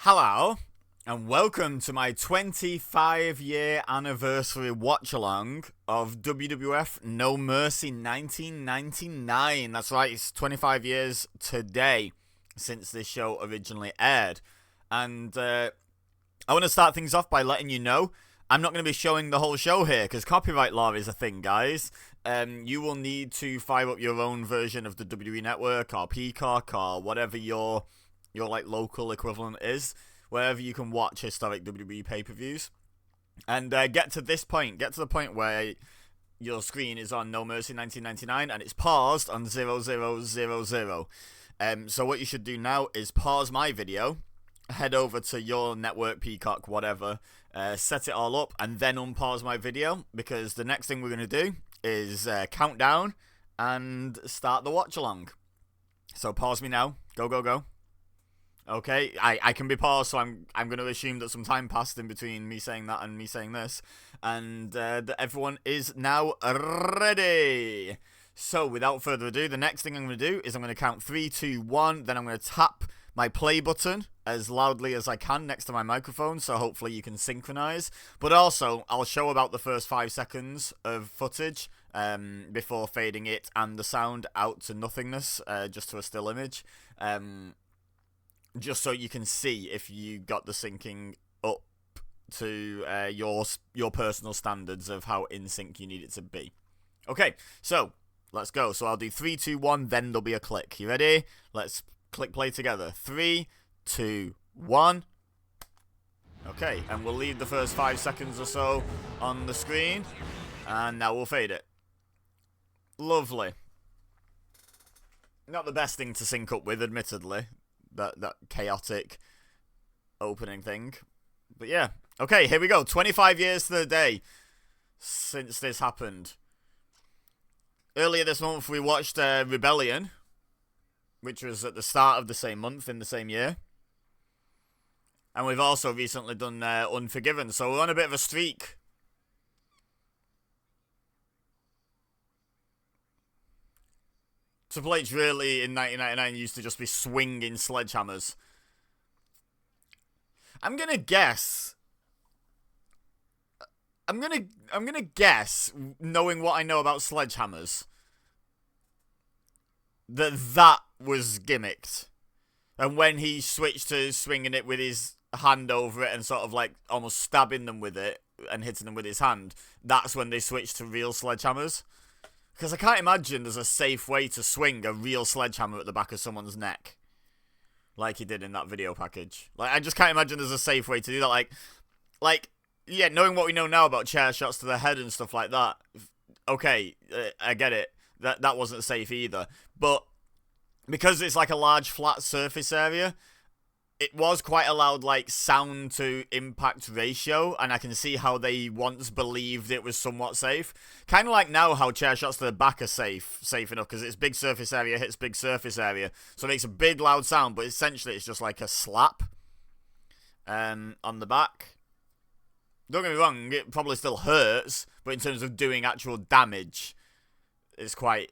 Hello, and welcome to my 25-year anniversary watch-along of WWF No Mercy 1999. That's right, it's 25 years today since this show originally aired. And I want to start things off by letting you know I'm not going to be showing the whole show here, because copyright law is a thing, guys. You will need to fire up your own version of the WWE Network or Peacock or whatever your like local equivalent is, wherever you can watch historic WWE pay-per-views, and get to the point where your screen is on No Mercy 1999 and it's paused on 0000. So what you should do now is pause my video, head over to your network, Peacock, whatever, set it all up, and then unpause my video, because the next thing we're going to do is count down and start the watch along. So pause me now. Go. Okay, I can be paused, so I'm going to assume that some time passed in between me saying that and me saying this, and that everyone is now ready. So without further ado, the next thing I'm going to do is I'm going to count 3, 2, 1, then I'm going to tap my play button as loudly as I can next to my microphone, so hopefully you can synchronize. But also, I'll show about the first 5 seconds of footage before fading it and the sound out to nothingness, just to a still image. Just so you can see if you got the syncing up to your personal standards of how in sync you need it to be. Okay, so let's go. So I'll do 3, 2, 1, then there'll be a click. You ready? Let's click play together. 3, 2, 1. Okay, and we'll leave the first 5 seconds or so on the screen, and now we'll fade it. Lovely. Not the best thing to sync up with, admittedly. That chaotic opening thing. But yeah. Okay, here we go. 25 years to the day since this happened. Earlier this month we watched Rebellion, which was at the start of the same month in the same year. And we've also recently done Unforgiven, so we're on a bit of a streak. Triple H really, in 1999, used to just be swinging sledgehammers. I'm gonna guess, knowing what I know about sledgehammers, that was gimmicked. And when he switched to swinging it with his hand over it and sort of like almost stabbing them with it and hitting them with his hand, that's when they switched to real sledgehammers. Because I can't imagine there's a safe way to swing a real sledgehammer at the back of someone's neck, like he did in that video package. Like, I just can't imagine there's a safe way to do that. Like, yeah, knowing what we know now about chair shots to the head and stuff like that, okay, I get it. That wasn't safe either. But because it's like a large flat surface area, it was quite a loud, like, sound to impact ratio, and I can see how they once believed it was somewhat safe. Kind of like now how chair shots to the back are safe enough, because it's big surface area hits big surface area, so it makes a big loud sound, but essentially it's just like a slap on the back. Don't get me wrong, it probably still hurts, but in terms of doing actual damage, it's quite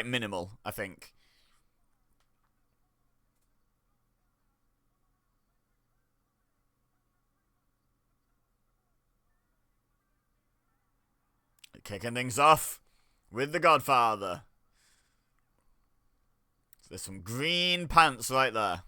minimal, I think. Kicking things off with the Godfather. So there's some green pants right there.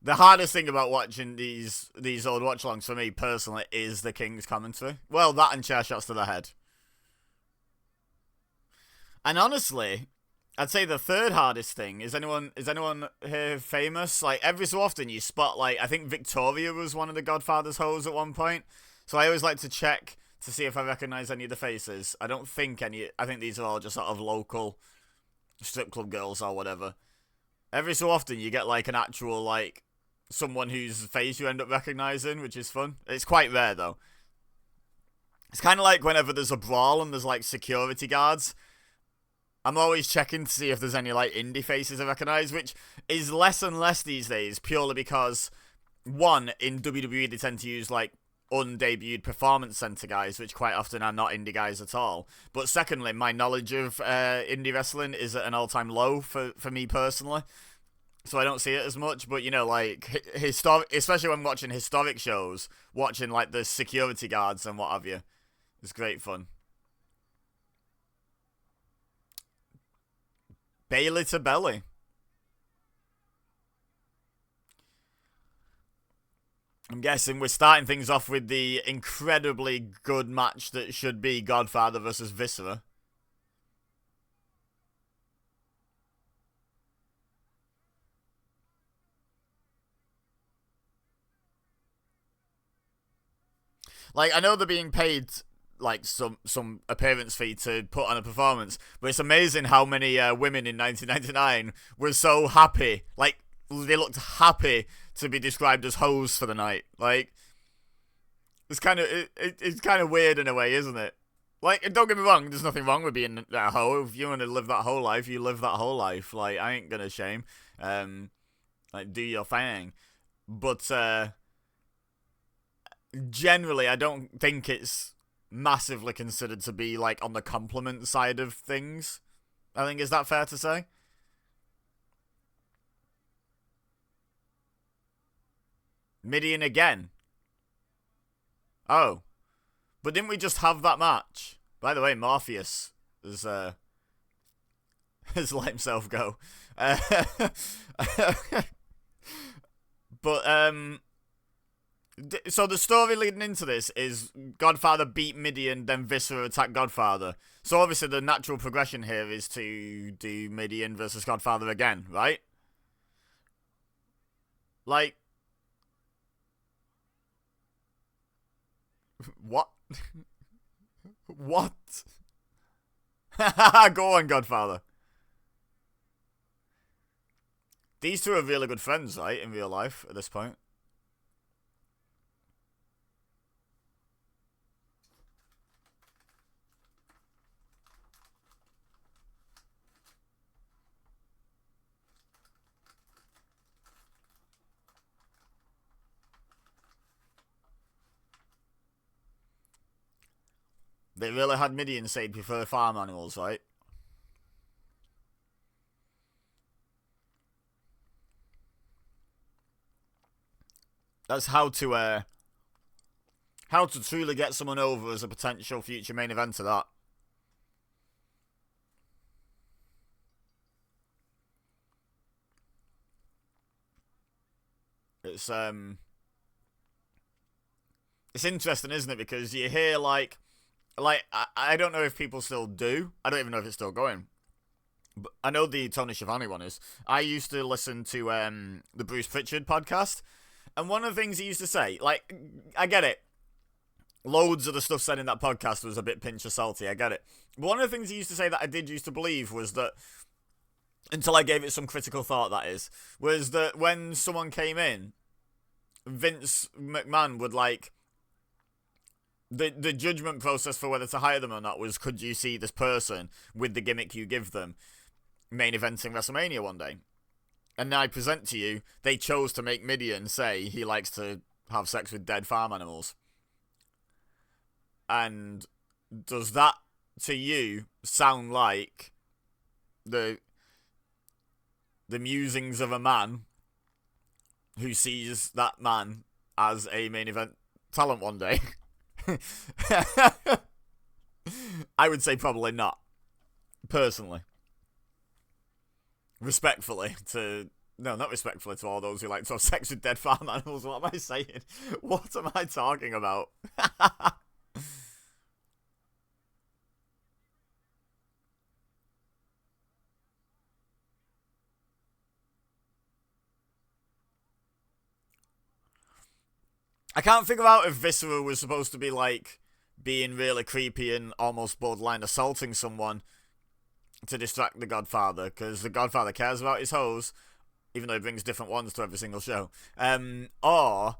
The hardest thing about watching these old watch-alongs for me personally is the King's commentary. Well, that and chair shots to the head. And honestly, I'd say the third hardest thing is anyone here famous? Like, every so often you spot, like, I think Victoria was one of the Godfather's hoes at one point. So I always like to check to see if I recognise any of the faces. I don't think any. I think these are all just sort of local strip club girls or whatever. Every so often you get like an actual, like, someone whose face you end up recognising, which is fun. It's quite rare though. It's kind of like whenever there's a brawl and there's like security guards, I'm always checking to see if there's any like indie faces I recognise, which is less and less these days, purely because one, in WWE they tend to use like undebuted performance center guys, which quite often are not indie guys at all. But secondly, my knowledge of indie wrestling is at an all-time low for me personally, so I don't see it as much. But you know, like especially when watching historic shows, watching like the security guards and what have you, it's great fun. Bailey to Belly. I'm guessing we're starting things off with the incredibly good match that should be Godfather versus Viscera. Like, I know they're being paid like some appearance fee to put on a performance, but it's amazing how many women in 1999 were so happy. Like, they looked happy to be described as hoes for the night. Like, it's kind of it's kind of weird in a way, isn't it? Like, don't get me wrong, there's nothing wrong with being a hoe. If you want to live that whole life, you live that whole life. Like, I ain't gonna shame. Like, do your thing. But generally, I don't think it's massively considered to be like on the compliment side of things. I think, is that fair to say? Midian again. Oh, but didn't we just have that match? By the way, Morpheus has has let himself go. But so the story leading into this is Godfather beat Midian, then Viscera attacked Godfather. So obviously the natural progression here is to do Midian versus Godfather again, right? Like, what? What? Go on, Godfather. These two are really good friends, right, in real life at this point. They really had Midian say prefer farm animals, right? That's how to truly get someone over as a potential future main event of that. It's interesting, isn't it? Because you hear like I don't know if people still do. I don't even know if it's still going. But I know the Tony Schiavone one is. I used to listen to the Bruce Pritchard podcast, and one of the things he used to say, like, I get it. Loads of the stuff said in that podcast was a bit pinch of salty, I get it. But one of the things he used to say that I did used to believe was that, until I gave it some critical thought, that is, was that when someone came in, Vince McMahon would, like, the judgment process for whether to hire them or not was, could you see this person with the gimmick you give them main eventing WrestleMania one day? And now I present to you, they chose to make Midian say he likes to have sex with dead farm animals. And does that, to you, sound like the musings of a man who sees that man as a main event talent one day? I would say probably not, personally. Respectfully to... No, not respectfully to all those who like to have sex with dead farm animals. What am I saying? What am I talking about? I can't figure out if Viscera was supposed to be, like, being really creepy and almost borderline assaulting someone to distract the Godfather, because the Godfather cares about his hoes, even though he brings different ones to every single show. Or,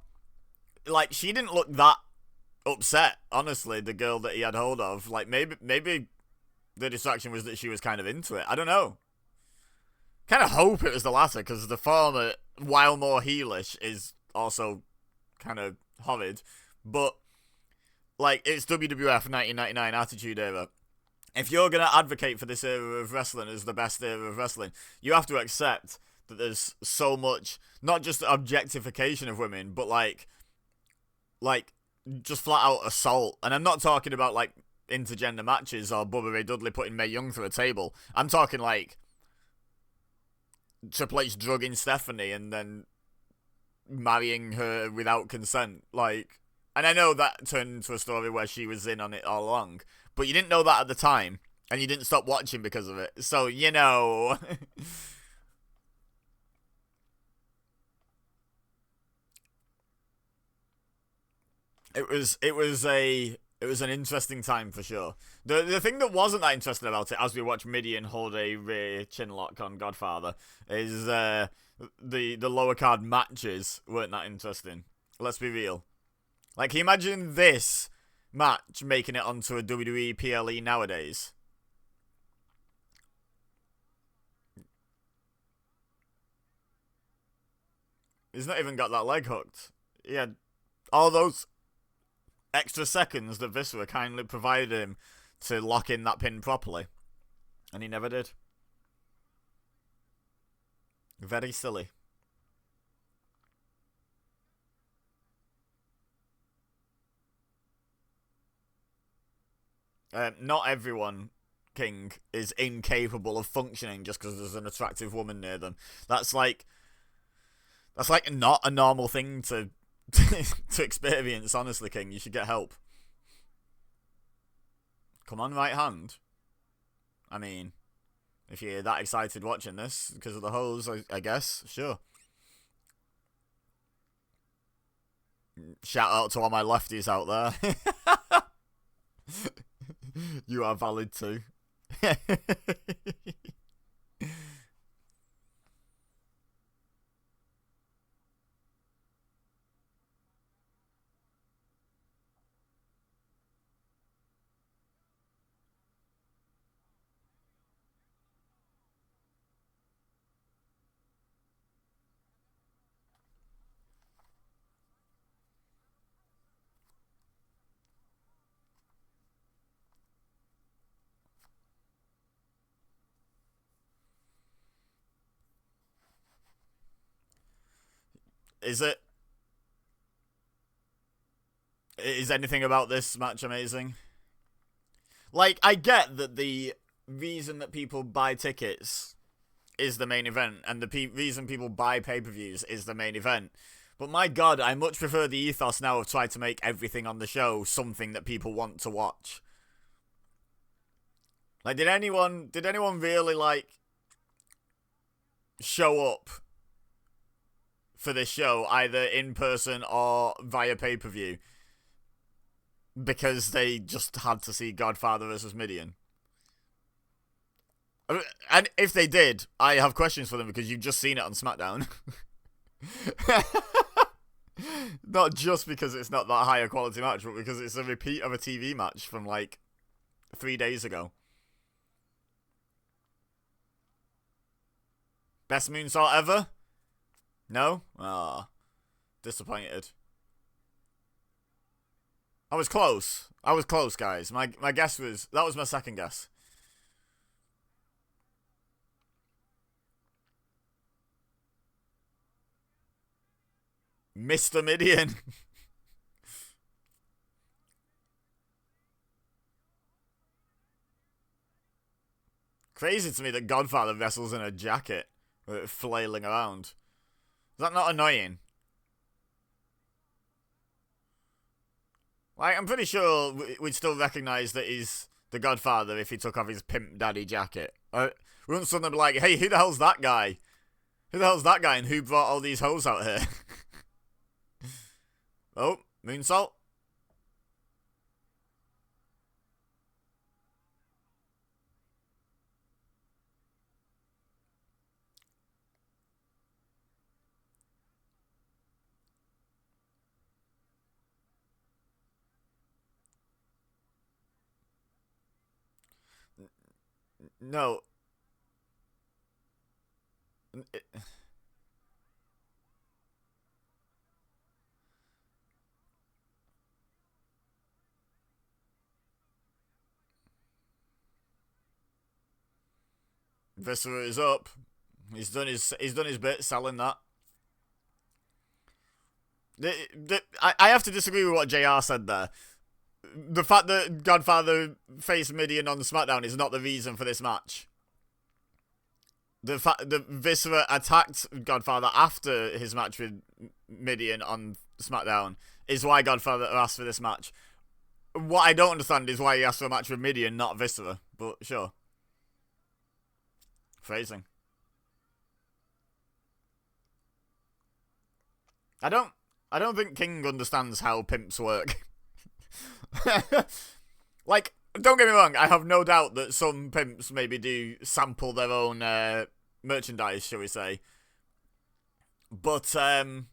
like, she didn't look that upset, honestly, the girl that he had hold of. Like, maybe the distraction was that she was kind of into it. I don't know. Kind of hope it was the latter, because the former, while more heelish, is also kind of horrid. But, like, it's WWF 1999 Attitude Era. If you're going to advocate for this era of wrestling as the best era of wrestling, you have to accept that there's so much, not just objectification of women, but, like, just flat out assault. And I'm not talking about, like, intergender matches or Bubba Ray Dudley putting Mae Young through a table. I'm talking, like, Triple H drugging Stephanie and then marrying her without consent. Like, and I know that turned into a story where she was in on it all along, but you didn't know that at the time, and you didn't stop watching because of it. So, you know. It was an interesting time for sure. The thing that wasn't that interesting about it, as we watch Midian hold a rear chinlock on Godfather, is the lower card matches weren't that interesting. Let's be real. Like, can you imagine this match making it onto a WWE PLE nowadays? He's not even got that leg hooked. He had all those extra seconds that Viscera kindly provided him to lock in that pin properly. And he never did. Very silly. Not everyone, King, is incapable of functioning just because there's an attractive woman near them. That's like not a normal thing to to experience, honestly, King. You should get help. Come on, right hand. I mean, if you're that excited watching this because of the hoes, I guess, sure. Shout out to all my lefties out there. You are valid too. Is it? Is anything about this match amazing? Like, I get that the reason that people buy tickets is the main event, and the reason people buy pay-per-views is the main event. But my god, I much prefer the ethos now of trying to make everything on the show something that people want to watch. Like, did anyone really, like, show up for this show, either in person or via pay-per-view, because they just had to see Godfather versus Midian? And if they did, I have questions for them, because you've just seen it on SmackDown. Not just because it's not that high a quality match, but because it's a repeat of a TV match from, like, 3 days ago. Best moonsault ever? No? Ah, disappointed. I was close. I was close, guys. My guess was... That was my second guess. Mr. Midian. Crazy to me that Godfather wrestles in a jacket, flailing around. Is that not annoying? Like, I'm pretty sure we'd still recognise that he's the Godfather if he took off his pimp daddy jacket. We wouldn't suddenly be like, hey, who the hell's that guy? Who the hell's that guy, and who brought all these hoes out here? Oh, moonsault. No. Viscera is up. He's done his bit selling that. I have to disagree with what JR said there. The fact that Godfather faced Mideon on the SmackDown is not the reason for this match. The fact that Viscera attacked Godfather after his match with Mideon on SmackDown is why Godfather asked for this match. What I don't understand is why he asked for a match with Mideon, not Viscera. But sure. Phrasing. I don't think King understands how pimps work. Like, don't get me wrong, I have no doubt that some pimps maybe do sample their own merchandise, shall we say. But but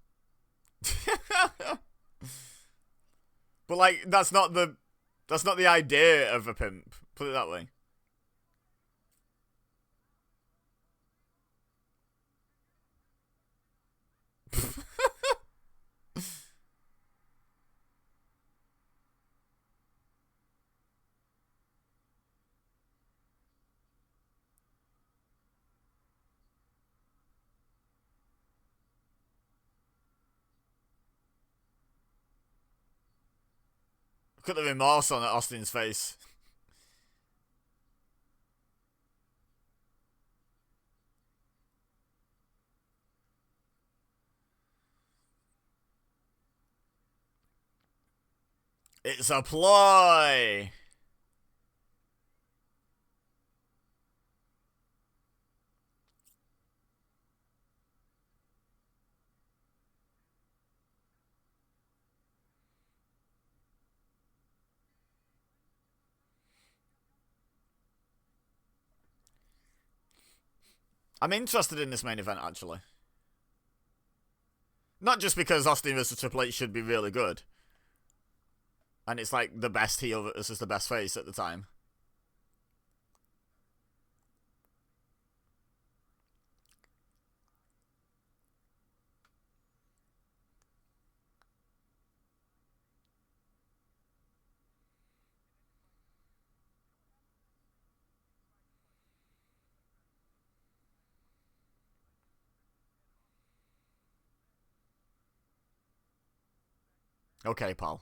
like that's not the idea of a pimp. Put it that way. Look at the remorse on Austin's face. It's a ploy. I'm interested in this main event, actually. Not just because Austin vs. Triple H should be really good. And it's like the best heel versus the best face at the time. Okay, pal.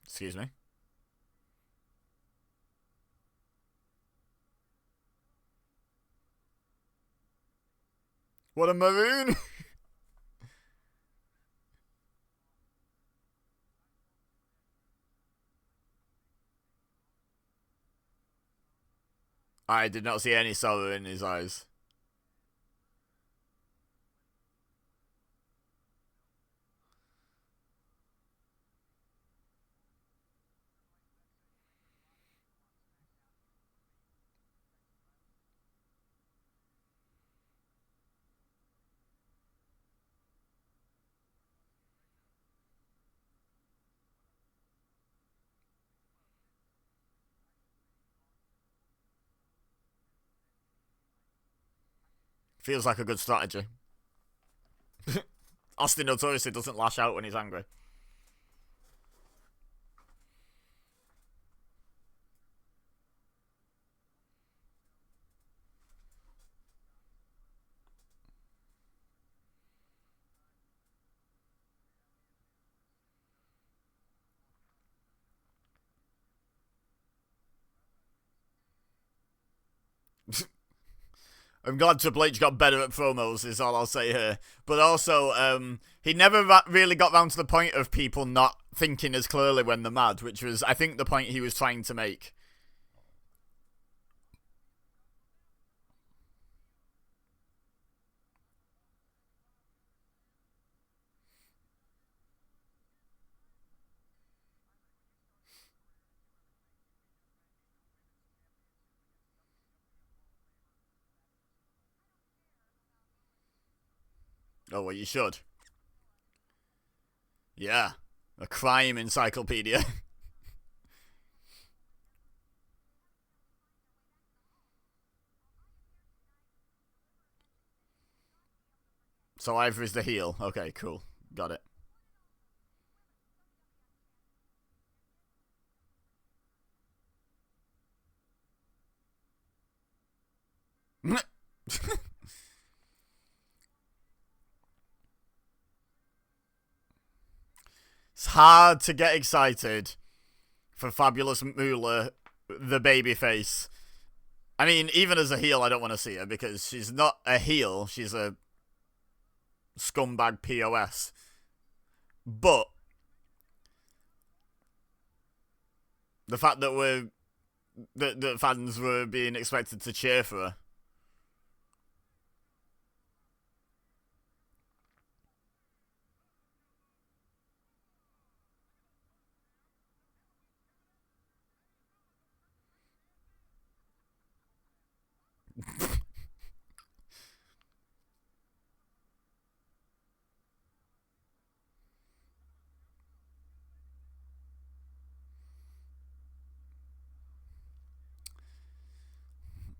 Excuse me. What a maroon! I did not see any sorrow in his eyes. Feels like a good strategy. Austin notoriously doesn't lash out when he's angry. I'm glad Triple H got better at promos, is all I'll say here. But also, he never really got round to the point of people not thinking as clearly when they're mad, which was, I think, the point he was trying to make. Oh, well, you should. Yeah. A crime encyclopedia. So Ivory's the heel. Okay, cool. Got it. It's hard to get excited for Fabulous Moolah, the babyface. I mean, even as a heel, I don't want to see her because she's not a heel. She's a scumbag POS. But the fact that that fans were being expected to cheer for her.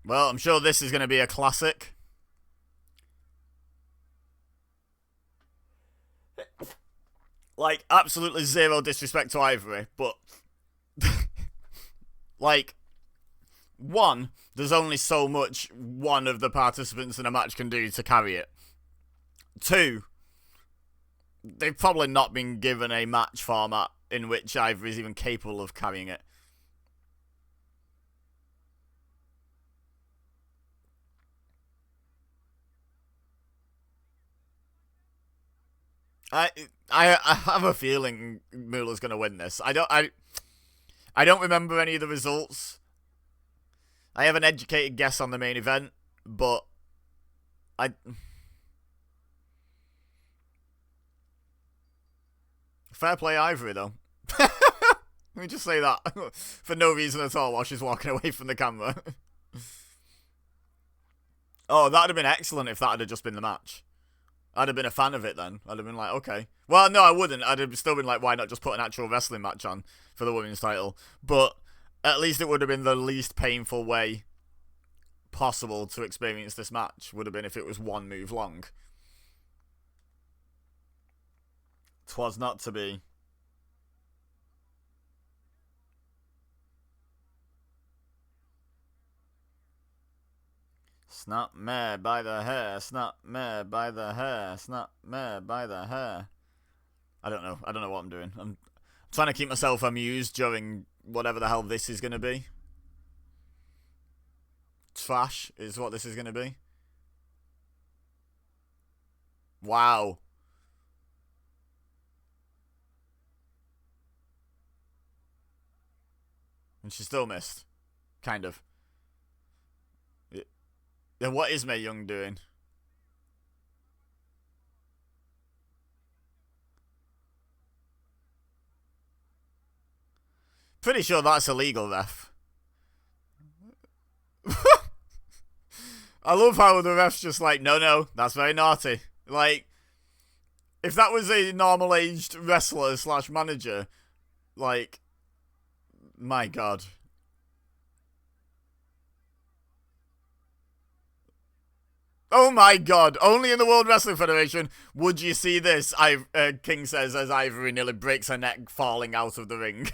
Well, I'm sure this is going to be a classic. Like, absolutely zero disrespect to Ivory, but like, one, there's only so much one of the participants in a match can do to carry it. Two, they've probably not been given a match format in which Ivory is even capable of carrying it. I have a feeling Moolah's gonna win this. I don't remember any of the results. I have an educated guess on the main event, but fair play Ivory though. Let me just say that for no reason at all while she's walking away from the camera. Oh, that'd have been excellent if that had just been the match. I'd have been a fan of it then. I'd have been like, okay. Well, no, I wouldn't. I'd have still been like, why not just put an actual wrestling match on for the women's title? But at least it would have been the least painful way possible to experience this match. Would have been if it was one move long. 'Twas not to be. Snap me by the hair, snap me by the hair, snap me by the hair. I don't know what I'm doing. I'm trying to keep myself amused during whatever the hell this is going to be. Trash is what this is going to be. Wow. And she still missed. Kind of. Then what is Mae Young doing? Pretty sure that's illegal, ref. I love how the ref's just like, no, that's very naughty. Like, if that was a normal-aged wrestler / manager, like, my god. Oh my god, only in the World Wrestling Federation would you see this, King says as Ivory nearly breaks her neck falling out of the ring.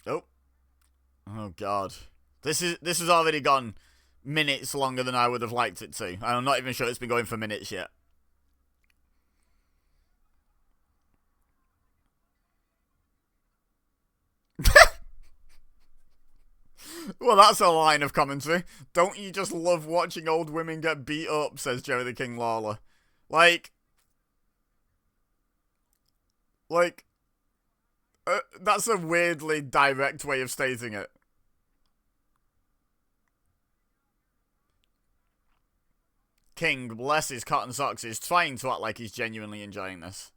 Oh. Oh god. This has already gone minutes longer than I would have liked it to. And I'm not even sure it's been going for minutes yet. Well, that's a line of commentary. Don't you just love watching old women get beat up, says Jerry the King Lawler. Like, that's a weirdly direct way of stating it. King, bless his cotton socks, is trying to act like he's genuinely enjoying this.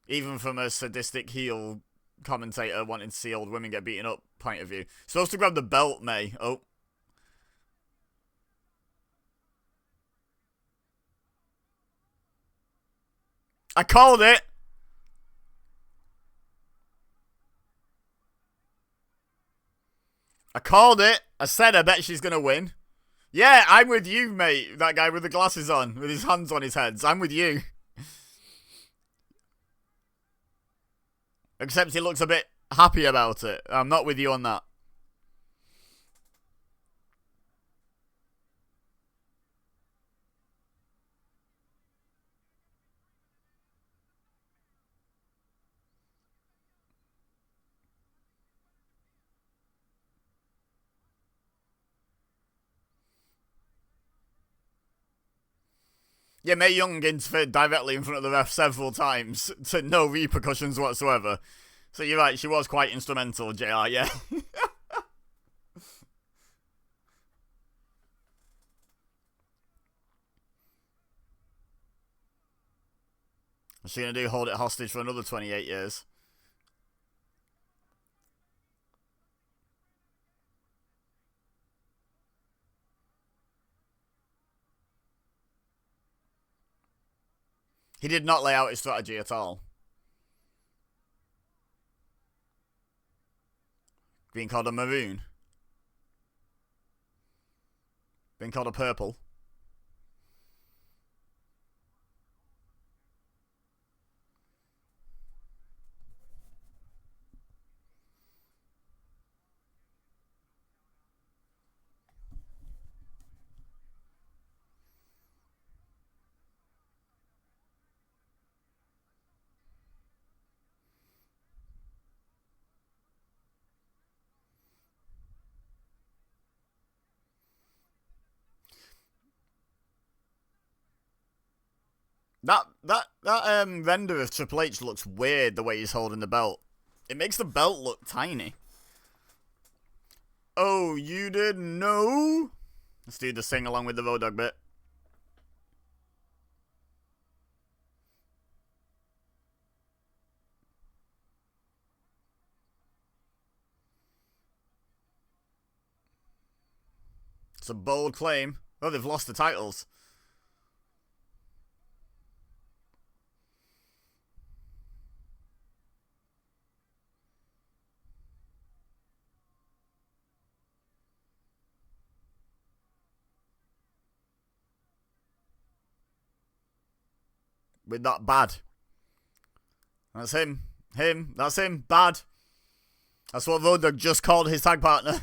Even from a sadistic heel commentator wanting to see old women get beaten up point of view. Supposed to grab the belt, May. Oh. I called it! I called it. I said I bet she's gonna win. Yeah, I'm with you, mate. That guy with the glasses on, with his hands on his heads. I'm with you. Except he looks a bit happy about it. I'm not with you on that. Yeah, Mae Young interfered directly in front of the ref several times to no repercussions whatsoever. So you're right, she was quite instrumental, JR, yeah. What's she gonna do? Hold it hostage for another 28 years? He did not lay out his strategy at all. Being called a maroon. Being called a purple. That render of Triple H looks weird the way he's holding the belt. It makes the belt look tiny. Oh, you didn't know? Let's do the sing along with the Road Dogg bit. It's a bold claim. Oh, they've lost the titles. With that bad. That's him. That's him. Bad. That's what Road Dogg just called his tag partner.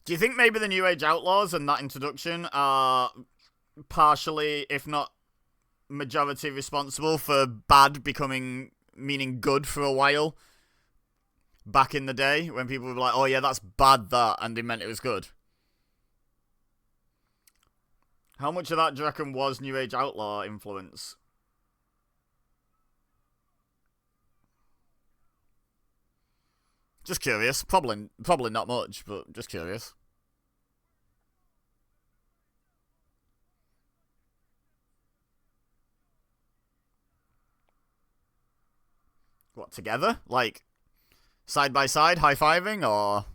Do you think maybe the New Age Outlaws and that introduction are partially, if not majority, responsible for bad becoming meaning good for a while? Back in the day, when people were like, oh yeah, that's bad, that, and they meant it was good. How much of that do you reckon was New Age Outlaw influence? Just curious. Probably not much, but just curious. What, together? Like, side by side, high-fiving, or...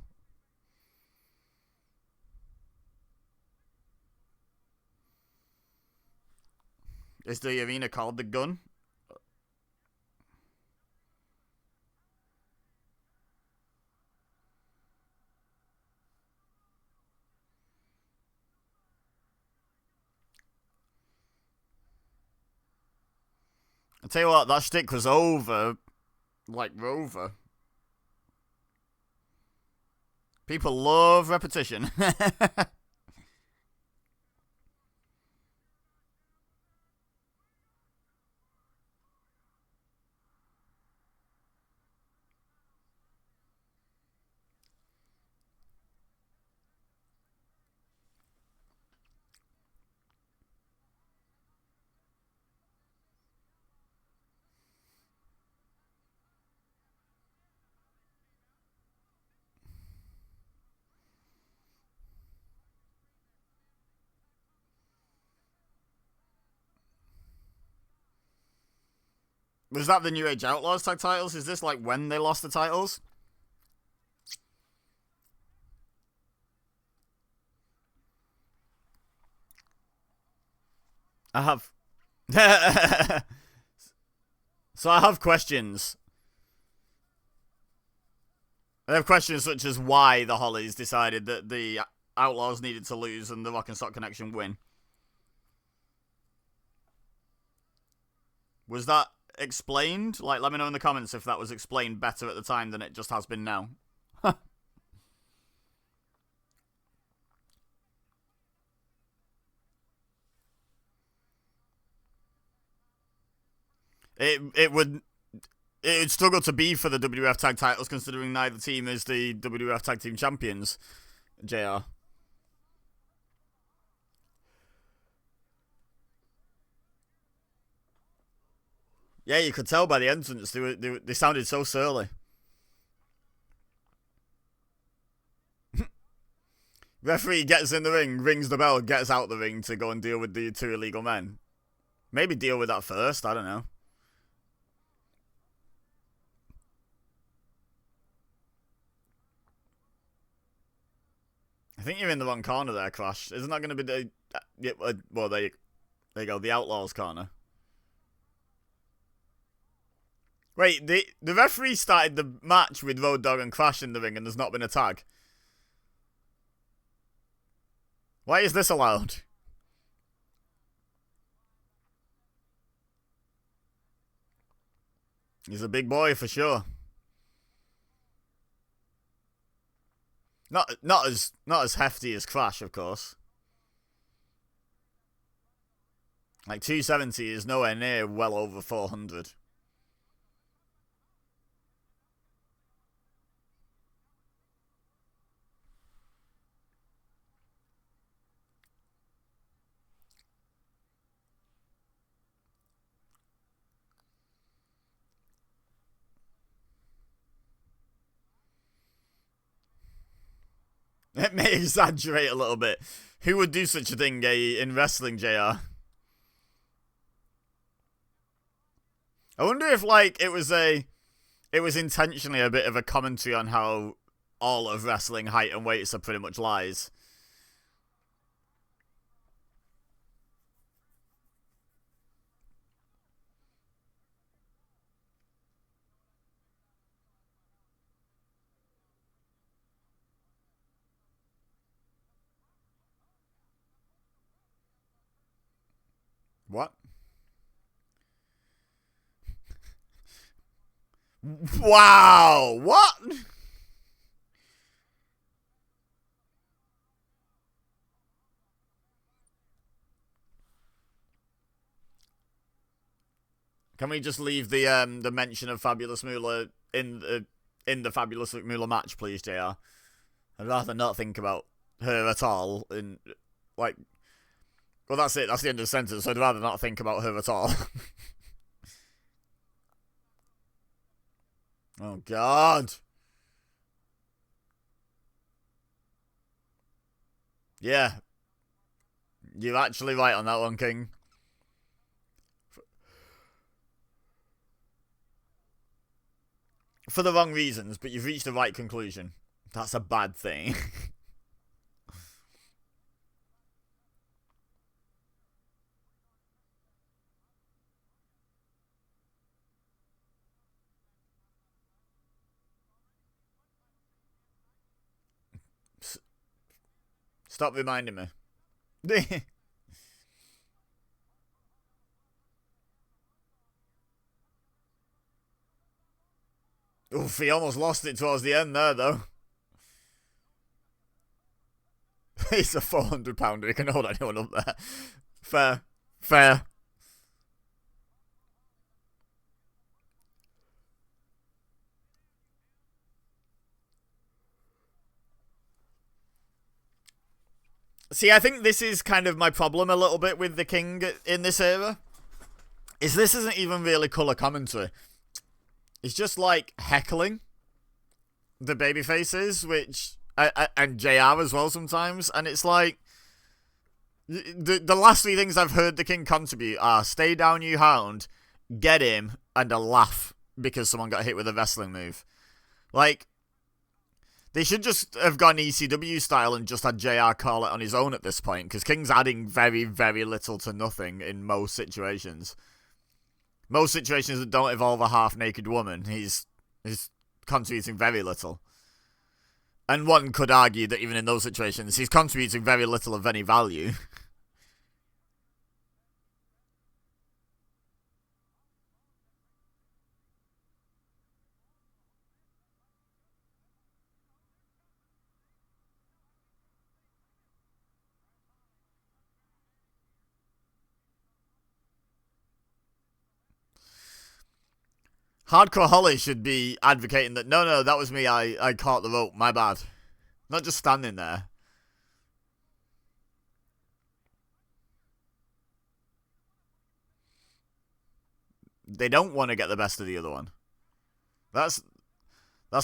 Is the arena called the Gun? I tell you what, that shtick was over like Rover. People love repetition. Was that the New Age Outlaws tag titles? Is this like when they lost the titles? I have. So I have questions. I have questions such as why the Hollies decided that the Outlaws needed to lose and the Rock and Sock Connection win. Was that explained? Like, let me know in the comments if that was explained better at the time than it just has been now. It would struggle to be for the WWF Tag Titles considering neither team is the WWF Tag Team Champions, JR. Yeah, you could tell by the entrance, they sounded so surly. Referee gets in the ring, rings the bell, gets out the ring to go and deal with the two illegal men. Maybe deal with that first, I don't know. I think you're in the wrong corner there, Crash. Isn't that going to be the... well, there you go, the Outlaws corner. Wait, the referee started the match with Road Dogg and Crash in the ring and there's not been a tag. Why is this allowed? He's a big boy for sure. Not as hefty as Crash, of course. Like 270 is nowhere near well over 400. It may exaggerate a little bit. Who would do such a thing in wrestling, JR? I wonder if, like, it was intentionally a bit of a commentary on how all of wrestling height and weights are pretty much lies. What? Wow! What? Can we just leave the mention of Fabulous Moolah in the Fabulous Moolah match, please, JR? I'd rather not think about her at all. Well, that's it. That's the end of the sentence. I'd rather not think about her at all. Oh, God. Yeah. You're actually right on that one, King. For the wrong reasons, but you've reached the right conclusion. That's a bad thing. Stop reminding me. Oof, he almost lost it towards the end there, though. He's a 400-pounder. He can hold anyone up there. Fair. Fair. See, I think this is kind of my problem a little bit with the King in this era. Is this isn't even really colour commentary. It's just like heckling the babyfaces, which and JR as well sometimes, and it's like the last three things I've heard the King contribute are "Stay down, you hound," "Get him," and a laugh because someone got hit with a wrestling move. Like, they should just have gone ECW style and just had JR call it on his own at this point, because King's adding very, very little to nothing in most situations. Most situations that don't involve a half-naked woman, he's contributing very little. And one could argue that even in those situations, he's contributing very little of any value. Hardcore Holly should be advocating that, no, that was me, I caught the rope, my bad. Not just standing there. They don't want to get the best of the other one. That's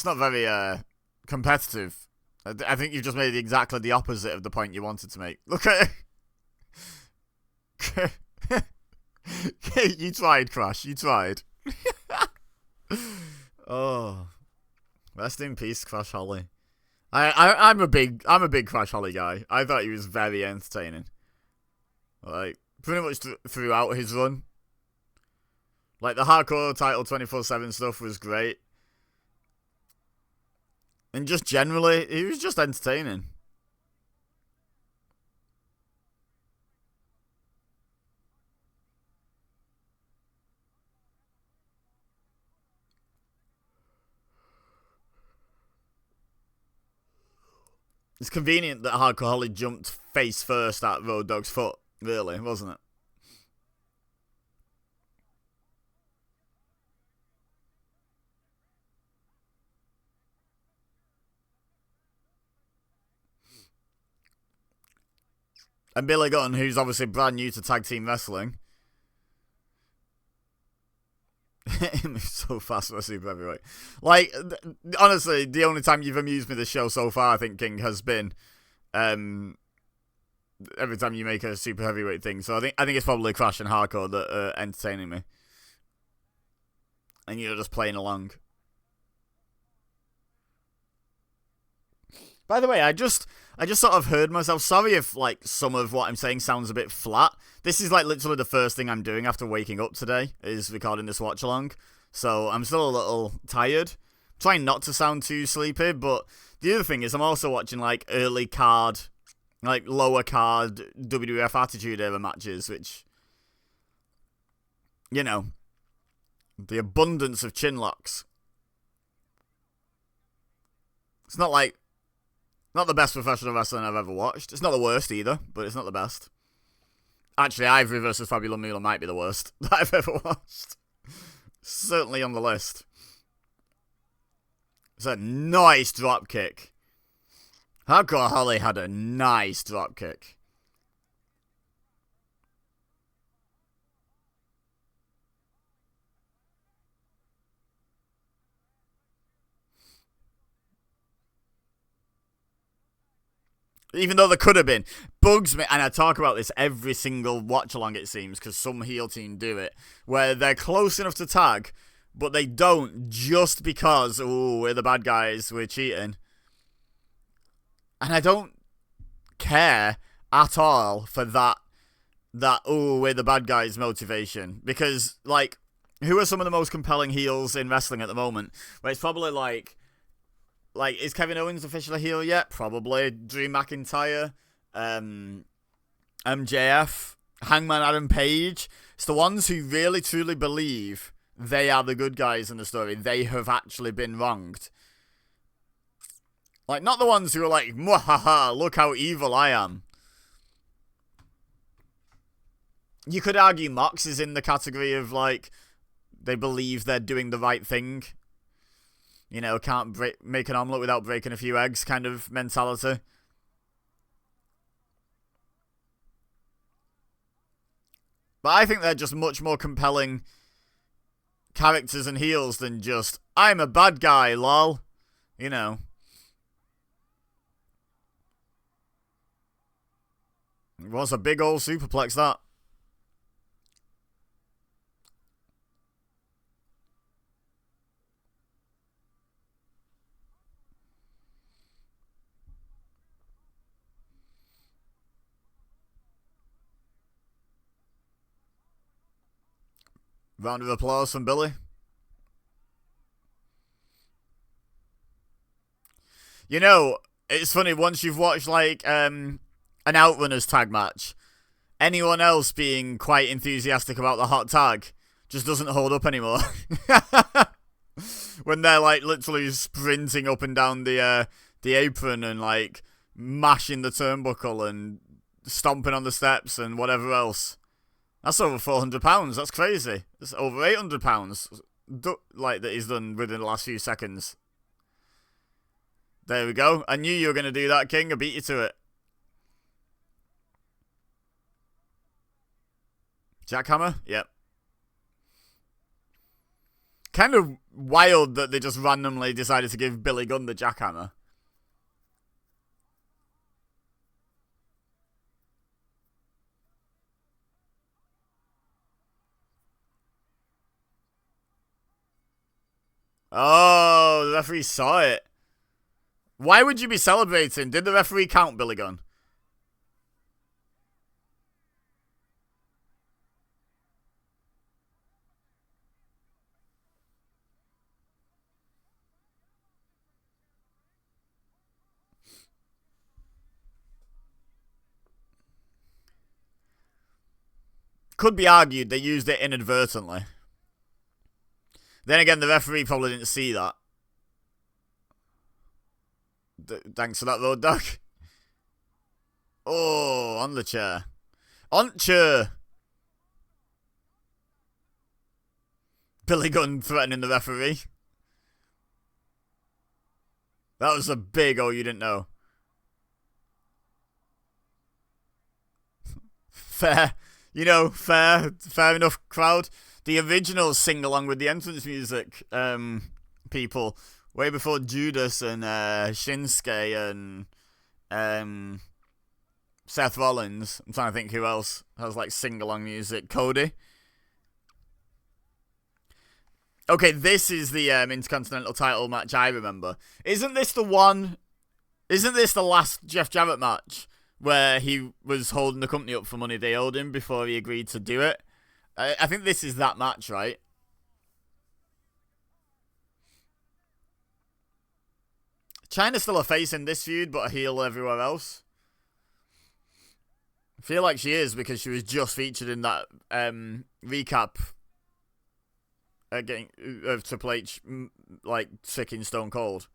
not very competitive. I think you've just made exactly the opposite of the point you wanted to make. Look at it. You tried, Crash. You tried. Oh, rest in peace, Crash Holly. I'm a big Crash Holly guy. I thought he was very entertaining. Like, pretty much throughout his run. Like, the hardcore title 24/7 stuff was great. And just generally, he was just entertaining. It's convenient that Hardcore Holly jumped face first at Road Dogg's foot, really, wasn't it? And Billy Gunn, who's obviously brand new to tag team wrestling. He moves so fast for a super heavyweight. Like, honestly, the only time you've amused me this show so far, I think, King, has been every time you make a super heavyweight thing. So I think it's probably Crash and Hardcore that are entertaining me. And you're just playing along. By the way, I just sort of heard myself. Sorry if, like, some of what I'm saying sounds a bit flat. This is, like, literally the first thing I'm doing after waking up today, is recording this watch-along. So I'm still a little tired. Trying not to sound too sleepy, but the other thing is I'm also watching, like, early card, like, lower card WWF Attitude Era matches, which, you know, the abundance of chin locks. It's not like... Not the best professional wrestling I've ever watched. It's not the worst either, but it's not the best. Actually, Ivory versus Fabulous Moolah might be the worst that I've ever watched. Certainly on the list. It's a nice drop kick. Hardcore Holly had a nice drop kick. Even though there could have been. Bugs me, and I talk about this every single watch-along, it seems, because some heel team do it, where they're close enough to tag, but they don't just because, ooh, we're the bad guys, we're cheating. And I don't care at all for that ooh, we're the bad guys motivation. Because, like, who are some of the most compelling heels in wrestling at the moment? Where it's probably like, is Kevin Owens officially a heel yet? Probably. Drew McIntyre, MJF, Hangman Adam Page. It's the ones who really, truly believe they are the good guys in the story. They have actually been wronged. Like, not the ones who are like, mwahaha, look how evil I am. You could argue Mox is in the category of, like, they believe they're doing the right thing. You know, can't make an omelette without breaking a few eggs kind of mentality. But I think they're just much more compelling characters and heels than just, I'm a bad guy, lol. You know. It was a big old superplex, that. Round of applause from Billy. You know, it's funny, once you've watched, like, an Outrunners tag match, anyone else being quite enthusiastic about the hot tag just doesn't hold up anymore. When they're, like, literally sprinting up and down the apron and, like, mashing the turnbuckle and stomping on the steps and whatever else. That's over £400. That's crazy. That's over £800, like, that he's done within the last few seconds. There we go. I knew you were going to do that, King. I beat you to it. Jackhammer? Yep. Kind of wild that they just randomly decided to give Billy Gunn the jackhammer. Oh, the referee saw it. Why would you be celebrating? Did the referee count Billy Gunn? Could be argued they used it inadvertently. Then again, the referee probably didn't see that. Thanks for that, road dog. Oh, on the chair. On chair. Billy Gunn threatening the referee. That was a big oh you didn't know. Fair. You know, fair enough, crowd. The original sing along with the entrance music people, way before Judas and Shinsuke and Seth Rollins. I'm trying to think who else has like sing along music. Cody. Okay, this is the Intercontinental title match I remember. Isn't this the one? Isn't this the last Jeff Jarrett match where he was holding the company up for money they owed him before he agreed to do it? I think this is that match, right? Chyna's still a face in this feud, but a heel everywhere else. I feel like she is because she was just featured in that recap again of Triple H, like, sick in Stone Cold.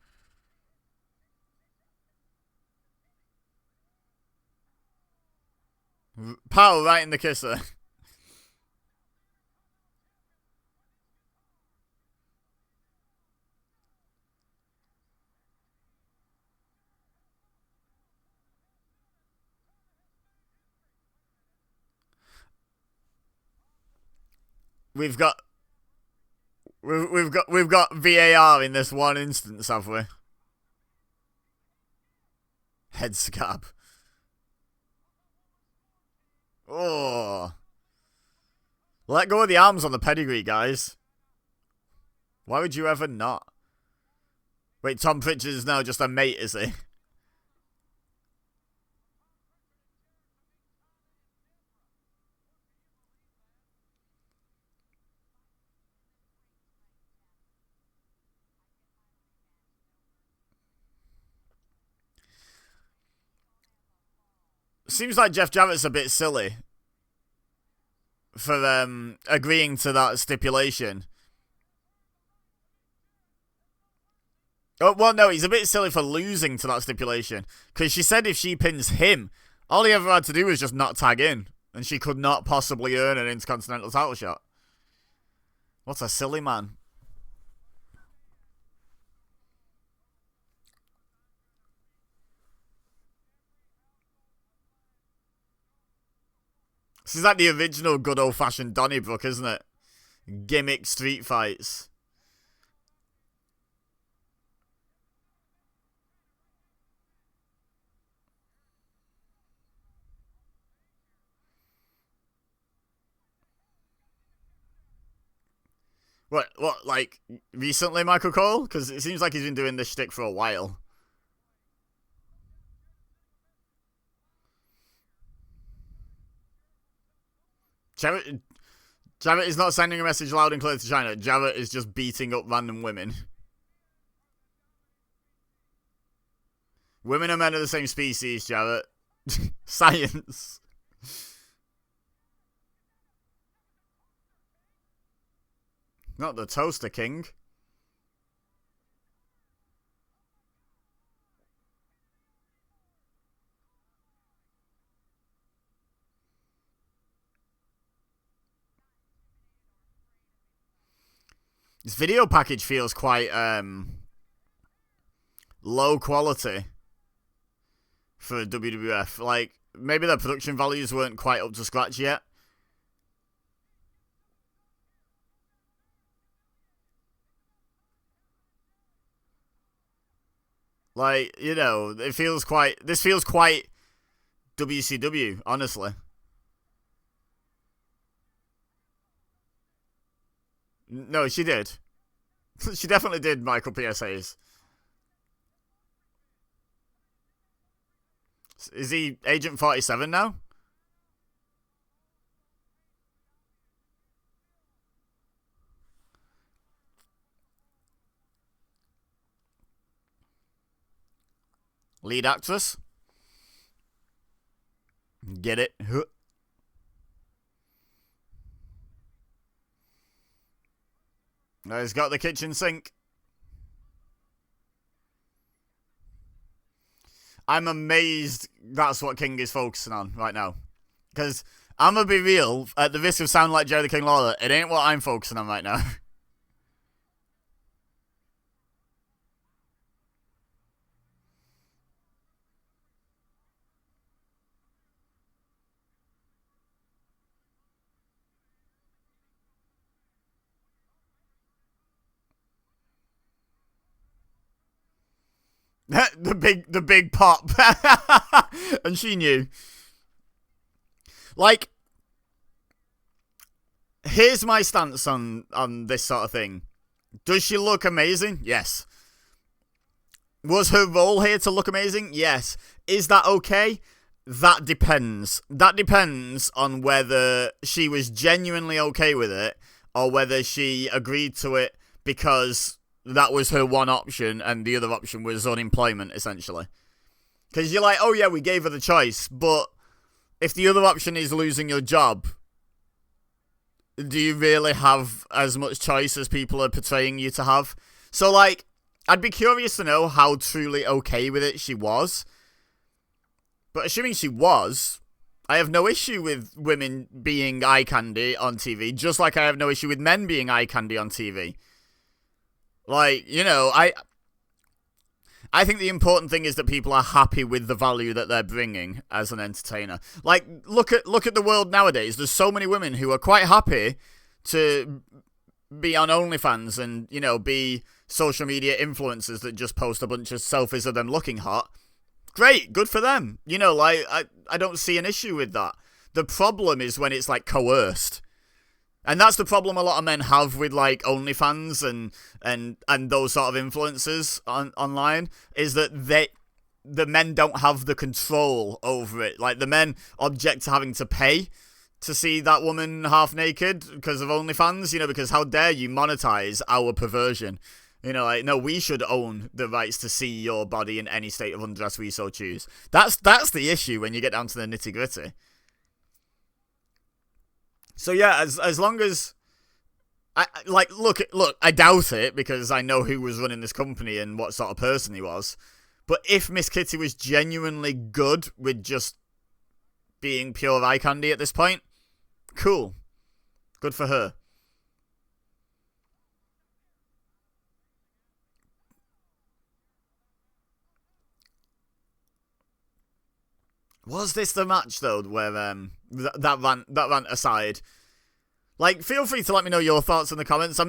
Pow, right in the kisser. We've got VAR in this one instance, have we? Head scab. Oh. Let go of the arms on the pedigree, guys. Why would you ever not? Wait, Tom Pritchard is now just a mate, is he? Seems like Jeff Jarrett's a bit silly for agreeing to that stipulation. Oh, well, no, he's a bit silly for losing to that stipulation. Because she said if she pins him, all he ever had to do was just not tag in. And she could not possibly earn an Intercontinental title shot. What a silly man. This is like the original good old-fashioned Donnybrook, isn't it? Gimmick street fights. What, like, recently, Michael Cole? Because it seems like he's been doing this shtick for a while. Jarrett is not sending a message loud and clear to China. Jarrett is just beating up random women. Women and men are the same species, Jarrett. Science. Not the Toaster King. This video package feels quite low quality for WWF. Like, maybe their production values weren't quite up to scratch yet. Like, you know, this feels quite WCW, honestly. No, she did. She definitely did Michael PSAs. Is he Agent 47 now? Lead actress? Get it? He's got the kitchen sink. I'm amazed that's what King is focusing on right now. Because, I'm going to be real, at the risk of sounding like Jerry the King Lawler, it ain't what I'm focusing on right now. the big pop. And she knew. Like, here's my stance on this sort of thing. Does she look amazing? Yes. Was her role here to look amazing? Yes. Is that okay? That depends. That depends on whether she was genuinely okay with it, or whether she agreed to it because that was her one option and the other option was unemployment, essentially. Because you're like, oh yeah, we gave her the choice, but if the other option is losing your job, do you really have as much choice as people are portraying you to have? So, like, I'd be curious to know how truly okay with it she was. But assuming she was, I have no issue with women being eye candy on TV, just like I have no issue with men being eye candy on TV. Like, you know, I think the important thing is that people are happy with the value that they're bringing as an entertainer. Like, look at the world nowadays. There's so many women who are quite happy to be on OnlyFans and, you know, be social media influencers that just post a bunch of selfies of them looking hot. Great, good for them. You know, like, I don't see an issue with that. The problem is when it's, like, coerced. And that's the problem a lot of men have with, like, OnlyFans and those sort of influencers online, is that the men don't have the control over it. Like, the men object to having to pay to see that woman half naked because of OnlyFans, you know, because how dare you monetize our perversion? You know, like, no, we should own the rights to see your body in any state of undress we so choose. That's the issue when you get down to the nitty gritty. So yeah, as long as look, I doubt it because I know who was running this company and what sort of person he was. But if Miss Kitty was genuinely good with just being pure eye candy at this point, cool, good for her. Was this the match though, where that rant aside? Like, feel free to let me know your thoughts in the comments.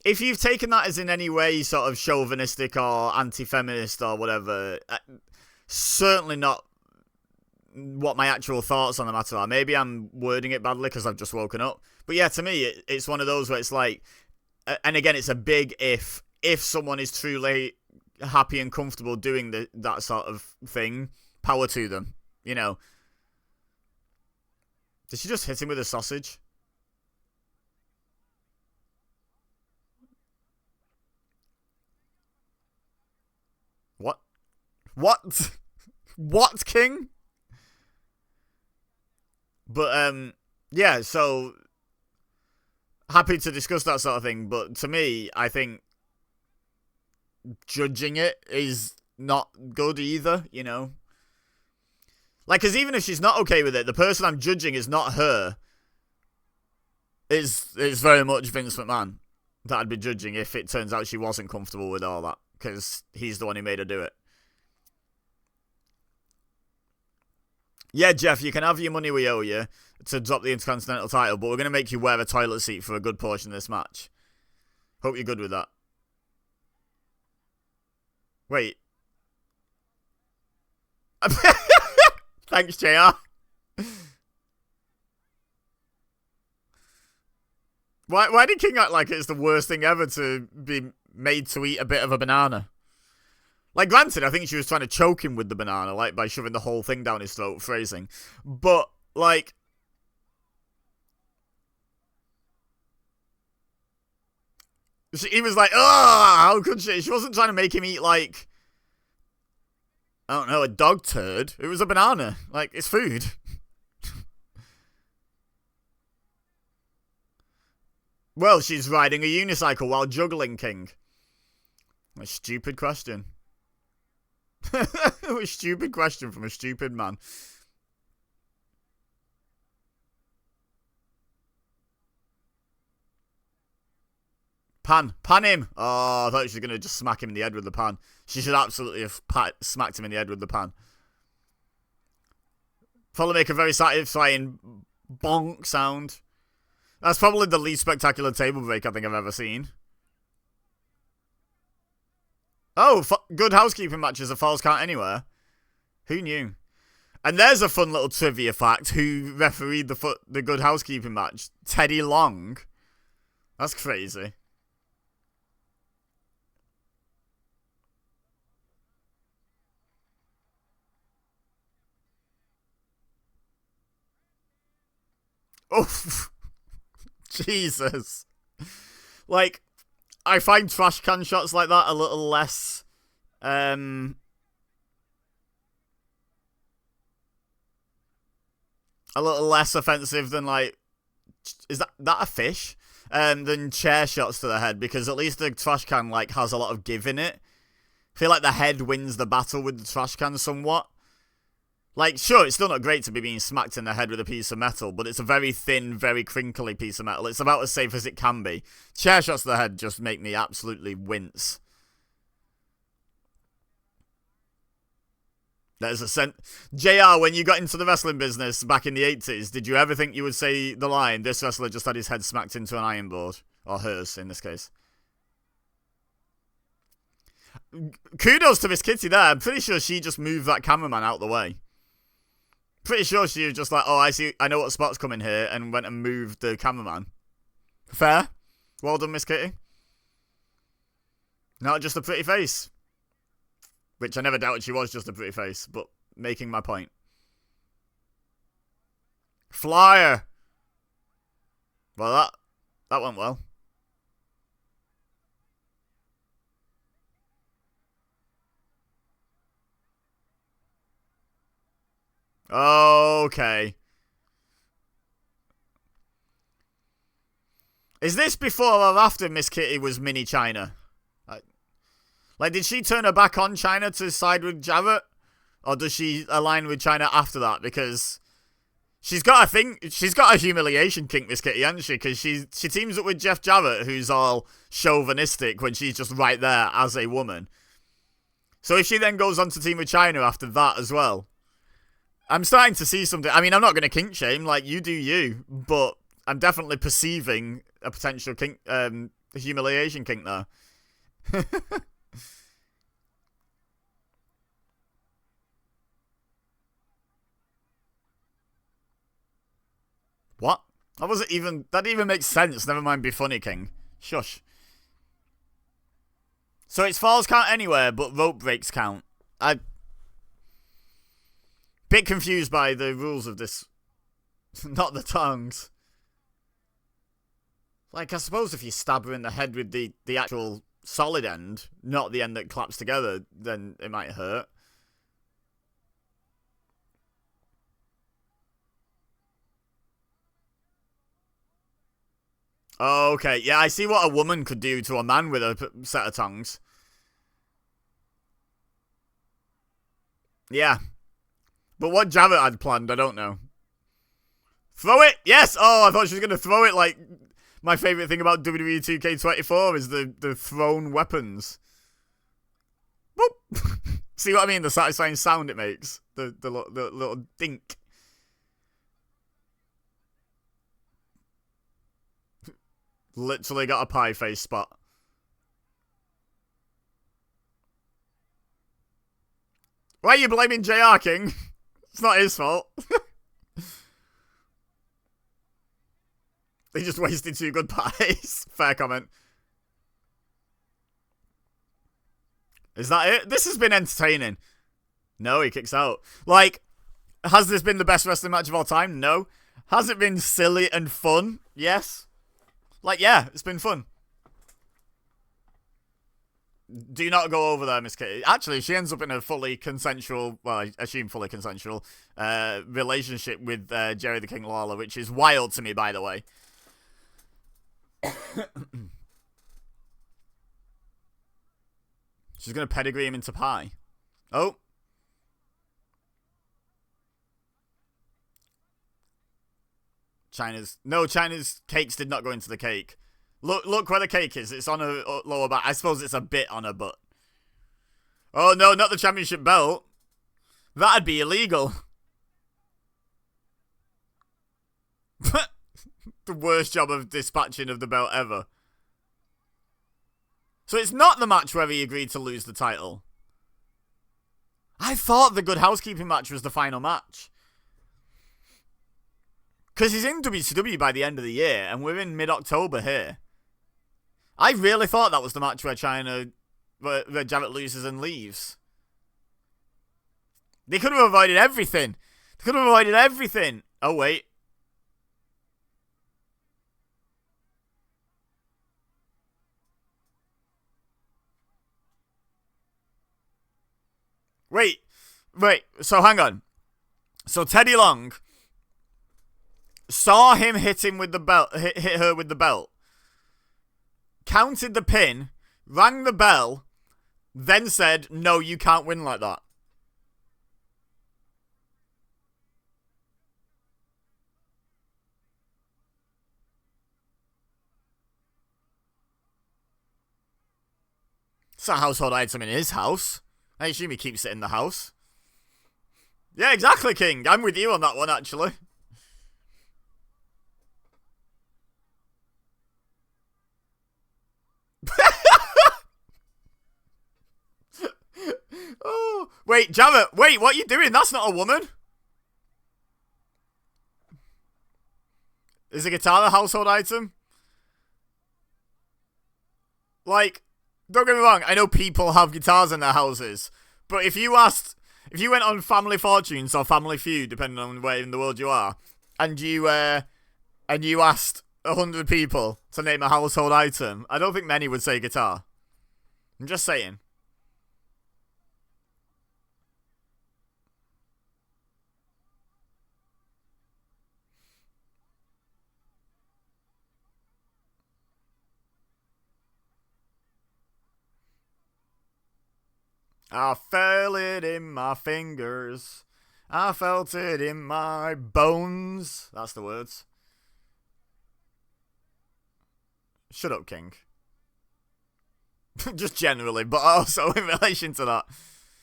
If you've taken that as in any way sort of chauvinistic or anti-feminist or whatever, certainly not what my actual thoughts on the matter are. Maybe I'm wording it badly because I've just woken up. But yeah, to me, it's one of those where it's like, and again, it's a big if someone is truly happy and comfortable doing that sort of thing, power to them, you know. Did she just hit him with a sausage? What? What, King? But, yeah, so happy to discuss that sort of thing, but to me, I think judging it is not good either, you know? Like, because even if she's not okay with it, the person I'm judging is not her. It's very much Vince McMahon that I'd be judging if it turns out she wasn't comfortable with all that, because he's the one who made her do it. Yeah, Jeff, you can have your money we owe you to drop the Intercontinental title, but we're going to make you wear a toilet seat for a good portion of this match. Hope you're good with that. Wait. Thanks, JR. Why did King act like it's the worst thing ever to be made to eat a bit of a banana? Like, granted, I think she was trying to choke him with the banana, like, by shoving the whole thing down his throat, phrasing. But, like... he was like, oh, how could she? She wasn't trying to make him eat, like... I don't know, a dog turd. It was a banana. Like, it's food. Well, she's riding a unicycle while juggling, King. A stupid question. A stupid question from a stupid man. Pan him! Oh, I thought she was going to just smack him in the head with the pan. She should absolutely have smacked him in the head with the pan. Probably make a very satisfying bonk sound. That's probably the least spectacular table break I think I've ever seen. Oh, good housekeeping matches are Falls Count Anywhere. Who knew? And there's a fun little trivia fact. Who refereed the good housekeeping match? Teddy Long. That's crazy. Oh, Jesus. Like, I find trash can shots like that a little less, a little less offensive than, like, is that a fish? Than chair shots to the head, because at least the trash can, like, has a lot of give in it. I feel like the head wins the battle with the trash can somewhat. Like, sure, it's still not great to be being smacked in the head with a piece of metal, but it's a very thin, very crinkly piece of metal. It's about as safe as it can be. Chair shots to the head just make me absolutely wince. There's a JR, when you got into the wrestling business back in the 80s, did you ever think you would say the line, this wrestler just had his head smacked into an iron board? Or hers, in this case. Kudos to Miss Kitty there. I'm pretty sure she just moved that cameraman out the way. Pretty sure she was just like, oh, I know what spot's coming here, and went and moved the cameraman. Fair. Well done, Miss Kitty. Not just a pretty face. Which I never doubted she was just a pretty face, but making my point. Flyer. Well, that went well. Okay. Is this before or after Miss Kitty was Mini China? Like, did she turn her back on China to side with Jarrett? Or does she align with China after that? Because she's got a humiliation kink, Miss Kitty, hasn't she? Because she teams up with Jeff Jarrett, who's all chauvinistic when she's just right there as a woman. So if she then goes on to team with China after that as well, I'm starting to see something. I mean, I'm not going to kink shame, like, you do you, but I'm definitely perceiving a potential kink, humiliation kink there. What? That didn't even make sense. Never mind be funny, King. Shush. So it's falls count anywhere, but rope breaks count. Bit confused by the rules of this. Not the tongues. Like, I suppose if you stab her in the head with the actual solid end, not the end that claps together, then it might hurt. Oh, okay. Yeah, I see what a woman could do to a man with a set of tongues. Yeah. But what Jarrett had planned, I don't know. Throw it! Yes! Oh, I thought she was going to throw it like... My favourite thing about WWE 2K24 is the thrown weapons. Boop! See what I mean? The satisfying sound it makes. The little dink. Literally got a pie face spot. Why are you blaming JR, King? It's not his fault. They just wasted 2 good pies. Fair comment. Is that it? This has been entertaining. No, he kicks out. Like, has this been the best wrestling match of all time? No. Has it been silly and fun? Yes. Like, yeah, it's been fun. Do not go over there, Miss Kitty. Actually, she ends up in a fully consensual, well, I assume fully consensual, relationship with Jerry the King Lawler, which is wild to me, by the way. She's going to pedigree him into pie. Oh. China's cakes did not go into the cake. Look where the cake is. It's on her lower back. I suppose it's a bit on her butt. Oh, no, not the championship belt. That'd be illegal. The worst job of dispatching of the belt ever. So it's not the match where he agreed to lose the title. I thought the Good Housekeeping match was the final match. Because he's in WCW by the end of the year, and we're in mid-October here. I really thought that was the match where where Jarrett loses and leaves. They could have avoided everything. They could have avoided everything. Oh, wait. Wait, so hang on. So Teddy Long saw him hit him with the belt, hit her with the belt, counted the pin, rang the bell, then said, "No, you can't win like that." It's a household item in his house. I assume he keeps it in the house. Yeah, exactly, King. I'm with you on that one, actually. Oh, wait, Jarrett. Wait, what are you doing? That's not a woman. Is a guitar a household item? Like, don't get me wrong, I know people have guitars in their houses, but if you went on Family Fortunes or Family Feud, depending on where in the world you are, and you asked 100 people to name a household item, I don't think many would say guitar. I'm just saying. I felt it in my fingers. I felt it in my bones. That's the words. Shut up, King. Just generally, but also in relation to that.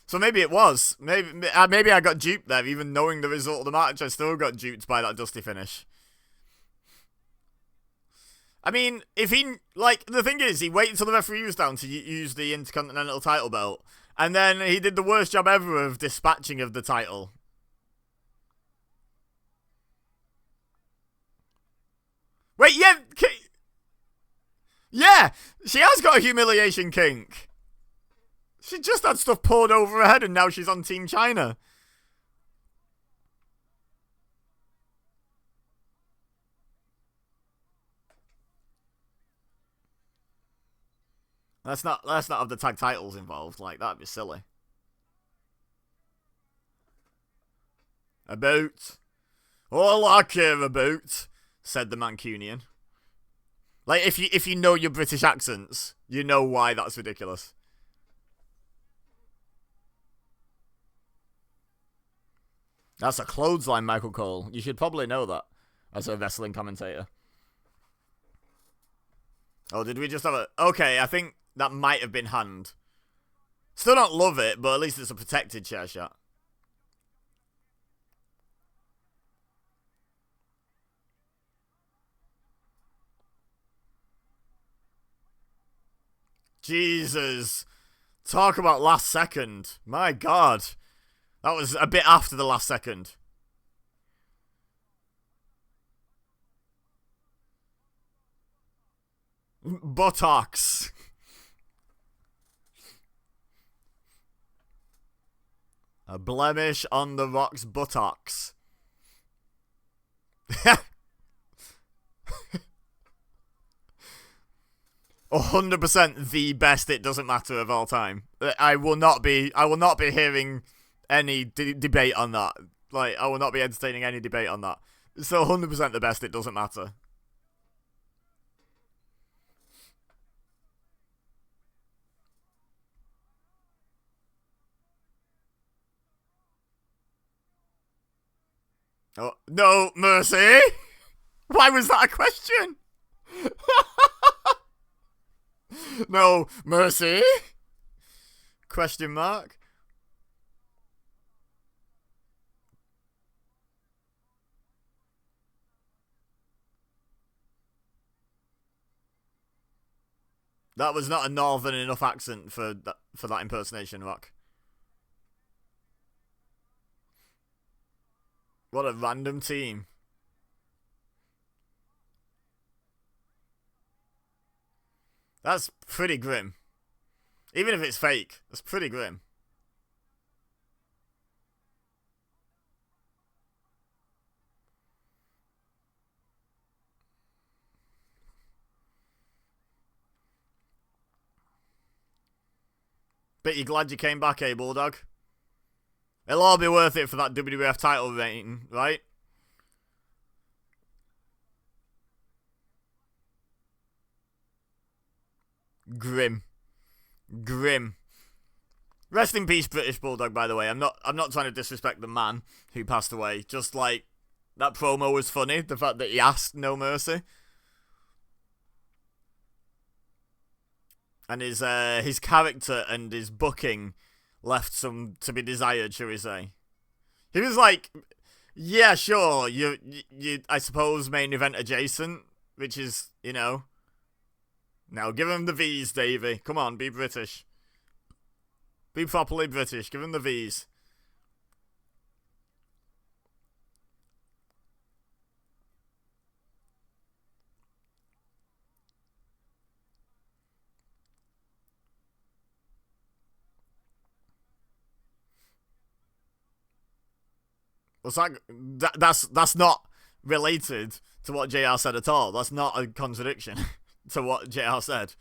So maybe it was. Maybe I got duped there, even knowing the result of the match. I still got duped by that dusty finish. I mean, if he, like, the thing is, he waited until the referee was down to use the Intercontinental title belt, and then he did the worst job ever of dispatching of the title. Wait, yeah, yeah, she has got a humiliation kink. She just had stuff poured over her head, and now she's on Team China. Let's not have the tag titles involved. Like, that'd be silly. About all I care about, said the Mancunian. Like, if you know your British accents, you know why that's ridiculous. That's a clothesline, Michael Cole. You should probably know that as a wrestling commentator. Oh, did we just have a... Okay, I think that might have been hand. Still don't love it, but at least it's a protected chair shot. Jesus. Talk about last second. My God. That was a bit after the last second. Buttocks. A blemish on the Rock's buttocks. 100% the best It Doesn't Matter of all time. I will not be hearing any debate on that. Like, I will not be entertaining any debate on that. So 100% the best It Doesn't Matter. Oh, no mercy? Why was that a question? No mercy? Question mark? That was not a northern enough accent for that impersonation, Rock. What a random team. That's pretty grim. Even if it's fake, that's pretty grim. Bet you're glad you came back, eh, Bulldog? It'll all be worth it for that WWF title reign, right? Grim. Grim. Rest in peace, British Bulldog, by the way. I'm not trying to disrespect the man who passed away. Just like, that promo was funny. The fact that he asked No Mercy. And his character and his booking left some to be desired, shall we say. He was like, yeah, sure, you I suppose main event adjacent, which is, you know. Now give him the V's, Davey. Come on, be British. Be properly British. Give him the V's. What's that? That's not related to what JR said at all. That's not a contradiction to what JR said.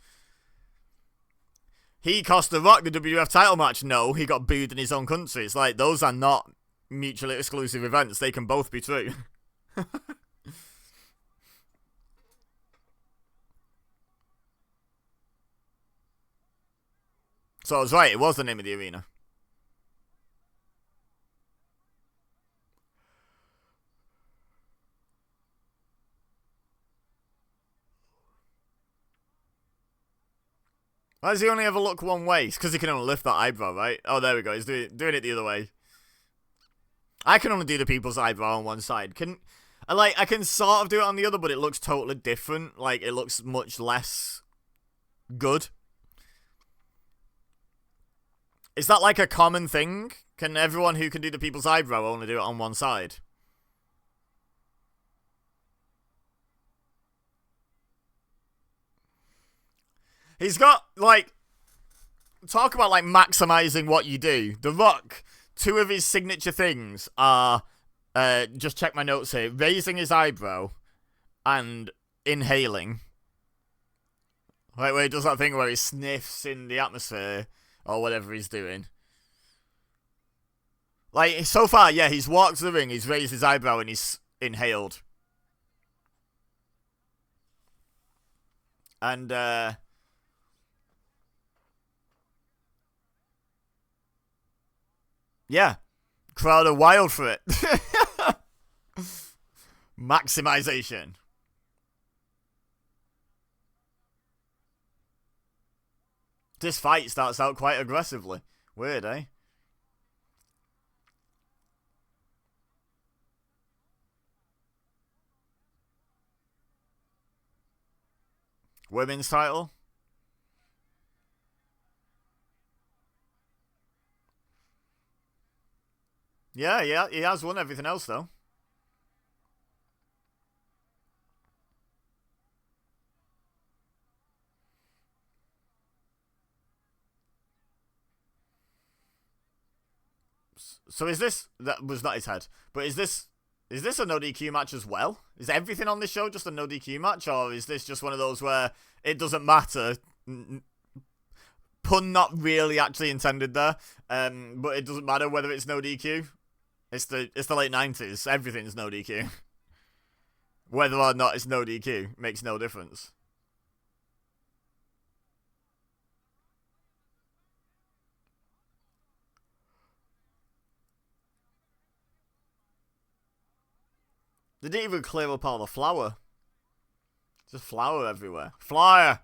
He cost The Rock the WWF title match. No, he got booed in his own country. It's like, those are not mutually exclusive events. They can both be true. So I was right. It was the name of the arena. Why does he only ever look one way? It's because he can only lift that eyebrow, right? Oh, there we go. He's doing it the other way. I can only do the people's eyebrow on one side. I can sort of do it on the other, but it looks totally different. Like, it looks much less good. Is that like a common thing? Can everyone who can do the people's eyebrow only do it on one side? He's got, like, talk about, like, maximizing what you do. The Rock, two of his signature things are, just check my notes here, raising his eyebrow and inhaling. Like, where he does that thing where he sniffs in the atmosphere, or whatever he's doing. Like, so far, yeah, he's walked to the ring, he's raised his eyebrow, and he's inhaled. And, yeah, crowd are wild for it. Maximization. This fight starts out quite aggressively. Weird, eh? Women's title. Yeah, he has won everything else, though. So is this... That was not his head. But is this a no DQ match as well? Is everything on this show just a no DQ match? Or is this just one of those where it doesn't matter? Pun not really actually intended there. But it doesn't matter whether it's no DQ. It's the late 90s. Everything's no DQ. Whether or not it's no DQ makes no difference. They didn't even clear up all the flour. Just flour everywhere. Flour!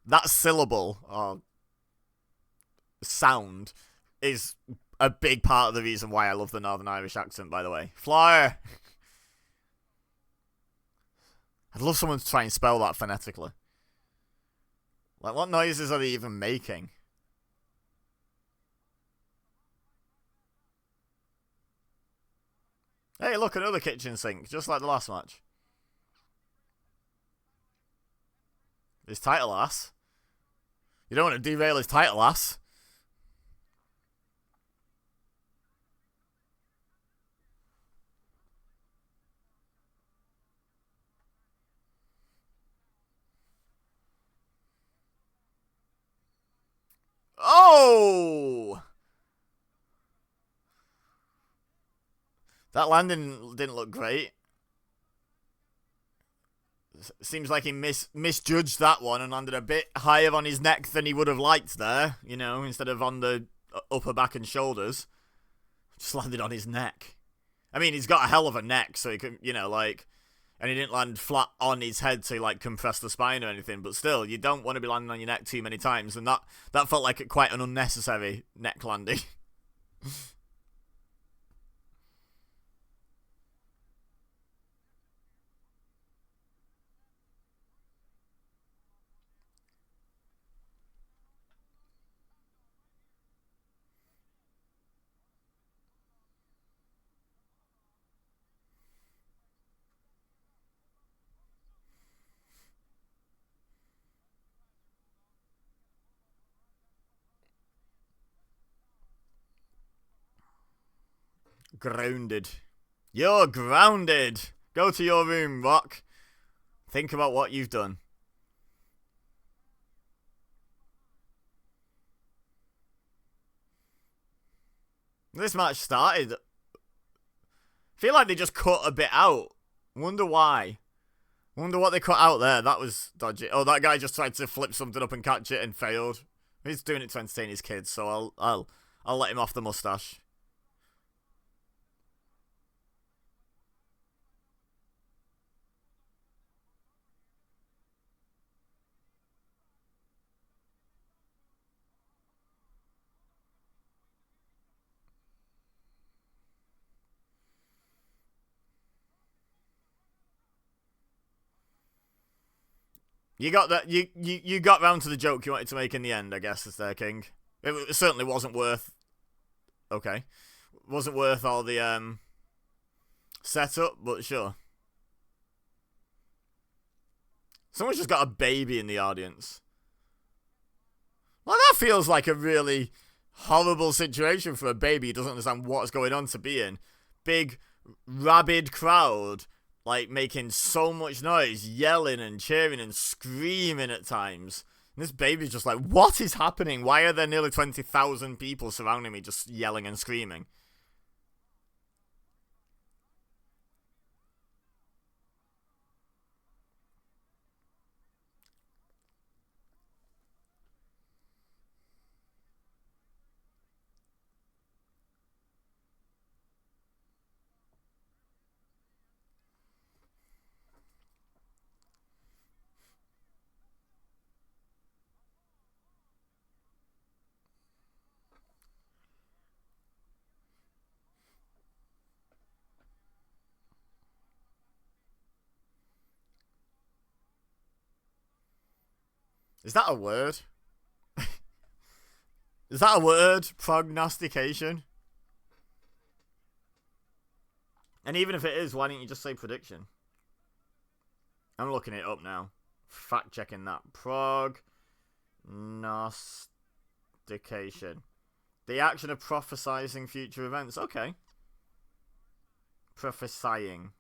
That syllable, or sound, is a big part of the reason why I love the Northern Irish accent, by the way. Flour! I'd love someone to try and spell that phonetically. Like, what noises are they even making? Hey, look, another kitchen sink, just like the last match. His title ass. You don't want to derail his title ass. Oh! That landing didn't look great. Seems like he misjudged that one and landed a bit higher on his neck than he would have liked there, you know, instead of on the upper back and shoulders. Just landed on his neck. I mean, he's got a hell of a neck, so he can, you know, like... And he didn't land flat on his head to, like, compress the spine or anything. But still, you don't want to be landing on your neck too many times. And that felt like quite an unnecessary neck landing. Grounded. You're grounded. Go to your room, Rock. Think about what you've done. This match started. Feel like they just cut a bit out. Wonder why. Wonder what they cut out there. That was dodgy. Oh, that guy just tried to flip something up and catch it and failed. He's doing it to entertain his kids, so I'll let him off the mustache. You got that. You got round to the joke you wanted to make in the end, I guess, is there, King. It certainly wasn't worth. Okay, wasn't worth all the setup, but sure. Someone's just got a baby in the audience. Well, that feels like a really horrible situation for a baby who doesn't understand what's going on to be in. Big, rabid crowd. Like, making so much noise, yelling and cheering and screaming at times. And this baby's just like, what is happening? Why are there nearly 20,000 people surrounding me just yelling and screaming? Is that a word? Is that a word? Prognostication? And even if it is, why didn't you just say prediction? I'm looking it up now. Fact checking that. Prognostication. The action of prophesizing future events. Okay. Prophesying.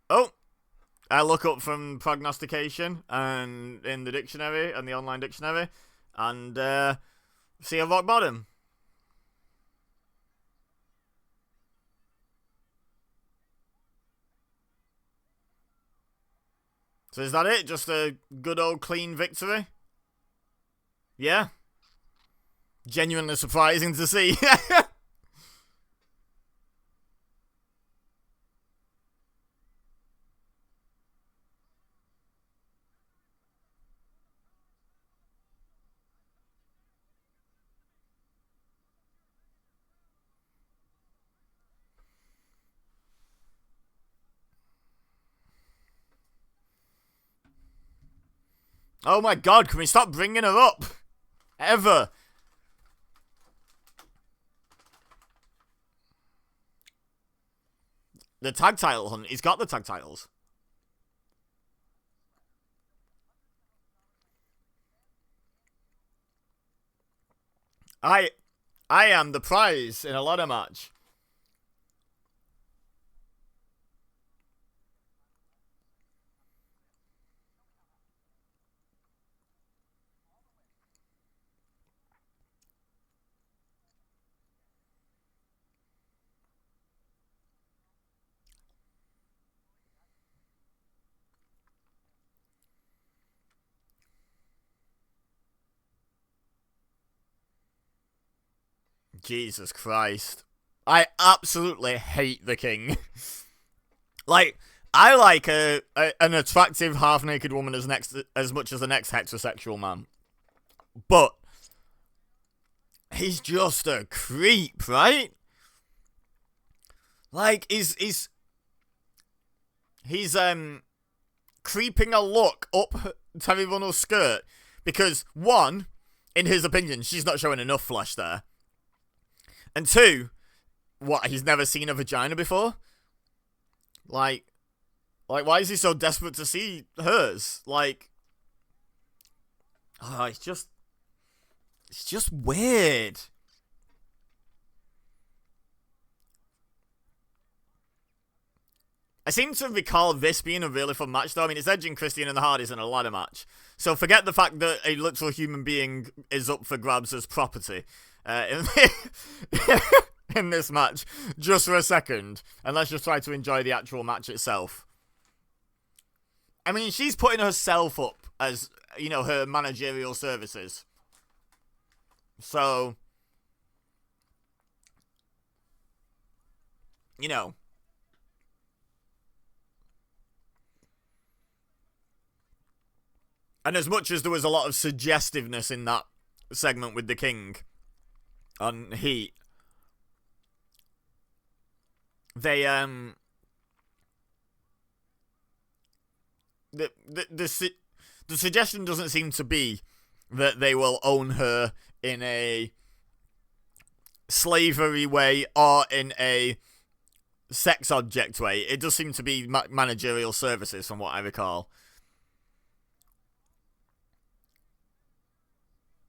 Oh! I look up from prognostication and in the dictionary and the online dictionary and see a rock bottom. So is that it? Just a good old clean victory? Yeah. Genuinely surprising to see. Oh my god, can we stop bringing her up? Ever. The tag title hunt. He's got the tag titles. I am the prize in a ladder match. Jesus Christ. I absolutely hate the king. Like, I like an attractive half-naked woman as much as the next heterosexual man. But he's just a creep, right? Like, he's creeping a look up Terry Runnels' skirt because, one, in his opinion, she's not showing enough flesh there. And two, what, he's never seen a vagina before? Like, why is he so desperate to see hers? Like, oh, it's just weird. I seem to recall this being a really fun match, though. I mean, it's Edge and Christian and the Hardys in a ladder match. So forget the fact that a literal human being is up for grabs as property in this match, just for a second. And let's just try to enjoy the actual match itself. I mean, she's putting herself up as, you know, her managerial services. So, you know. And as much as there was a lot of suggestiveness in that segment with the King on Heat, they, the suggestion doesn't seem to be that they will own her in a slavery way or in a sex object way. It does seem to be managerial services from what I recall.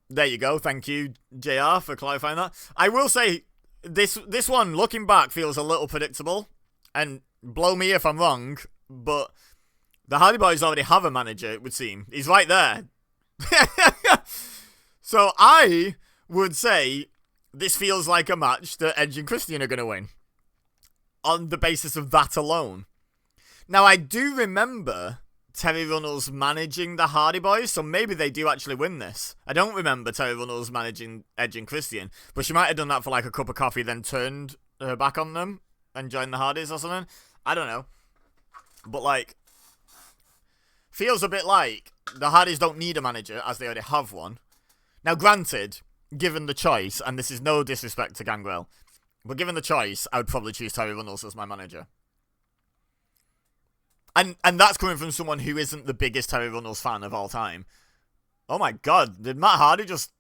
There you go. Thank you, JR, for clarifying that. I will say, this one, looking back, feels a little predictable. And blow me if I'm wrong, but the Hardy Boys already have a manager, it would seem. He's right there. So I would say this feels like a match that Edge and Christian are going to win. On the basis of that alone. Now, I do remember Terry Runnels managing the Hardy Boys, so maybe they do actually win this. I don't remember Terry Runnels managing Edge and Christian, but she might have done that for like a cup of coffee, then turned her back on them and joined the Hardys or something. I don't know. But like, feels a bit like the Hardys don't need a manager as they already have one. Now granted, given the choice, and this is no disrespect to Gangrel, But given the choice, I would probably choose Terry Runnels as my manager. And that's coming from someone who isn't the biggest Terry Runnels fan of all time. Oh my god, did Matt Hardy just,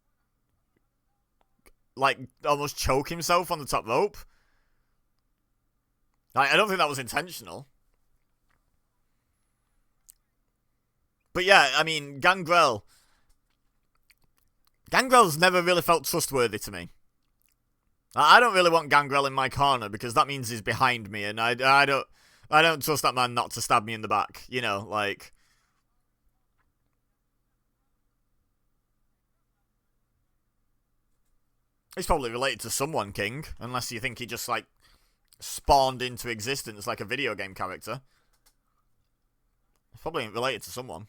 like, almost choke himself on the top rope? I don't think that was intentional. But yeah, I mean, Gangrel's never really felt trustworthy to me. I don't really want Gangrel in my corner because that means he's behind me, and I don't trust that man not to stab me in the back. You know, like. He's probably related to someone, King, unless you think he just, like, spawned into existence like a video game character. He's probably related to someone.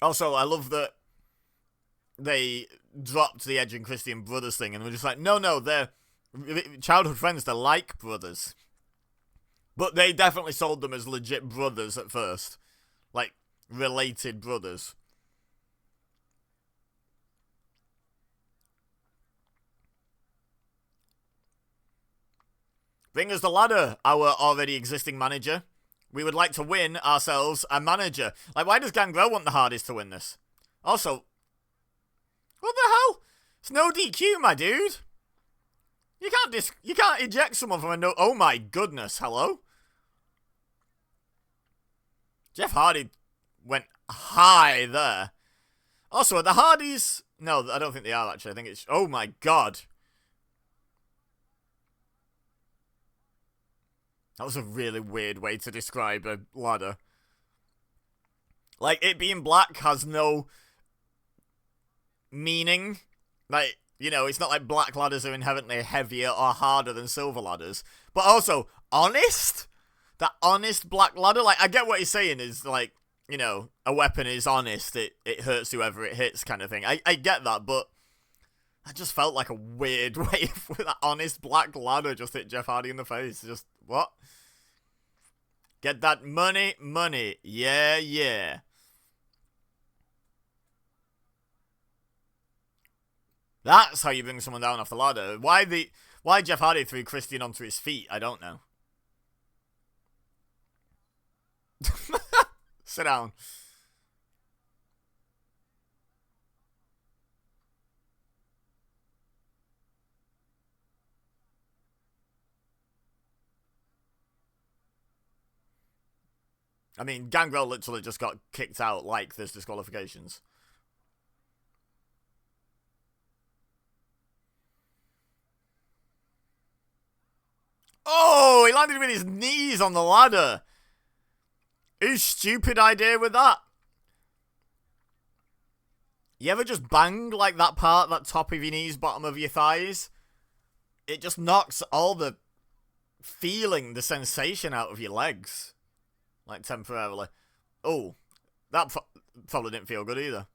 Also, I love that they dropped the Edge and Christian brothers thing and were just like, no, they're childhood friends, they're like brothers. But they definitely sold them as legit brothers at first. Like, related brothers. Bring us the ladder, our already existing manager. We would like to win ourselves a manager. Like, why does Gangrel want the Hardys to win this? Also, what the hell? It's no DQ, my dude. You can't eject someone from a no. Oh my goodness, hello? Jeff Hardy went high there. Also, are the Hardys? No, I don't think they are actually. I think it's. Oh my god. That was a really weird way to describe a ladder. Like, it being black has no meaning. Like, you know, it's not like black ladders are inherently heavier or harder than silver ladders. But also, honest? That honest black ladder? Like, I get what he's saying is, like, you know, a weapon is honest. It hurts whoever it hits kind of thing. I get that, but that just felt like a weird way for that honest black ladder just hit Jeff Hardy in the face. Just, what? Get that money. Yeah. That's how you bring someone down off the ladder. Why Jeff Hardy threw Christian onto his feet, I don't know. Sit down. I mean, Gangrel literally just got kicked out like there's disqualifications. Oh, he landed with his knees on the ladder. Whose stupid idea with that? You ever just bang like that top of your knees, bottom of your thighs? It just knocks all the feeling, the sensation out of your legs. Like, temporarily. Oh, that probably didn't feel good either.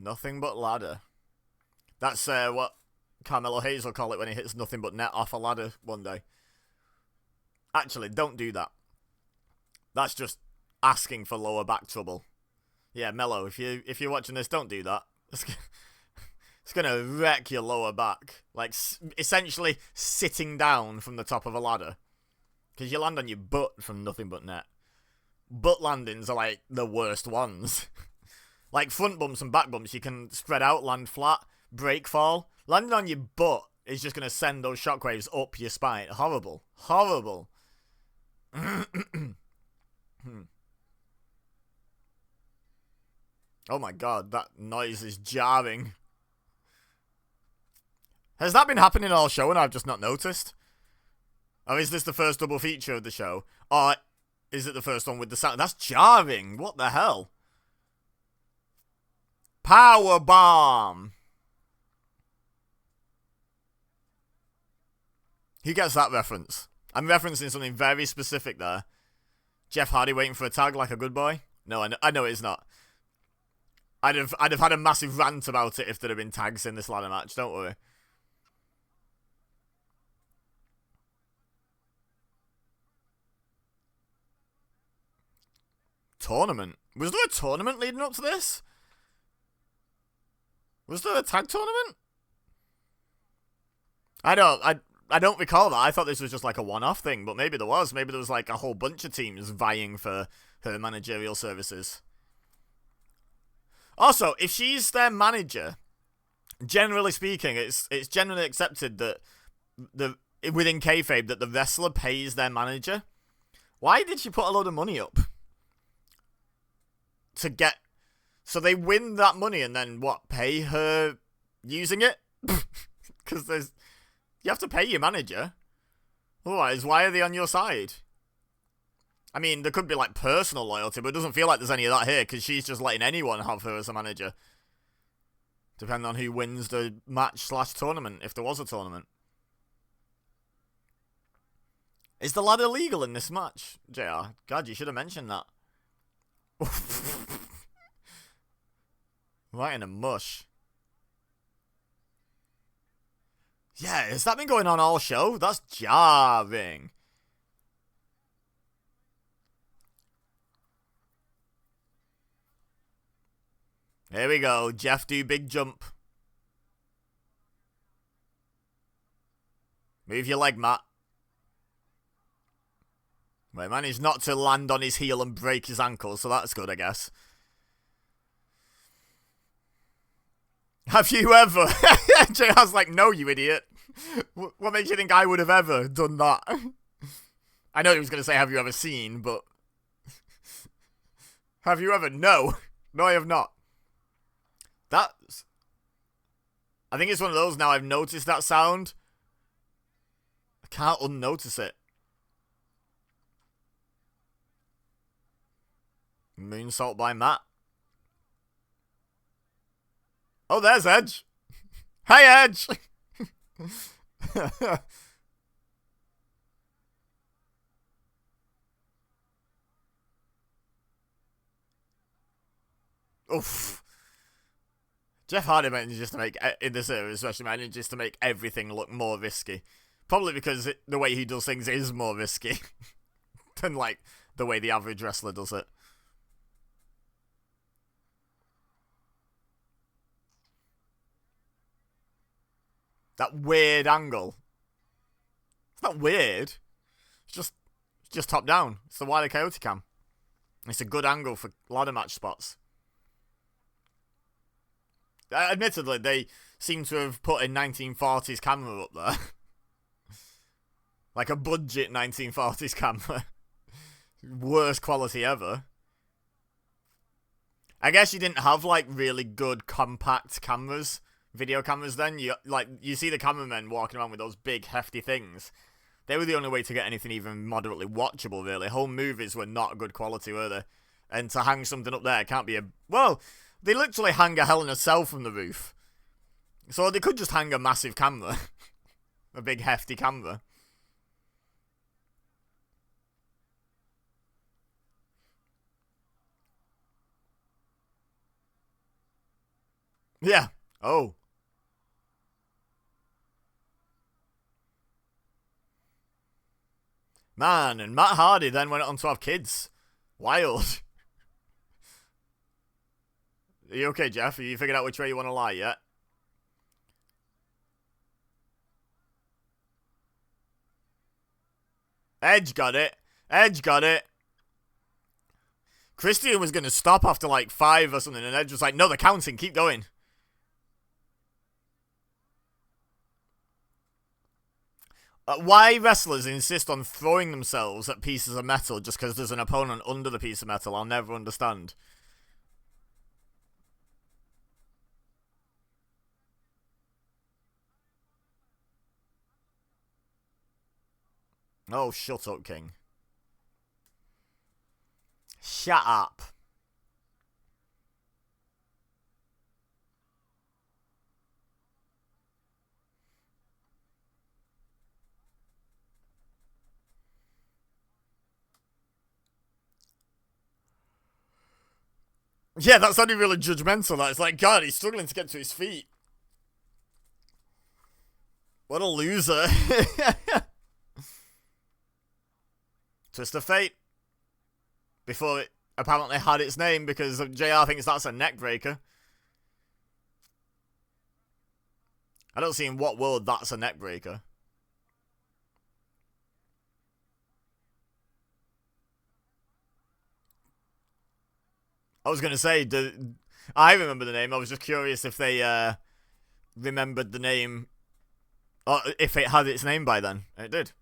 Nothing but ladder. That's what Carmelo Hayes will call it when he hits nothing but net off a ladder one day. Actually, don't do that. That's just asking for lower back trouble. Yeah, Mello, if you're watching this, don't do that. It's gonna wreck your lower back. Like, essentially sitting down from the top of a ladder. Because you land on your butt from nothing but net. Butt landings are like the worst ones. Like front bumps and back bumps, you can spread out, land flat, break fall. Landing on your butt is just gonna send those shockwaves up your spine. Horrible. Horrible. Oh my god, that noise is jarring. Has that been happening all show and I've just not noticed? Or is this the first double feature of the show? Or is it the first one with the sound? That's jarring. What the hell? Power bomb. Who gets that reference? I'm referencing something very specific there. Jeff Hardy waiting for a tag like a good boy? No, I know it's not. I'd have had a massive rant about it if there'd have been tags in this ladder match. Don't worry. Tournament? Was there a tournament leading up to this? Was there a tag tournament? I don't recall that. I thought this was just like a one-off thing, but maybe there was. Maybe there was like a whole bunch of teams vying for her managerial services. Also, if she's their manager, generally speaking, it's generally accepted that within kayfabe that the wrestler pays their manager. Why did she put a load of money up? So they win that money and then what? Pay her using it? Because you have to pay your manager. Otherwise, why are they on your side? I mean, there could be like personal loyalty, but it doesn't feel like there's any of that here because she's just letting anyone have her as a manager. Depending on who wins the match/tournament, if there was a tournament. Is the ladder legal in this match, JR? God, you should have mentioned that. Right in a mush. Yeah, has that been going on all show? That's jarring. Here we go. Jeff do big jump. Move your leg, Matt. Well, managed not to land on his heel and break his ankle, so that's good, I guess. Have you ever? JR's like, no, you idiot. What makes you think I would have ever done that? I know he was going to say, have you ever seen, but... Have you ever? No. No, I have not. That's... I think it's one of those now I've noticed that sound. I can't unnotice it. Moonsault by Matt. Oh, there's Edge. Hey, Edge. Oof. Jeff Hardy manages to make, in this era especially, manages to make everything look more risky. Probably because the way he does things is more risky than, like, the way the average wrestler does it. That weird angle. It's not weird. It's just top down. It's the Wile E. Coyote cam. It's a good angle for ladder match spots. Admittedly, they seem to have put a 1940s camera up there. Like a budget 1940s camera. Worst quality ever. I guess you didn't have, like, really good compact cameras. Video cameras then. You see the cameramen walking around with those big, hefty things. They were the only way to get anything even moderately watchable, really. Home movies were not good quality, were they? And to hang something up there can't be a... Well... They literally hang a Hell in a Cell from the roof. So they could just hang a massive camera. A big hefty camera. Yeah. Oh. Man, and Matt Hardy then went on to have kids. Wild. Are you okay, Jeff? Have you figured out which way you want to lie yet? Edge got it. Edge got it. Christian was going to stop after like 5 or something, and Edge was like, no, they're counting. Keep going. Why wrestlers insist on throwing themselves at pieces of metal just because there's an opponent under the piece of metal, I'll never understand. Oh, shut up, King. Shut up. Yeah, that's not even really judgmental. That it's like, God, he's struggling to get to his feet. What a loser. Twist of Fate. Before it apparently had its name, because JR thinks that's a neck breaker. I don't see in what world that's a neck breaker. I was going to say, I remember the name. I was just curious if they remembered the name, or if it had its name by then. It did.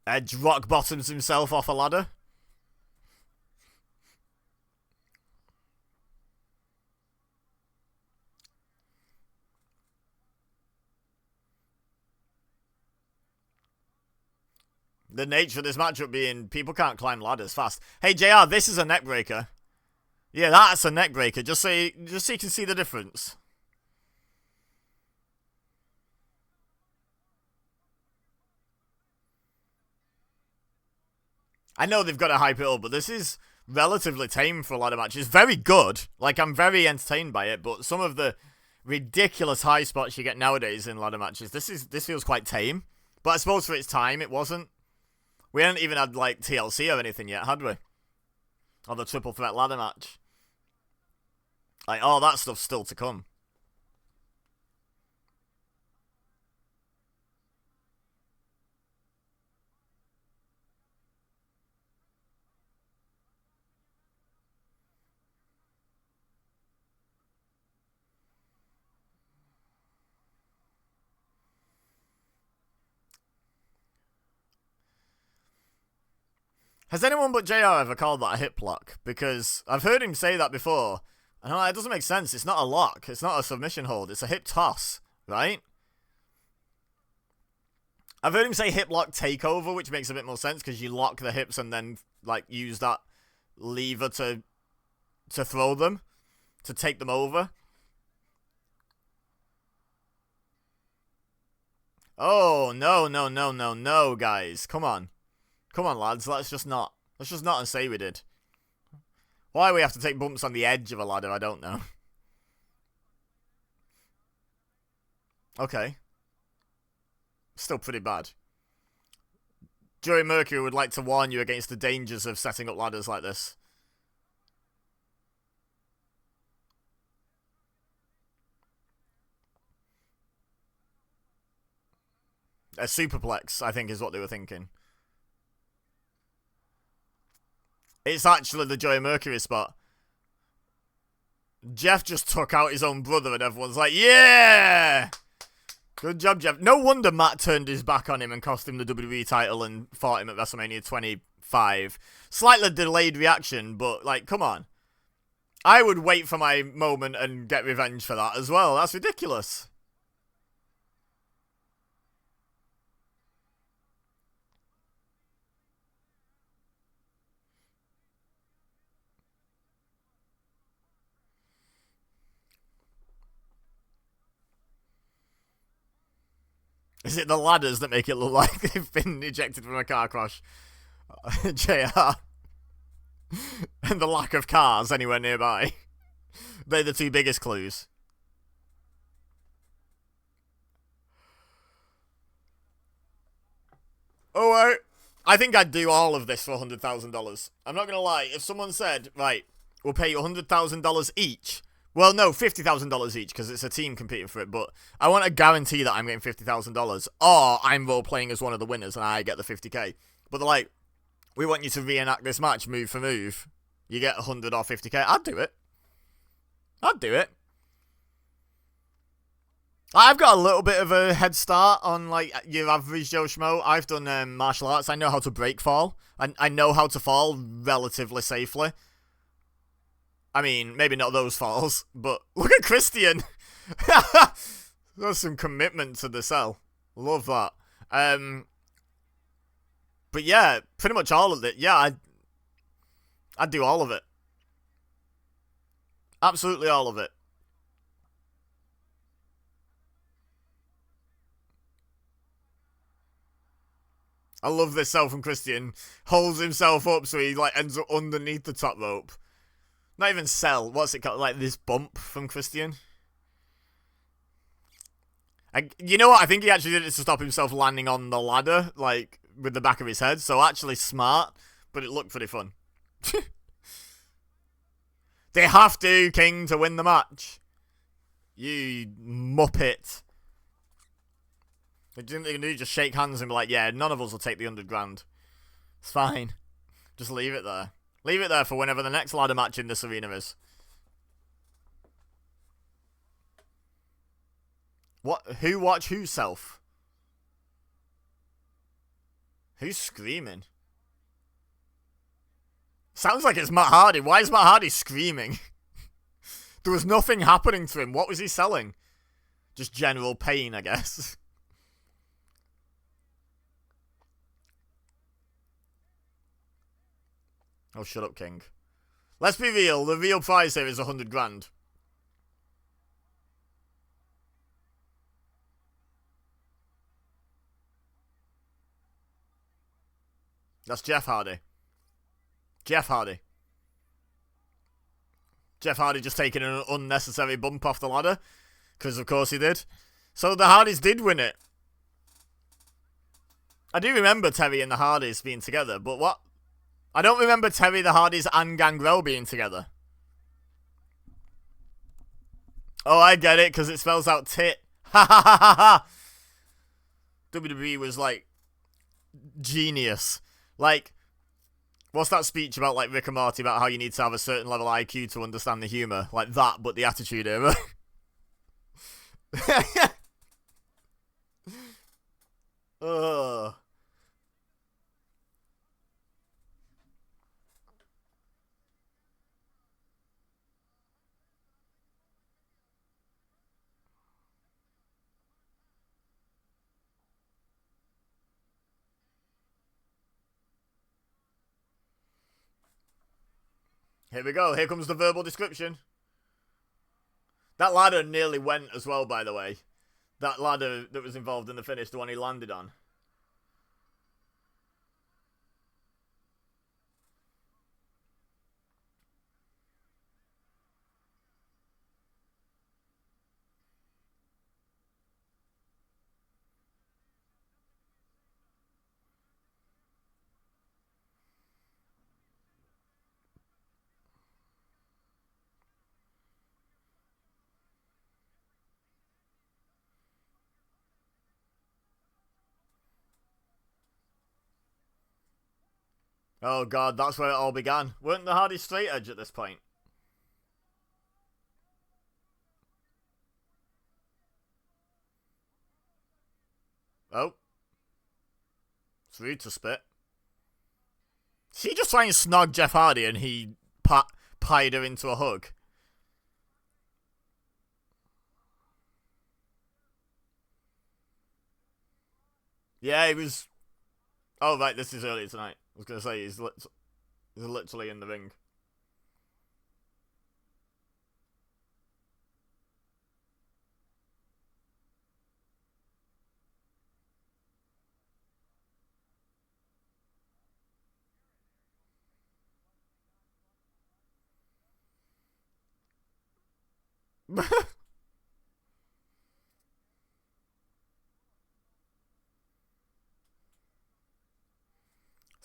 Edge rock bottoms himself off a ladder. The nature of this matchup being people can't climb ladders fast. Hey JR, this is a neck breaker. Yeah, that's a neck breaker. Just so you can see the difference. I know they've got to hype it up, but this is relatively tame for a ladder match. It's very good. Like, I'm very entertained by it, but some of the ridiculous high spots you get nowadays in ladder matches, this feels quite tame. But I suppose for its time, it wasn't. We hadn't even had, like, TLC or anything yet, had we? Or the triple threat ladder match. Like, all that stuff's still to come. Has anyone but JR ever called that a hip lock? Because I've heard him say that before. And I'm like, it doesn't make sense. It's not a lock. It's not a submission hold. It's a hip toss, right? I've heard him say hip lock takeover, which makes a bit more sense because you lock the hips and then like use that lever to throw them, to take them over. Oh, no, guys. Come on. Come on, lads. Let's just not and say we did. Why we have to take bumps on the edge of a ladder, I don't know. Okay. Still pretty bad. Joey Mercury would like to warn you against the dangers of setting up ladders like this. A superplex, I think, is what they were thinking. It's actually the Joey Mercury spot. Jeff just took out his own brother and everyone's like, yeah! Good job, Jeff. No wonder Matt turned his back on him and cost him the WWE title and fought him at WrestleMania 25. Slightly delayed reaction, but, like, come on. I would wait for my moment and get revenge for that as well. That's ridiculous. Is it the ladders that make it look like they've been ejected from a car crash? JR. And the lack of cars anywhere nearby. They're the two biggest clues. Oh, I think I'd do all of this for $100,000. I'm not going to lie. If someone said, right, we'll pay you $100,000 each. Well, no, $50,000 each because it's a team competing for it. But I want to guarantee that I'm getting $50,000. Or I'm role-playing as one of the winners and I get the 50k. But they're like, we want you to reenact this match move for move. You get 100 or 50k. I'd do it. I'd do it. I've got a little bit of a head start on, like, your average Joe Schmo. I've done martial arts. I know how to break fall. I know how to fall relatively safely. I mean, maybe not those falls, but look at Christian. There's some commitment to the cell. Love that. But yeah, pretty much all of it. Yeah, I'd do all of it. Absolutely all of it. I love this cell from Christian. Holds himself up so he like ends up underneath the top rope. Not even cell. What's it called? Like this bump from Christian. You know what? I think he actually did it to stop himself landing on the ladder, like with the back of his head. So actually smart, but it looked pretty fun. They have to, King, to win the match. You muppet. They can do just shake hands and be like, yeah, none of us will take the 100 grand. It's fine. Just leave it there. Leave it there for whenever the next ladder match in this arena is. What? Who watch who self? Who's screaming? Sounds like it's Matt Hardy. Why is Matt Hardy screaming? There was nothing happening to him. What was he selling? Just general pain, I guess. Oh, shut up, King. Let's be real. The real prize here is 100 grand. That's Jeff Hardy. Jeff Hardy. Jeff Hardy just taking an unnecessary bump off the ladder. Because of course he did. So the Hardys did win it. I do remember Terry and the Hardys being together, but what? I don't remember Terry, the Hardys, and Gangrel being together. Oh, I get it, because it spells out tit. Ha ha ha ha ha! WWE was, like, genius. Like, what's that speech about, like, Rick and Morty about how you need to have a certain level of IQ to understand the humour? Like that, but the Attitude Era. Ugh. Here we go. Here comes the verbal description. That ladder nearly went as well, by the way. That ladder that was involved in the finish, the one he landed on. Oh god, that's where it all began. Weren't the Hardys straight edge at this point? Oh. It's rude to spit. She just trying to snog Jeff Hardy and he pied her into a hug. Yeah, he was... Oh, right, this is earlier tonight. I was going to say, he's literally in the ring.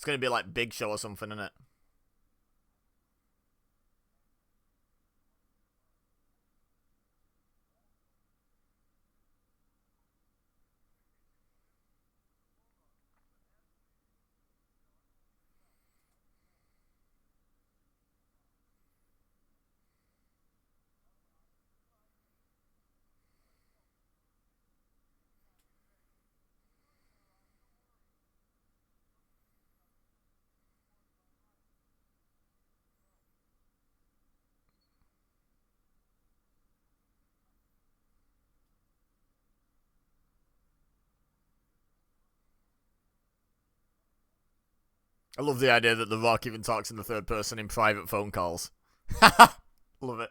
It's going to be like Big Show or something, isn't it? I love the idea that The Rock even talks in the third person in private phone calls. Love it.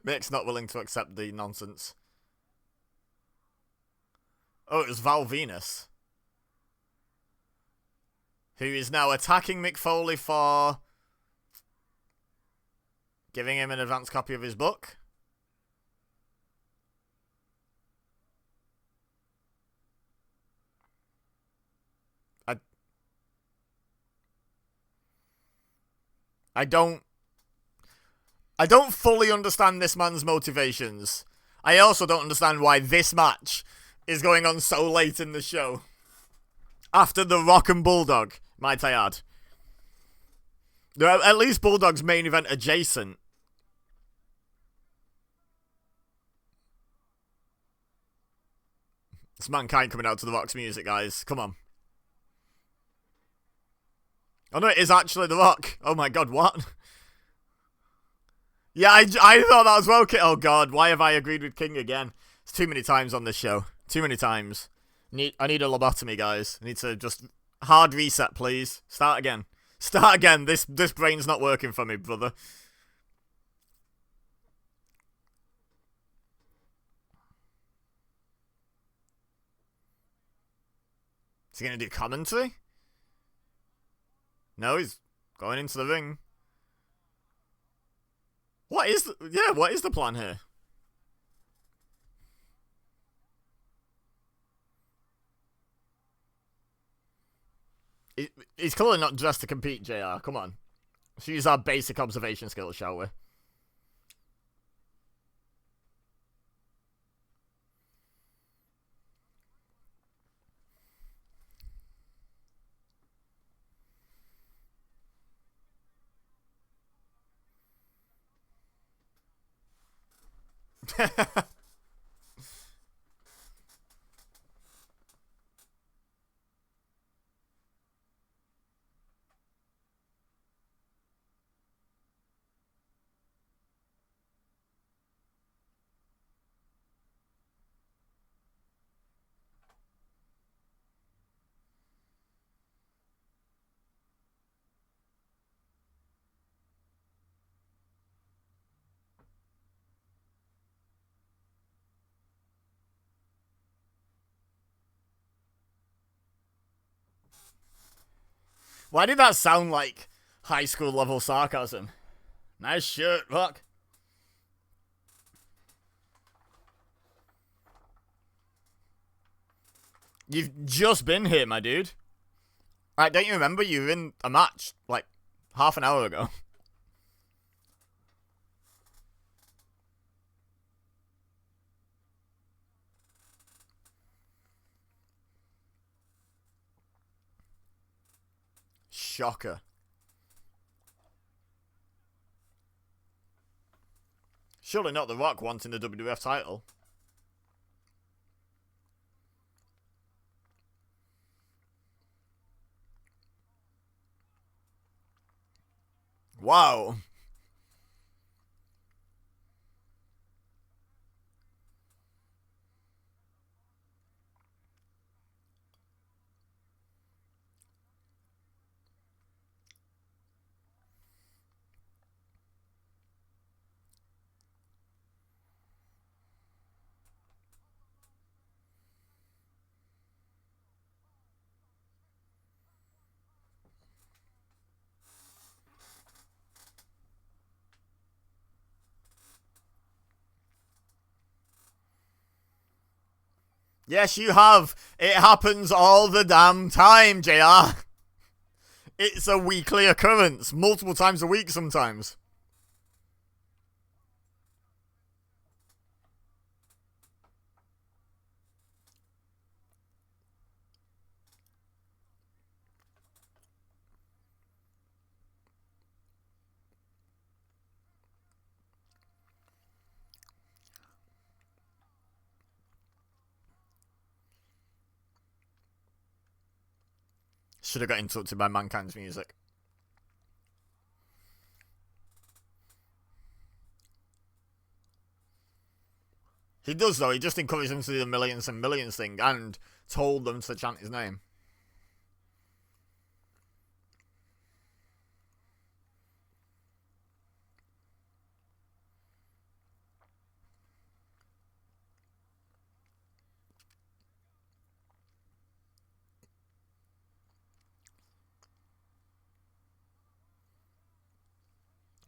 Mick's not willing to accept the nonsense. Oh, it was Val Venus, who is now attacking Mick Foley for giving him an advance copy of his book. I don't fully understand this man's motivations. I also don't understand why this match is going on so late in the show. After The Rock and Bulldog, might I add. They're at least Bulldog's main event adjacent. It's Mankind coming out to The Rock's music, guys. Come on. Oh no, it is actually The Rock. Oh my god, what? Yeah, I thought that as well, Kit. Oh god, why have I agreed with King again? It's too many times on this show. Too many times. I need a lobotomy, guys. I need to just hard reset, please. Start again. Start again. This brain's not working for me, brother. Is he gonna do commentary? No, he's going into the ring. What is the plan here? He's clearly not dressed to compete, JR. Come on. Let's use our basic observation skills, shall we? Why did that sound like high school level sarcasm? Nice shirt, Rock. You've just been here, my dude. Right, don't you remember you were in a match, like, half an hour ago? Shocker. Surely not The Rock wanting the WWF title. Wow. Yes, you have. It happens all the damn time, JR. It's a weekly occurrence. Multiple times a week sometimes. Should have got interrupted by Mankind's music. He does, though. He just encouraged them to do the millions and millions thing and told them to chant his name.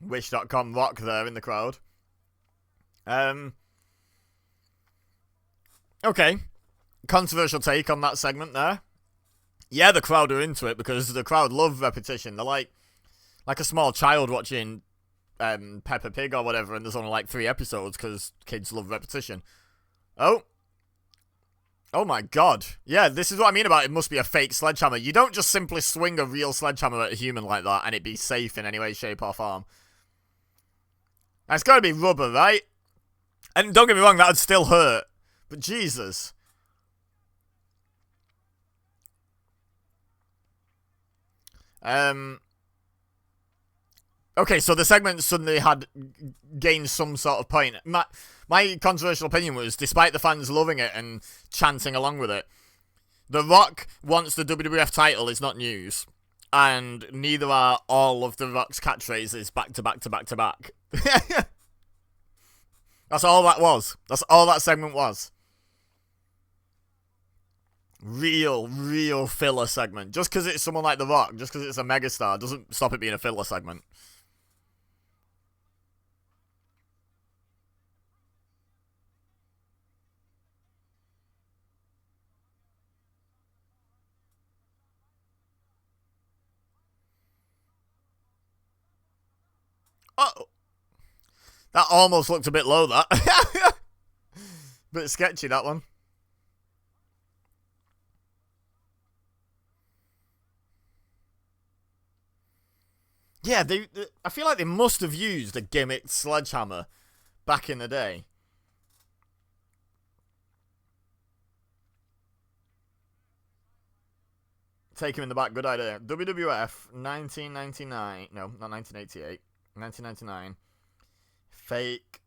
Wish.com rock there in the crowd. Okay. Controversial take on that segment there. Yeah, the crowd are into it because the crowd love repetition. They're like a small child watching Peppa Pig or whatever, and there's only like 3 episodes because kids love repetition. Oh my god. Yeah, this is what I mean about it must be a fake sledgehammer. You don't just simply swing a real sledgehammer at a human like that and it be safe in any way, shape, or form. And it's gotta be rubber, right? And don't get me wrong, that would still hurt. But Jesus. Okay, so the segment suddenly had gained some sort of point. My controversial opinion was, despite the fans loving it and chanting along with it, The Rock wants the WWF title is not news. And neither are all of The Rock's catchphrases back to back to back to back. That's all that was. That's all that segment was. Real filler segment. Just because it's someone like The Rock, just because it's a megastar, doesn't stop it being a filler segment. Oh, that almost looked a bit low, that. Bit sketchy, that one. Yeah, I feel like they must have used a gimmicked sledgehammer back in the day. Take him in the back, good idea. WWF 1999, no, not 1988, 1999. Fake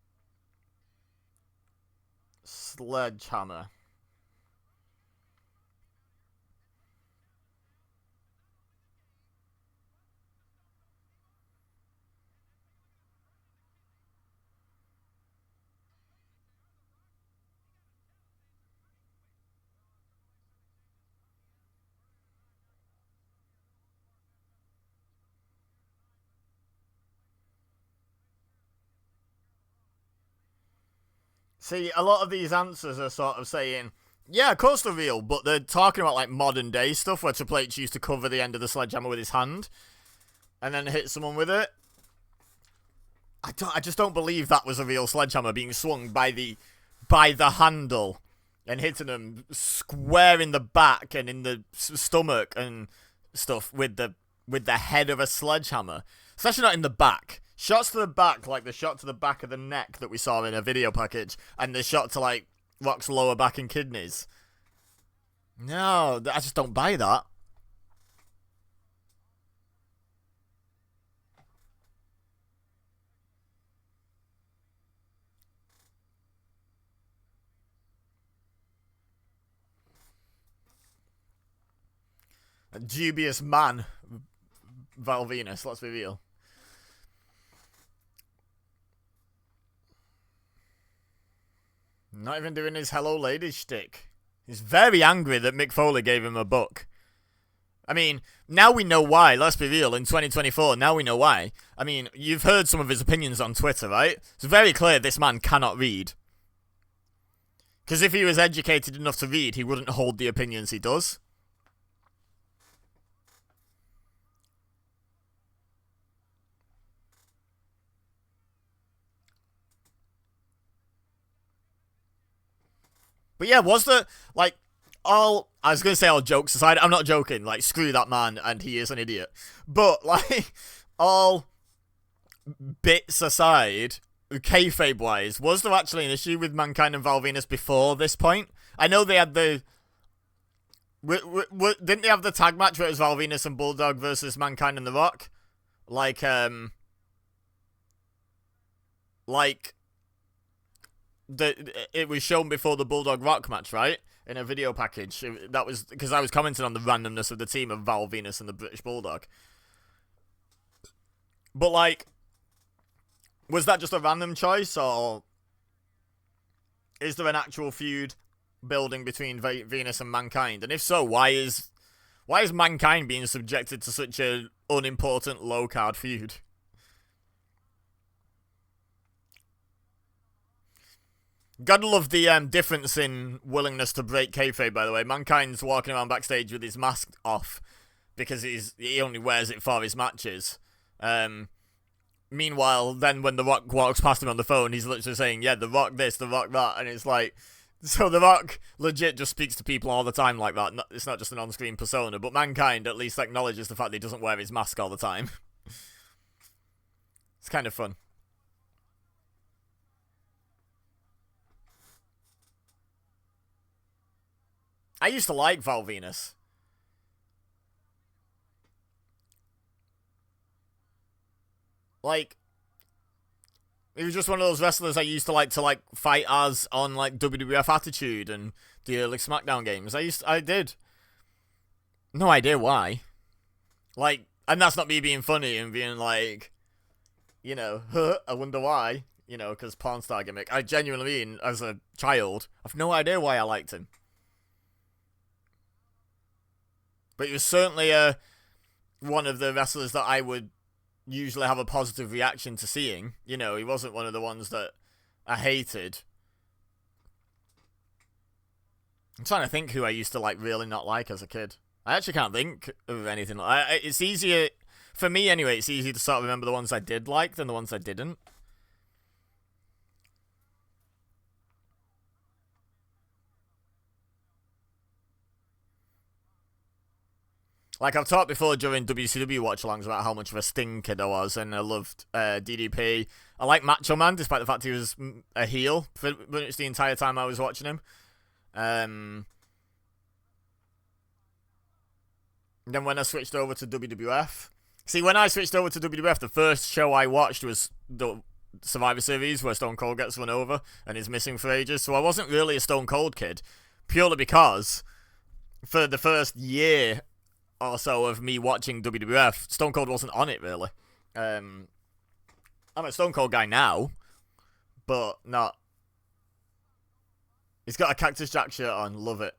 sledgehammer. See, a lot of these answers are sort of saying, yeah, of course they're real, but they're talking about like modern day stuff where Triple H used to cover the end of the sledgehammer with his hand and then hit someone with it. I just don't believe that was a real sledgehammer being swung by the handle and hitting them square in the back and in the stomach and stuff with the head of a sledgehammer. Especially not in the back. Shots to the back, like the shot to the back of the neck that we saw in a video package, and the shot to, like, Rock's lower back and kidneys. No, I just don't buy that. A dubious man, Val Venus, let's be real. Not even doing his hello ladies shtick. He's very angry that Mick Foley gave him a book. I mean, now we know why, let's be real, in 2024, now we know why. I mean, you've heard some of his opinions on Twitter, right? It's very clear this man cannot read. Because if he was educated enough to read, he wouldn't hold the opinions he does. But yeah, was the, like, I was going to say all jokes aside, I'm not joking, like, screw that man, and he is an idiot. But, like, all bits aside, kayfabe-wise, was there actually an issue with Mankind and Val Venus before this point? I know they had the, didn't they have the tag match where it was Val Venus and Bulldog versus Mankind and The Rock? It was shown before the Bulldog Rock match, right? In a video package. That was because I was commenting on the randomness of the team of Val Venus and the British Bulldog. But, like, was that just a random choice, or is there an actual feud building between Venus and Mankind? And if so, why is Mankind being subjected to such an unimportant low-card feud? Gotta love the difference in willingness to break kayfabe, by the way. Mankind's walking around backstage with his mask off because he only wears it for his matches. Meanwhile, then when The Rock walks past him on the phone, he's literally saying, yeah, The Rock this, The Rock that, and it's like... So The Rock legit just speaks to people all the time like that. It's not just an on-screen persona, but Mankind at least acknowledges the fact that he doesn't wear his mask all the time. It's kind of fun. I used to like Val Venus. Like, he was just one of those wrestlers I used to like fight as on like WWF Attitude and the early SmackDown games. I did. No idea why. Like, and that's not me being funny and being like, you know, I wonder why. You know, because porn star gimmick. I genuinely mean, as a child, I've no idea why I liked him. But he was certainly one of the wrestlers that I would usually have a positive reaction to seeing. You know, he wasn't one of the ones that I hated. I'm trying to think who I used to like really not like as a kid. I actually can't think of anything. It's easier, for me anyway, it's easier to sort of remember the ones I did like than the ones I didn't. Like, I've talked before during WCW watch-alongs about how much of a Sting kid I was, and I loved DDP. I like Macho Man, despite the fact he was a heel for pretty much the entire time I was watching him. Then when I switched over to WWF... See, when I switched over to WWF, the first show I watched was the Survivor Series, where Stone Cold gets run over and is missing for ages. So I wasn't really a Stone Cold kid, purely because for the first year or so of me watching WWF, Stone Cold wasn't on it, really. I'm a Stone Cold guy now, but not... He's got a Cactus Jack shirt on, love it.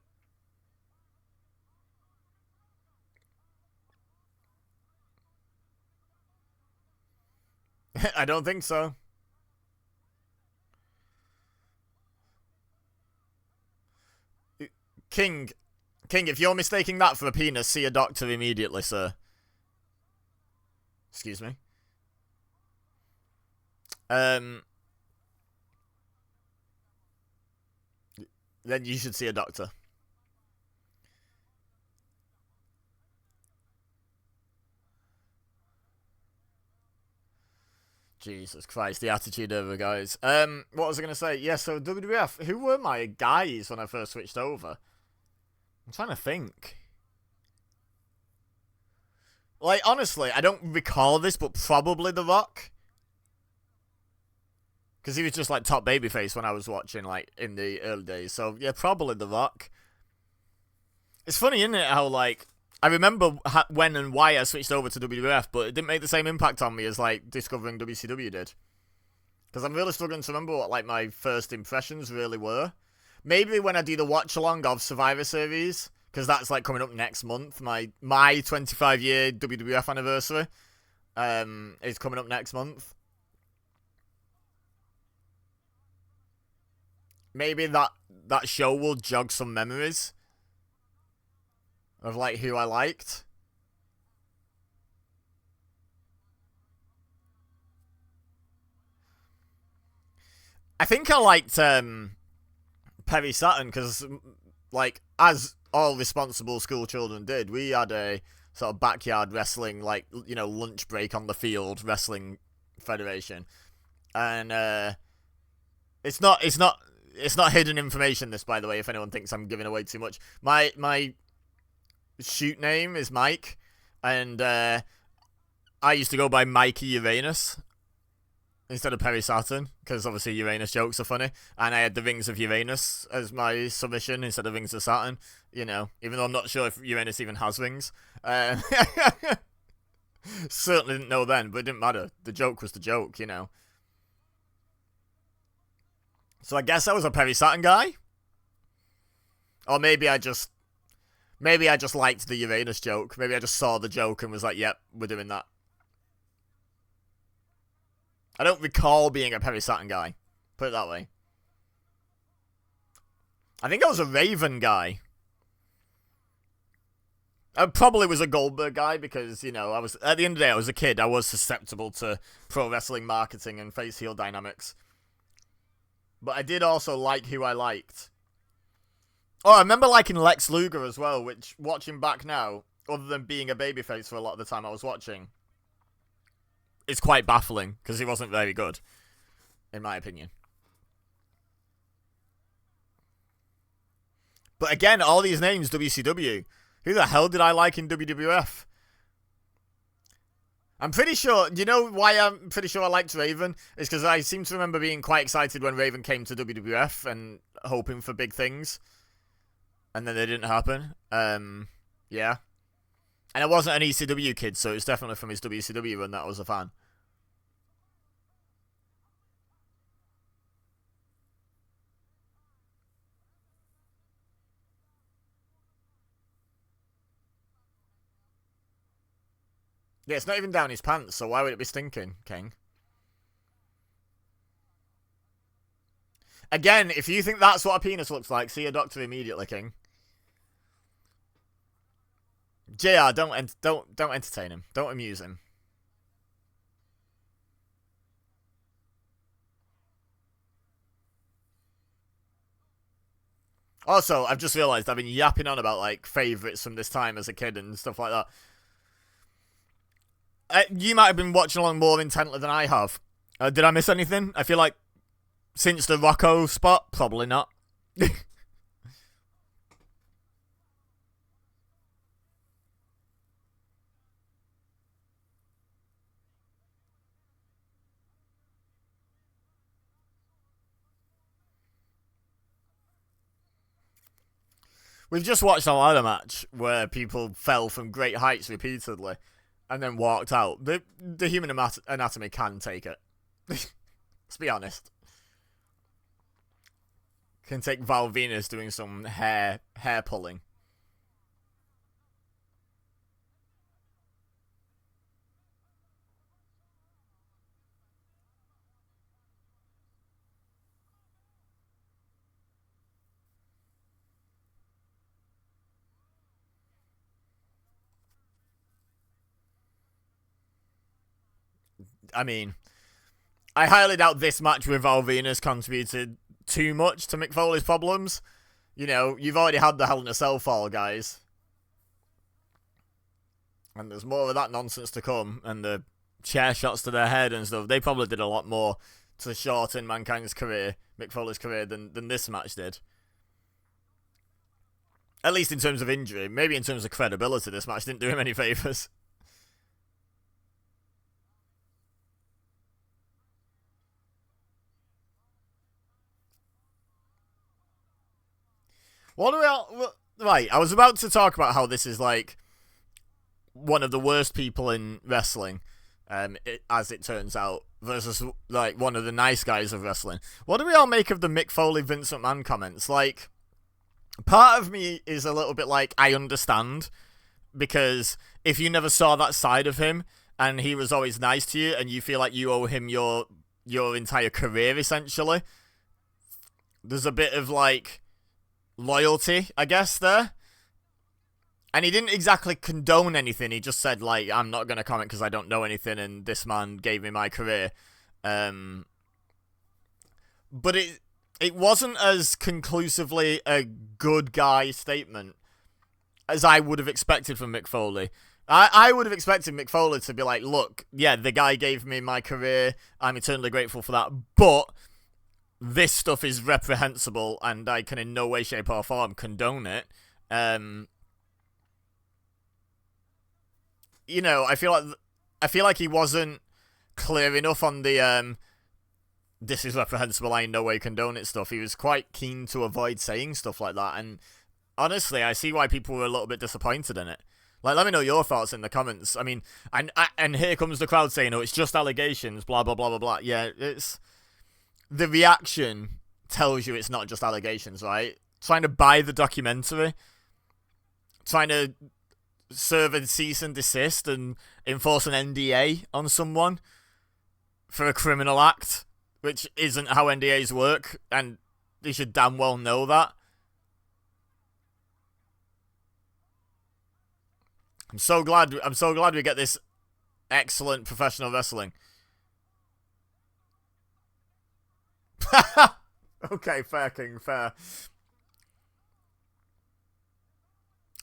I don't think so. King, if you're mistaking that for a penis, see a doctor immediately, sir. Excuse me. Then you should see a doctor. Jesus Christ, the attitude over, guys. What was I going to say? Yeah, so WWF, who were my guys when I first switched over? I'm trying to think. Like, honestly, I don't recall this, but probably The Rock. Because he was just, like, top babyface when I was watching, like, in the early days. So, yeah, probably The Rock. It's funny, isn't it, how, like... I remember when and why I switched over to WWF, but it didn't make the same impact on me as, like, discovering WCW did. Because I'm really struggling to remember what, like, my first impressions really were. Maybe when I do the watch-along of Survivor Series, because that's, like, coming up next month. My 25-year WWF anniversary is coming up next month. Maybe that show will jog some memories of, like, who I liked. I think I liked Perry Saturn because, like, as all responsible school children did, we had a sort of backyard wrestling, like, you know, lunch break on the field wrestling federation. And it's not hidden information, this, by the way, if anyone thinks I'm giving away too much. My shoot name is Mike, and I used to go by Mikey Uranus instead of Perry Saturn, because obviously Uranus jokes are funny, and I had the Rings of Uranus as my submission instead of Rings of Saturn, you know, even though I'm not sure if Uranus even has rings. Certainly didn't know then, but it didn't matter. The joke was the joke, you know. So I guess I was a Perry Saturn guy? Or maybe I just liked the Uranus joke. Maybe I just saw the joke and was like, yep, we're doing that. I don't recall being a Perry Saturn guy. Put it that way. I think I was a Raven guy. I probably was a Goldberg guy because, you know, I was, at the end of the day, I was a kid. I was susceptible to pro wrestling marketing and face heel dynamics. But I did also like who I liked. Oh, I remember liking Lex Luger as well, which, watching back now, other than being a babyface for a lot of the time I was watching, is quite baffling, because he wasn't very good, in my opinion. But again, all these names, WCW. Who the hell did I like in WWF? I'm pretty sure, you know why I'm pretty sure I liked Raven? It's because I seem to remember being quite excited when Raven came to WWF and hoping for big things. And then they didn't happen. Yeah. And I wasn't an ECW kid, so it's definitely from his WCW run that I was a fan. Yeah, it's not even down his pants, so why would it be stinking, King? Again, if you think that's what a penis looks like, see a doctor immediately, King. JR, don't entertain him. Don't amuse him. Also, I've just realised I've been yapping on about, like, favourites from this time as a kid and stuff like that. You might have been watching along more intently than I have. Did I miss anything? I feel like since the Rocco spot, probably not. We've just watched a ladder match where people fell from great heights repeatedly and then walked out. The human anatomy can take it. Let's be honest. Can take Val Venus doing some hair pulling. I mean, I highly doubt this match with Val Venus contributed too much to Mick Foley's problems. You know, you've already had the Hell in a Cell fall, guys. And there's more of that nonsense to come. And the chair shots to their head and stuff. They probably did a lot more to shorten Mankind's career, Mick Foley's career, than this match did. At least in terms of injury. Maybe in terms of credibility, this match didn't do him any favours. What do we all... Right, I was about to talk about how this is, like, one of the worst people in wrestling, as it turns out, versus, like, one of the nice guys of wrestling. What do we all make of the Mick Foley, Vince McMahon comments? Like, part of me is a little bit like, I understand, because if you never saw that side of him, and he was always nice to you, and you feel like you owe him your entire career, essentially, there's a bit of, like, loyalty, I guess, there. And he didn't exactly condone anything. He just said, like, I'm not going to comment because I don't know anything, and this man gave me my career. But it wasn't as conclusively a good guy statement as I would have expected from Mick Foley. I would have expected Mick Foley to be like, look, yeah, the guy gave me my career. I'm eternally grateful for that. But this stuff is reprehensible, and I can in no way, shape, or form condone it. You know, I feel like he wasn't clear enough on the this is reprehensible, I in no way condone it stuff. He was quite keen to avoid saying stuff like that, and honestly, I see why people were a little bit disappointed in it. Like, let me know your thoughts in the comments. I mean, and here comes the crowd saying, oh, it's just allegations, blah, blah, blah, blah, blah. Yeah, it's... The reaction tells you it's not just allegations, right? Trying to buy the documentary, trying to serve a cease and desist and enforce an NDA on someone for a criminal act, which isn't how NDAs work, and they should damn well know that. I'm so glad we get this excellent professional wrestling. Okay, fair, King, fair.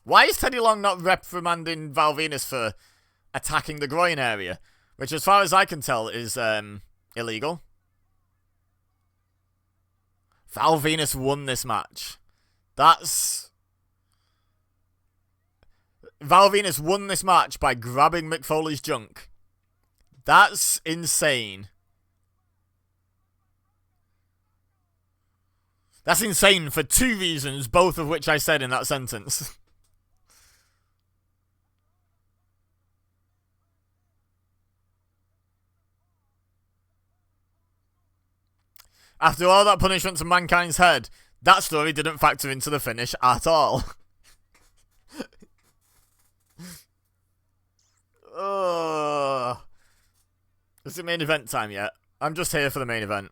Why is Teddy Long not reprimanding Val Venus for attacking the groin area? Which, as far as I can tell, is illegal. Val Venus won this match. Val Venus won this match by grabbing Mick Foley's junk. That's insane. That's insane for two reasons, both of which I said in that sentence. After all that punishment to Mankind's head, that story didn't factor into the finish at all. Is it main event time yet? I'm just here for the main event.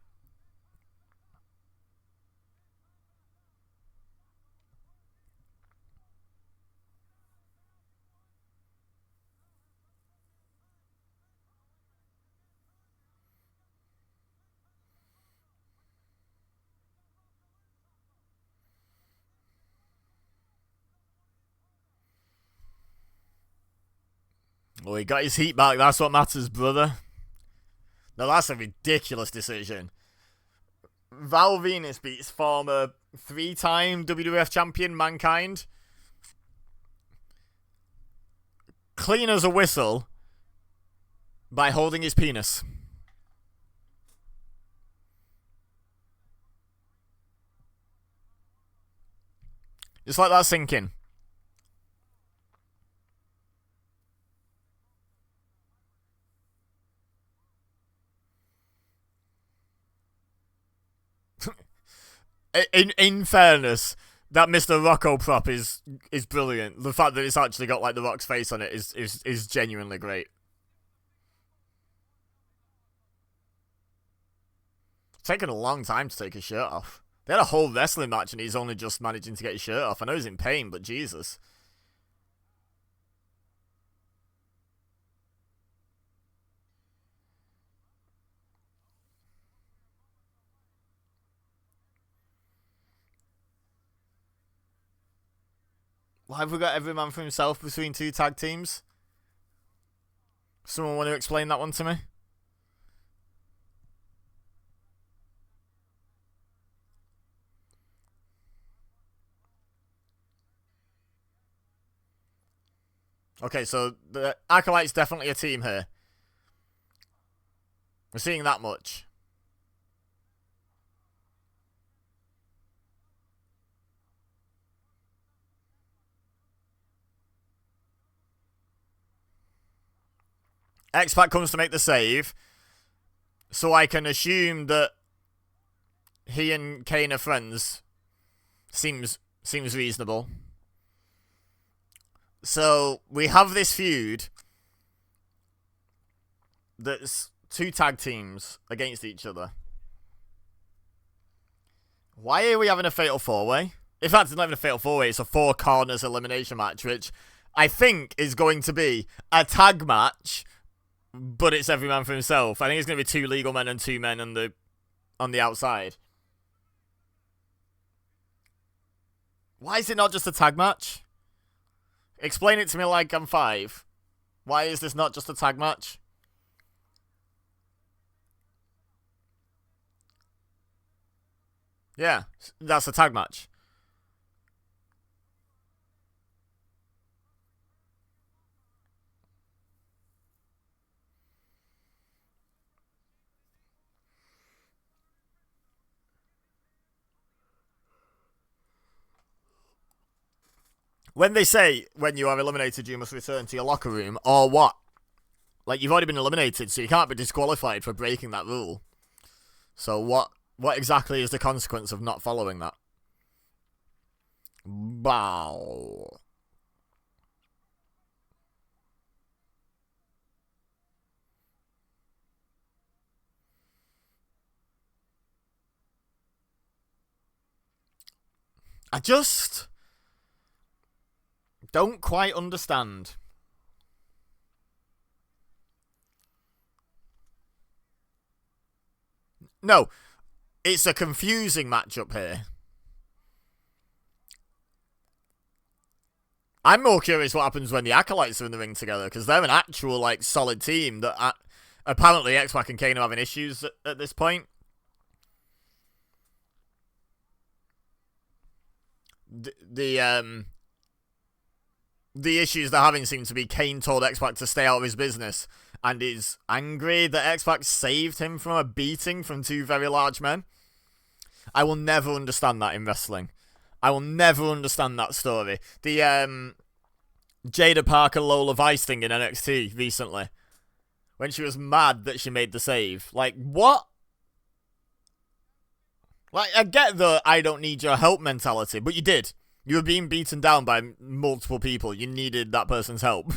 Oh, he got his heat back. That's what matters, brother. Now, that's a ridiculous decision. Val Venus beats former 3-time WWF champion Mankind. Clean as a whistle by holding his penis. Just let that sink in. In fairness, that Mr. Rocco prop is brilliant. The fact that it's actually got like the Rock's face on it is genuinely great. It's taken a long time to take his shirt off. They had a whole wrestling match and he's only just managing to get his shirt off. I know he's in pain, but Jesus. Why have we got every man for himself between two tag teams? Someone want to explain that one to me? Okay, so the Acolyte's definitely a team here. We're seeing that much. X-Pac comes to make the save, so I can assume that he and Kane are friends. Seems reasonable. So we have this feud that's two tag teams against each other. Why are we having a fatal four-way? In fact, it's not even a fatal four-way, it's a four corners elimination match, which I think is going to be a tag match, but it's every man for himself. I think it's going to be two legal men and two men on the outside. Why is it not just a tag match? Explain it to me like I'm 5. Why is this not just a tag match? Yeah, that's a tag match. When they say, when you are eliminated, you must return to your locker room, or what? Like, you've already been eliminated, so you can't be disqualified for breaking that rule. So what exactly is the consequence of not following that? Bow. I just don't quite understand No, it's a confusing matchup here. I'm more curious what happens when the Acolytes are in the ring together, because they're an actual, like, solid team that apparently X-Pac and Kane are having issues at this point. The issues they're having seem to be Kane told X-Pac to stay out of his business and is angry that X-Pac saved him from a beating from two very large men. I will never understand that in wrestling. I will never understand that story. The Jada Parker Lola Vice thing in NXT recently, when she was mad that she made the save. Like, what? Like, I get the I don't need your help mentality, but you did. You were being beaten down by multiple people. You needed that person's help.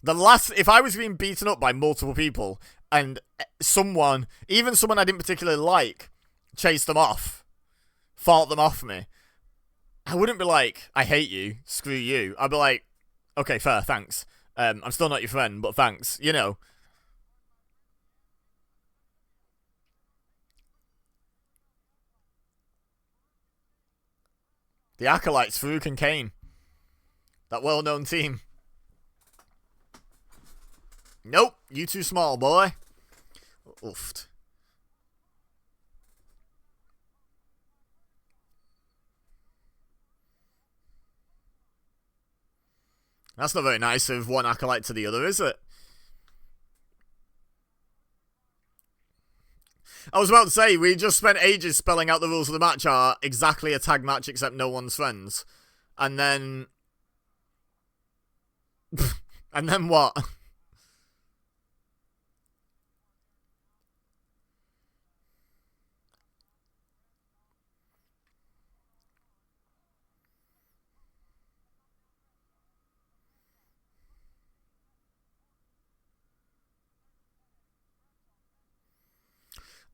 If I was being beaten up by multiple people and someone, even someone I didn't particularly like, chased them off, fought them off me, I wouldn't be like, I hate you, screw you. I'd be like, okay, fair, thanks. I'm still not your friend, but thanks, you know. The Acolytes, Farouk and Kane. That well-known team. Nope, you too small, boy. Oofed. That's not very nice of one Acolyte to the other, is it? I was about to say, we just spent ages spelling out the rules of the match are exactly a tag match except no one's friends. And then... and then what?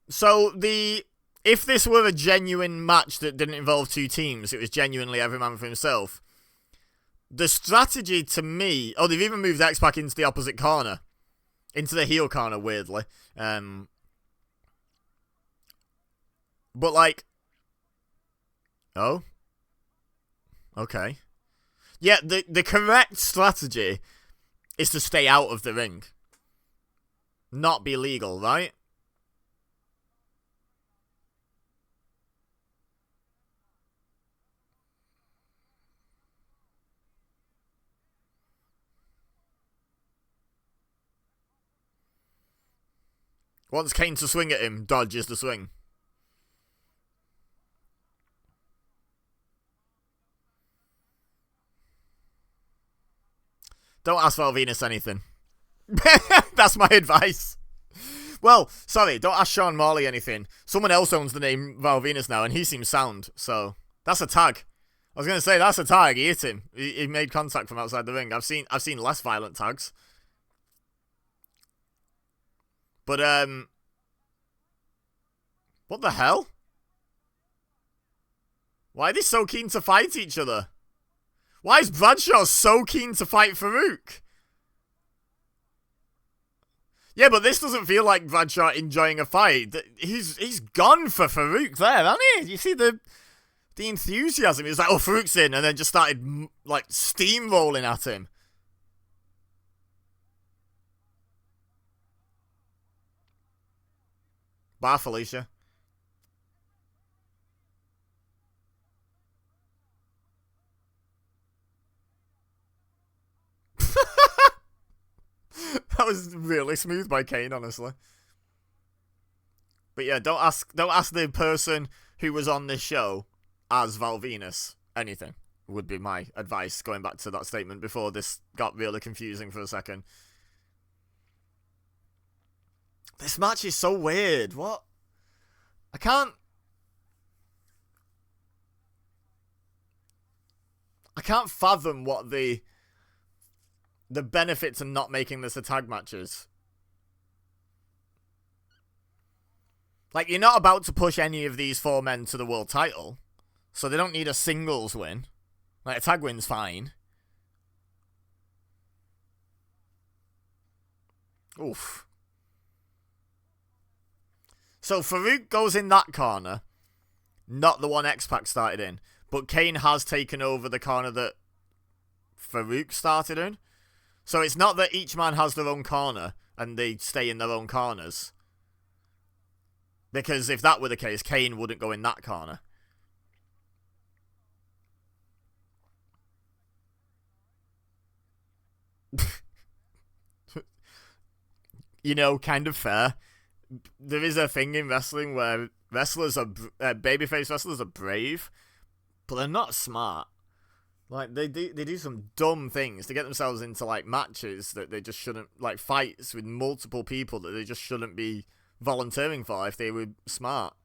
So, if this were a genuine match that didn't involve two teams, it was genuinely every man for himself, the strategy to me... Oh, they've even moved X-Pac into the opposite corner. Into the heel corner, weirdly. But, like... Oh? Okay. Yeah, the correct strategy is to stay out of the ring. Not be legal, right? Wants Kane to swing at him, dodges the swing. Don't ask Val Venus anything. That's my advice. Well, sorry, don't ask Sean Morley anything. Someone else owns the name Val Venus now, and he seems sound, so that's a tag. I was gonna say that's a tag. He hit him. He made contact from outside the ring. I've seen less violent tags. But, what the hell? Why are they so keen to fight each other? Why is Bradshaw so keen to fight Farouk? Yeah, but this doesn't feel like Bradshaw enjoying a fight. He's gone for Farouk there, hasn't he? You see the enthusiasm. He was like, oh, Farouk's in, and then just started, like, steamrolling at him. Bye, Felicia. That was really smooth by Kane, honestly. But yeah, don't ask the person who was on this show as Val Venus anything, would be my advice, going back to that statement before this got really confusing for a second. This match is so weird. What? I can't fathom what the benefit to not making this a tag match is. Like, you're not about to push any of these four men to the world title, so they don't need a singles win. Like, a tag win's fine. Oof. So Farouk goes in that corner, not the one X-Pac started in, but Kane has taken over the corner that Farouk started in. So it's not that each man has their own corner and they stay in their own corners. Because if that were the case, Kane wouldn't go in that corner. You know, kind of fair. There is a thing in wrestling where wrestlers are babyface wrestlers are brave, but they're not smart. Like they do some dumb things to get themselves into like matches that they just shouldn't, like fights with multiple people that they just shouldn't be volunteering for if they were smart.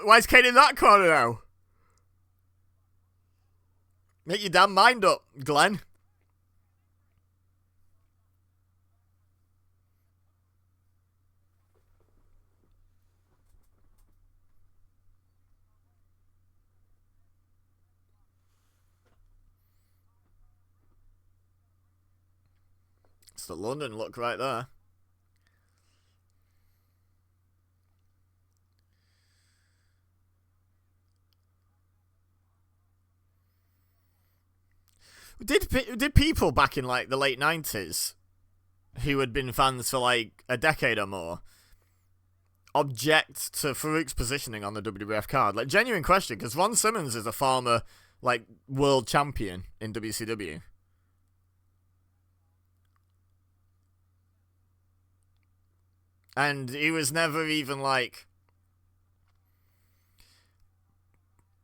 Why is Kane in that corner now? Make your damn mind up, Glenn. It's the London look right there. Did people back in like the late 90s who had been fans for like a decade or more object to Farouk's positioning on the WWF card? Like, genuine question, because Ron Simmons is a former like world champion in WCW. And he was never even like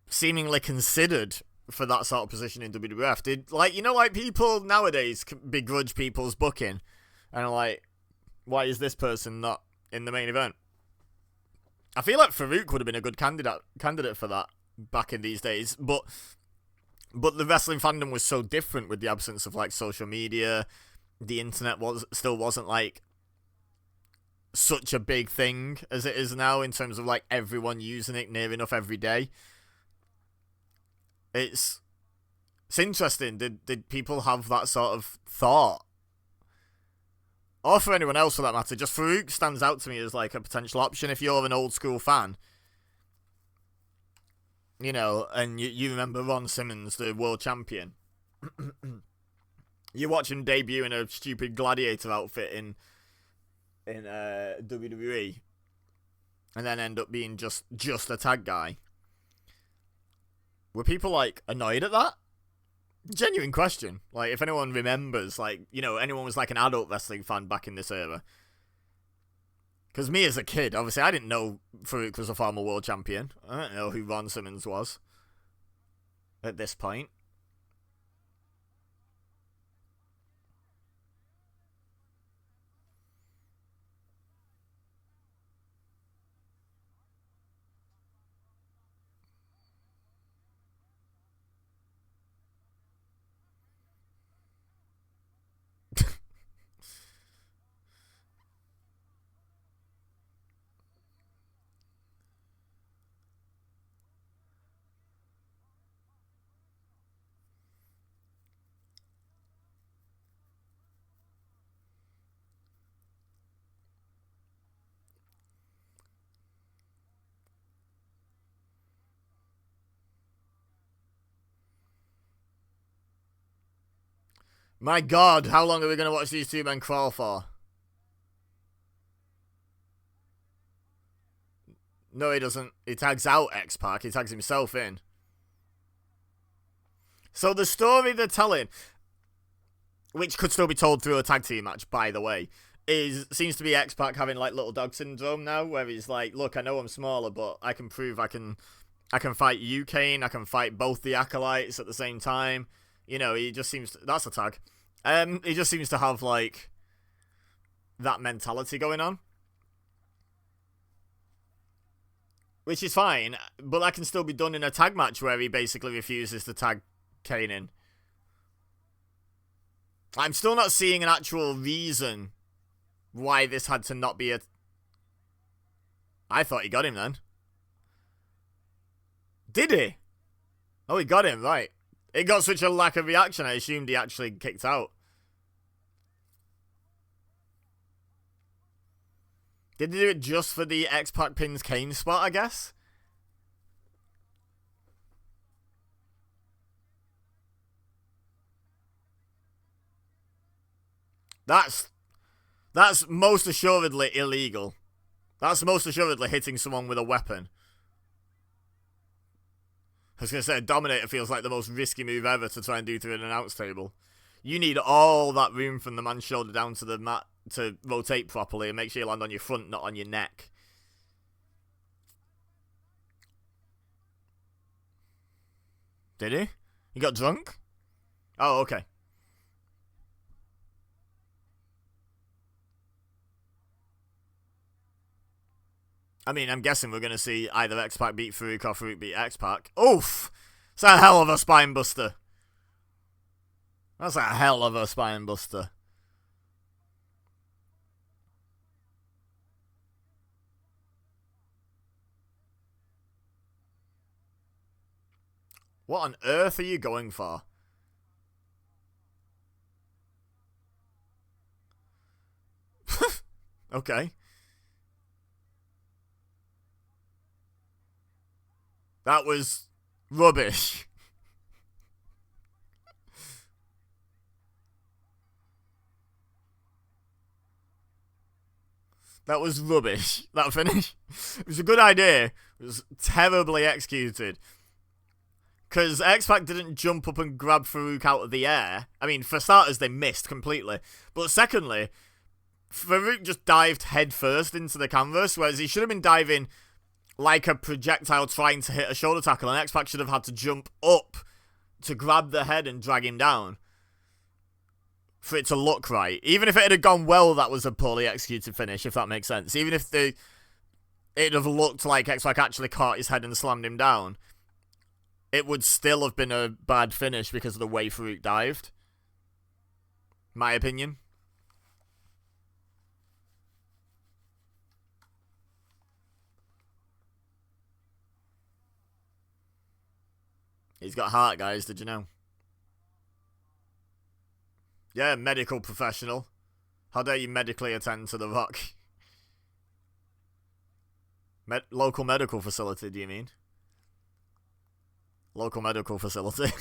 seemingly considered for that sort of position in WWF. Did, like, you know, like people nowadays begrudge people's booking and are like, why is this person not in the main event? I feel like Farouk would have been a good candidate for that back in these days, but the wrestling fandom was so different with the absence of like social media. The internet still wasn't like such a big thing as it is now in terms of like everyone using it near enough every day. It's interesting. Did people have that sort of thought? Or for anyone else for that matter, just Farouk stands out to me as like a potential option if you're an old school fan. You know, and you remember Ron Simmons, the world champion. You watch him debut in a stupid gladiator outfit in WWE, and then end up being just a tag guy. Were people like annoyed at that? Genuine question. Like, if anyone remembers, like, you know, anyone was like an adult wrestling fan back in this era. Because me as a kid, obviously, I didn't know Farouk was a former world champion. I don't know who Ron Simmons was at this point. My God, how long are we going to watch these two men crawl for? No, he doesn't. He tags out X-Pac. He tags himself in. So the story they're telling, which could still be told through a tag team match, by the way, seems to be X-Pac having like little dog syndrome now, where he's like, look, I know I'm smaller, but I can prove I can fight you, Kane. I can fight both the Acolytes at the same time. You know, he just seems to, that's a tag. He just seems to have like that mentality going on, which is fine, but that can still be done in a tag match where he basically refuses to tag Kane in. I'm still not seeing an actual reason why this had to not be a... I thought he got him then. Did he? Oh, he got him, right. It got such a lack of reaction, I assumed he actually kicked out. Did they do it just for the X-Pac pins Kane spot, I guess? That's most assuredly illegal. That's most assuredly hitting someone with a weapon. I was going to say, Dominator feels like the most risky move ever to try and do to an announce table. You need all that room from the man's shoulder down to the mat to rotate properly and make sure you land on your front, not on your neck. Did he? He got drunk? Oh, okay. I mean, I'm guessing we're going to see either X-Pac beat Farouk or Farouk beat X-Pac. Oof! It's a hell of a spine buster. That's a hell of a spine buster. What on earth are you going for? Okay. That was rubbish. That was rubbish. That finish. It was a good idea. It was terribly executed. Because X-Pac didn't jump up and grab Farouk out of the air. I mean, for starters, they missed completely. But secondly, Farouk just dived head first into the canvas, whereas he should have been diving like a projectile trying to hit a shoulder tackle, and X-Pac should have had to jump up to grab the head and drag him down for it to look right. Even if it had gone well, that was a poorly executed finish, if that makes sense. Even if it'd have looked like X-Pac actually caught his head and slammed him down, it would still have been a bad finish because of the way Farouk dived. My opinion. He's got heart, guys, did you know? Yeah, medical professional. How dare you medically attend to The Rock? Local medical facility, do you mean? Local medical facility.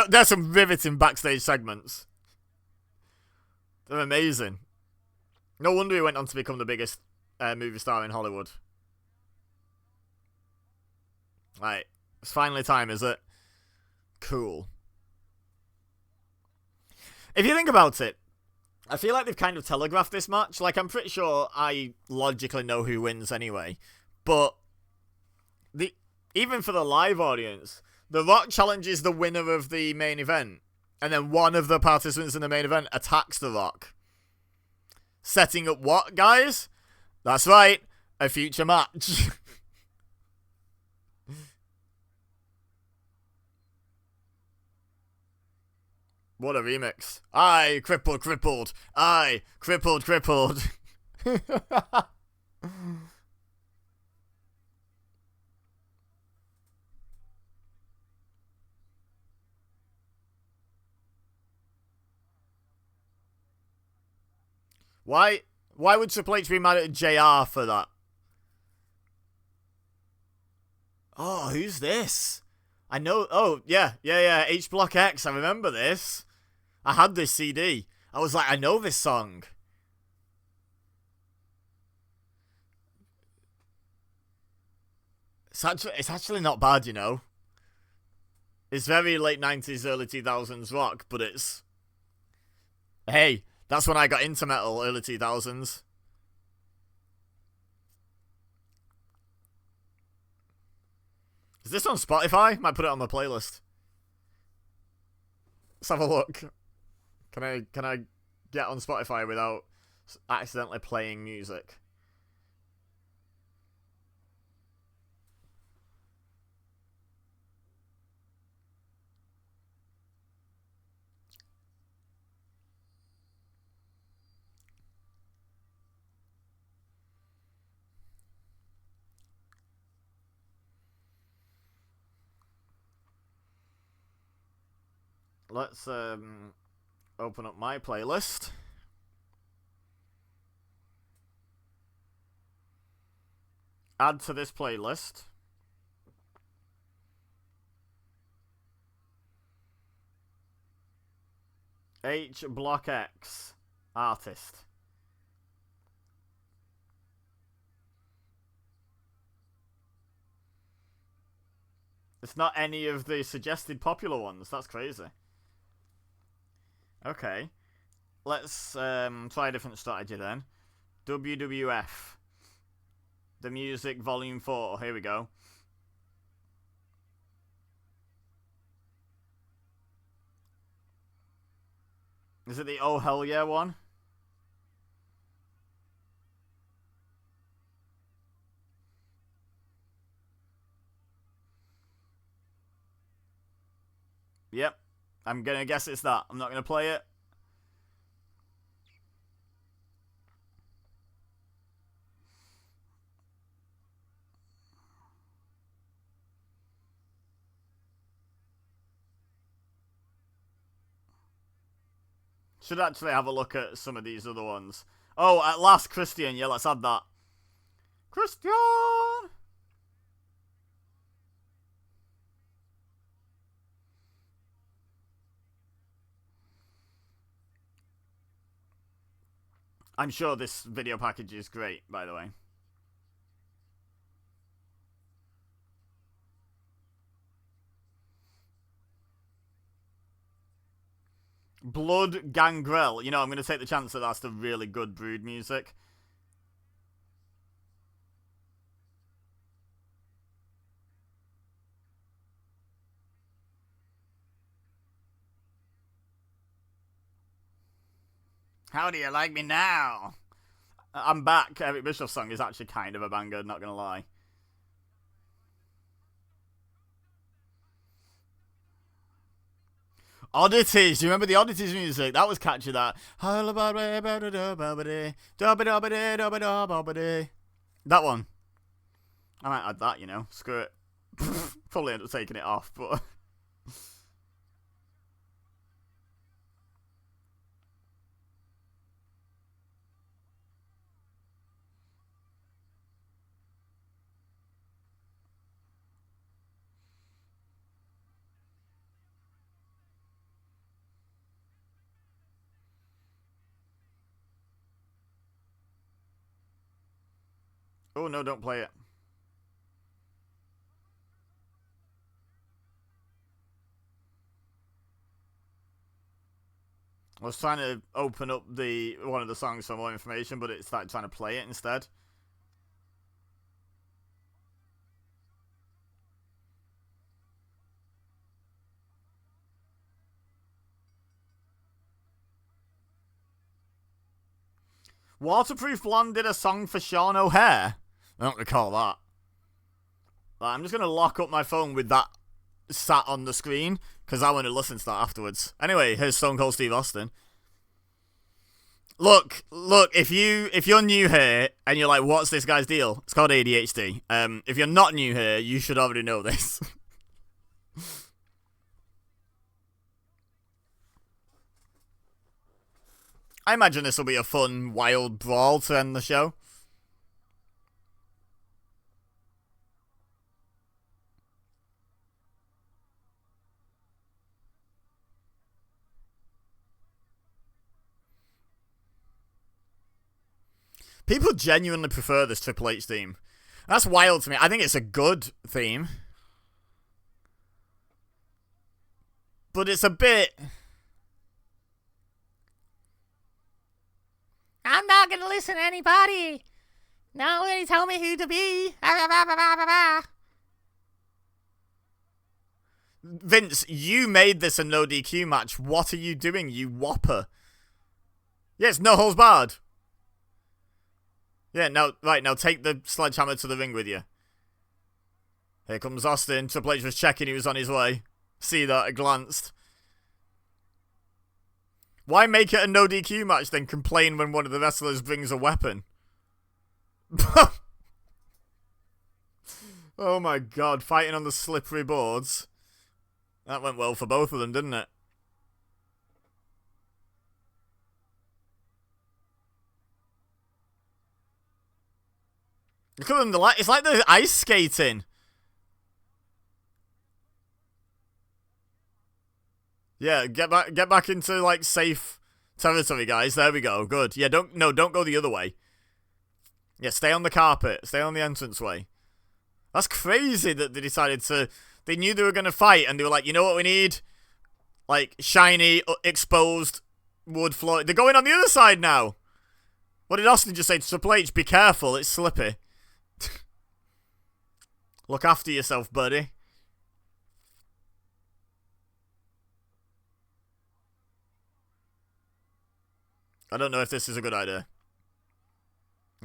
There's some riveting backstage segments. They're amazing. No wonder he went on to become the biggest movie star in Hollywood. Right. It's finally time, is it? Cool. If you think about it, I feel like they've kind of telegraphed this match. Like, I'm pretty sure I logically know who wins anyway. But even for the live audience, The Rock challenges the winner of the main event. And then one of the participants in the main event attacks The Rock. Setting up what, guys? That's right, a future match. What a remix. Aye, crippled. Aye, crippled. Why would Triple H be mad at JR for that? Oh, who's this? I know. Oh, yeah. H Block X. I remember this. I had this CD. I was like, I know this song. It's actually not bad, you know. It's very late 90s, early 2000s rock, but it's... Hey, that's when I got into metal, early 2000s. Is this on Spotify? Might put it on my playlist. Let's have a look. Can I get on Spotify without accidentally playing music? let's open up my playlist. Add to this playlist. H Block X artist. It's not any of the suggested popular ones. That's crazy. Okay. Let's try a different strategy then. WWF. The Music Volume 4. Here we go. Is it the Oh Hell Yeah one? Yep. I'm gonna guess it's that. I'm not gonna play it. Should actually have a look at some of these other ones. Oh, at last, Christian. Yeah, let's add that. Christian! I'm sure this video package is great, by the way. Blood Gangrel. You know, I'm going to take the chance that that's the really good Brood music. How do you like me now? I'm back. Eric Bischoff's song is actually kind of a banger, not going to lie. Oddities. Do you remember the Oddities music? That was catchy, that. That one. I might add that, you know. Screw it. Probably end up taking it off, but... Oh, no, don't play it. I was trying to open up one of the songs for more information, but it's like trying to play it instead. Waterproof Blonde did a song for Sean O'Hare? I don't recall that. I'm just going to lock up my phone with that sat on the screen, because I want to listen to that afterwards. Anyway, here's Stone Cold Steve Austin. Look, if you're new here, and you're like, what's this guy's deal? It's called ADHD. If you're not new here, you should already know this. I imagine this will be a fun, wild brawl to end the show. People genuinely prefer this Triple H theme. That's wild to me. I think it's a good theme. But it's a bit... I'm not gonna listen to anybody. Nobody tell me who to be. Vince, you made this a no DQ match. What are you doing, you whopper? Yes, no holds barred. Yeah, now take the sledgehammer to the ring with you. Here comes Austin. Triple H was checking he was on his way. See that, I glanced. Why make it a no DQ match, then complain when one of the wrestlers brings a weapon? Oh my god, fighting on the slippery boards. That went well for both of them, didn't it? Look at them, it's like they're ice skating. Yeah, get back into, like, safe territory, guys. There we go, good. Yeah, don't go the other way. Yeah, stay on the carpet, stay on the entranceway. That's crazy that they decided to, they knew they were going to fight, and they were like, you know what we need? Like, shiny, exposed wood floor. They're going on the other side now. What did Austin just say to Triple H? Be careful, it's slippy. Look after yourself, buddy. I don't know if this is a good idea.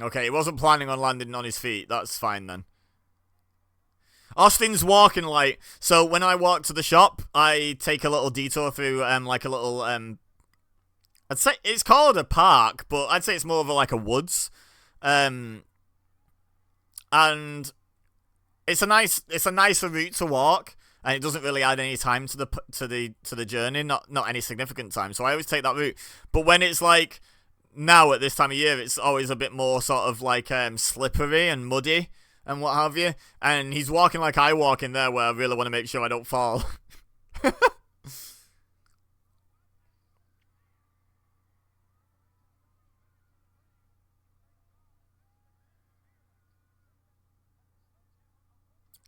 Okay, he wasn't planning on landing on his feet. That's fine then. Austin's walking like, so when I walk to the shop, I take a little detour through like a little I'd say it's called a park, but I'd say it's more of like a woods. And it's a nicer route to walk, and it doesn't really add any time to the journey, not any significant time. So I always take that route. But when it's like now at this time of year, it's always a bit more sort of like slippery and muddy and what have you. And he's walking like I walk in there, where I really want to make sure I don't fall.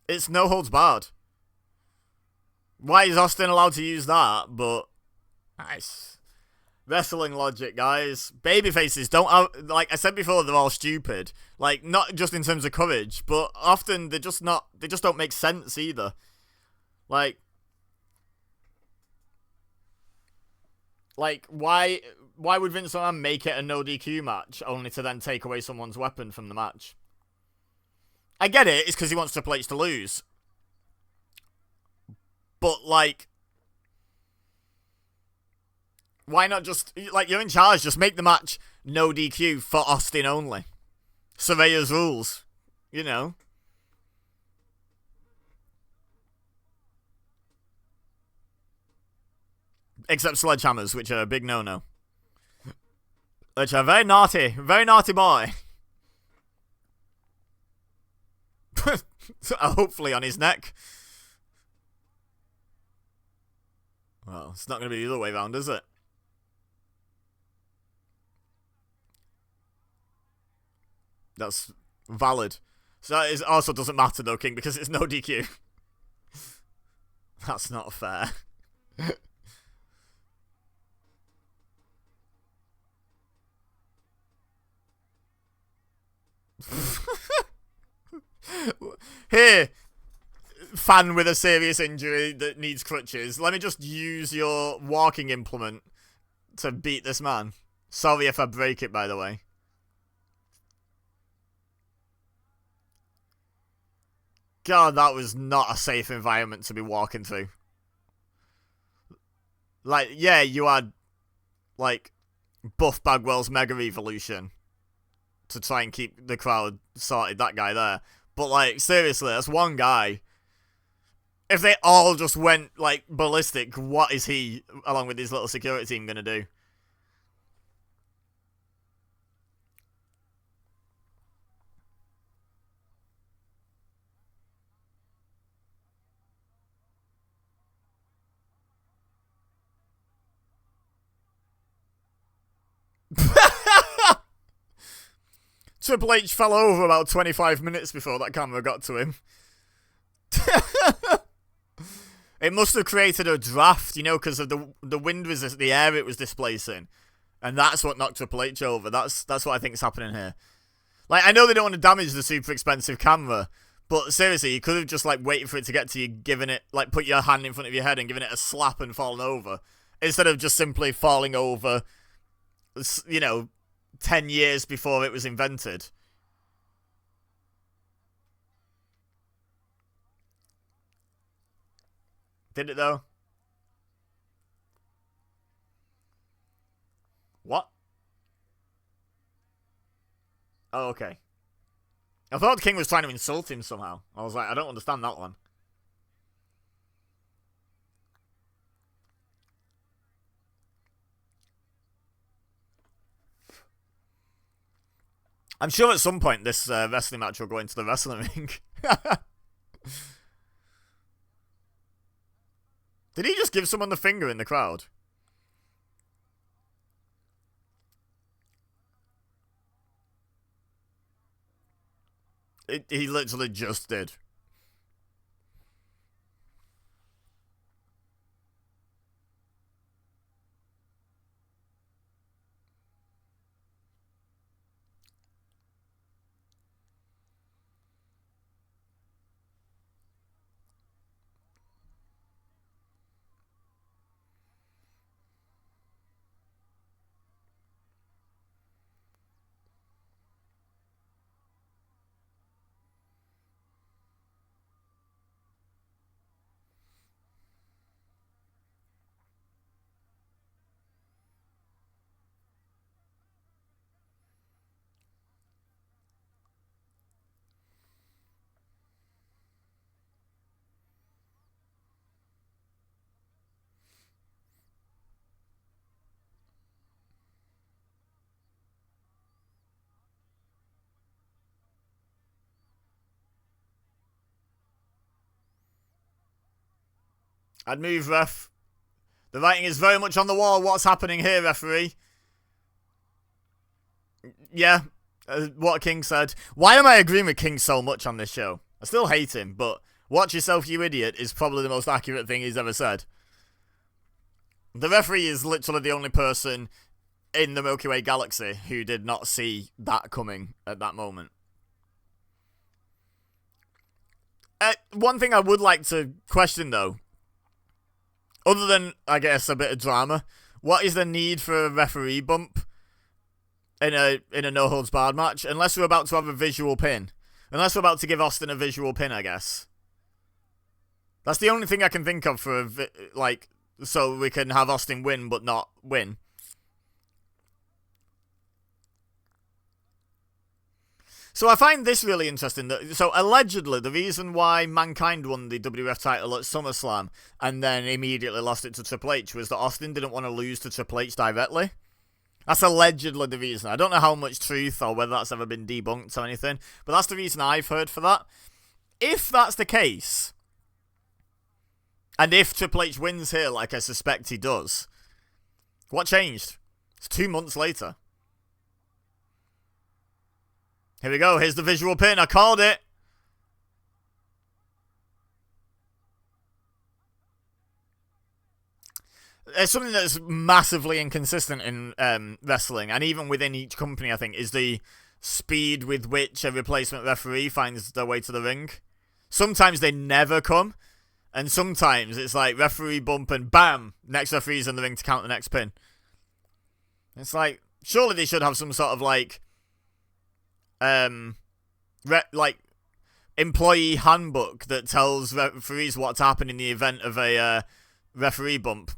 It's no holds barred. Why is Austin allowed to use that? But nice. Wrestling logic, guys. Babyfaces don't have, like I said before, they're all stupid. Like, not just in terms of courage, but often they just don't make sense either. Like why would Vince McMahon make it a no DQ match only to then take away someone's weapon from the match? I get it, it's because he wants Triple H to lose. But, like, why not just, like, you're in charge, just make the match no DQ for Austin only. Surveyor's rules, you know. Except sledgehammers, which are a big no-no. Which are very naughty boy. Hopefully on his neck. Well, it's not going to be the other way around, is it? That's valid. So that also doesn't matter though, King, because it's no DQ. That's not fair. Here, fan with a serious injury that needs crutches, let me just use your walking implement to beat this man. Sorry if I break it, by the way. God, that was not a safe environment to be walking through. Like, yeah, you had, like, Buff Bagwell's Mega Evolution to try and keep the crowd sorted, that guy there. But, like, seriously, that's one guy. If they all just went, like, ballistic, what is he, along with his little security team, gonna do? Triple H fell over about 25 minutes before that camera got to him. It must have created a draft, you know, because of the wind was the air it was displacing, and that's what knocked Triple H over. That's what I think is happening here. Like, I know they don't want to damage the super expensive camera, but seriously, you could have just like waited for it to get to you, given it, like, put your hand in front of your head and given it a slap and fallen over, instead of just simply falling over, you know, 10 years before it was invented. Did it though? What? Oh, okay. I thought King was trying to insult him somehow. I was like, I don't understand that one. I'm sure at some point this wrestling match will go into the wrestling ring. Did he just give someone the finger in the crowd? He literally just did. I'd move, ref. The writing is very much on the wall. What's happening here, referee? Yeah, what King said. Why am I agreeing with King so much on this show? I still hate him, but watch yourself, you idiot, is probably the most accurate thing he's ever said. The referee is literally the only person in the Milky Way galaxy who did not see that coming at that moment. One thing I would like to question, though, other than, I guess, a bit of drama, what is the need for a referee bump in a no-holds-barred match? Unless we're about to have a visual pin. Unless we're about to give Austin a visual pin, I guess. That's the only thing I can think of for, so we can have Austin win but not win. So I find this really interesting. So allegedly, the reason why Mankind won the WWF title at SummerSlam and then immediately lost it to Triple H was that Austin didn't want to lose to Triple H directly. That's allegedly the reason. I don't know how much truth or whether that's ever been debunked or anything, but that's the reason I've heard for that. If that's the case, and if Triple H wins here like I suspect he does, what changed? It's 2 months later. Here we go. Here's the visual pin. I called it. It's something that's massively inconsistent in wrestling, and even within each company, I think, is the speed with which a replacement referee finds their way to the ring. Sometimes they never come, and sometimes it's like referee bump and bam, next referee's in the ring to count the next pin. It's like, surely they should have some sort of employee handbook that tells referees what to happen in the event of a referee bump.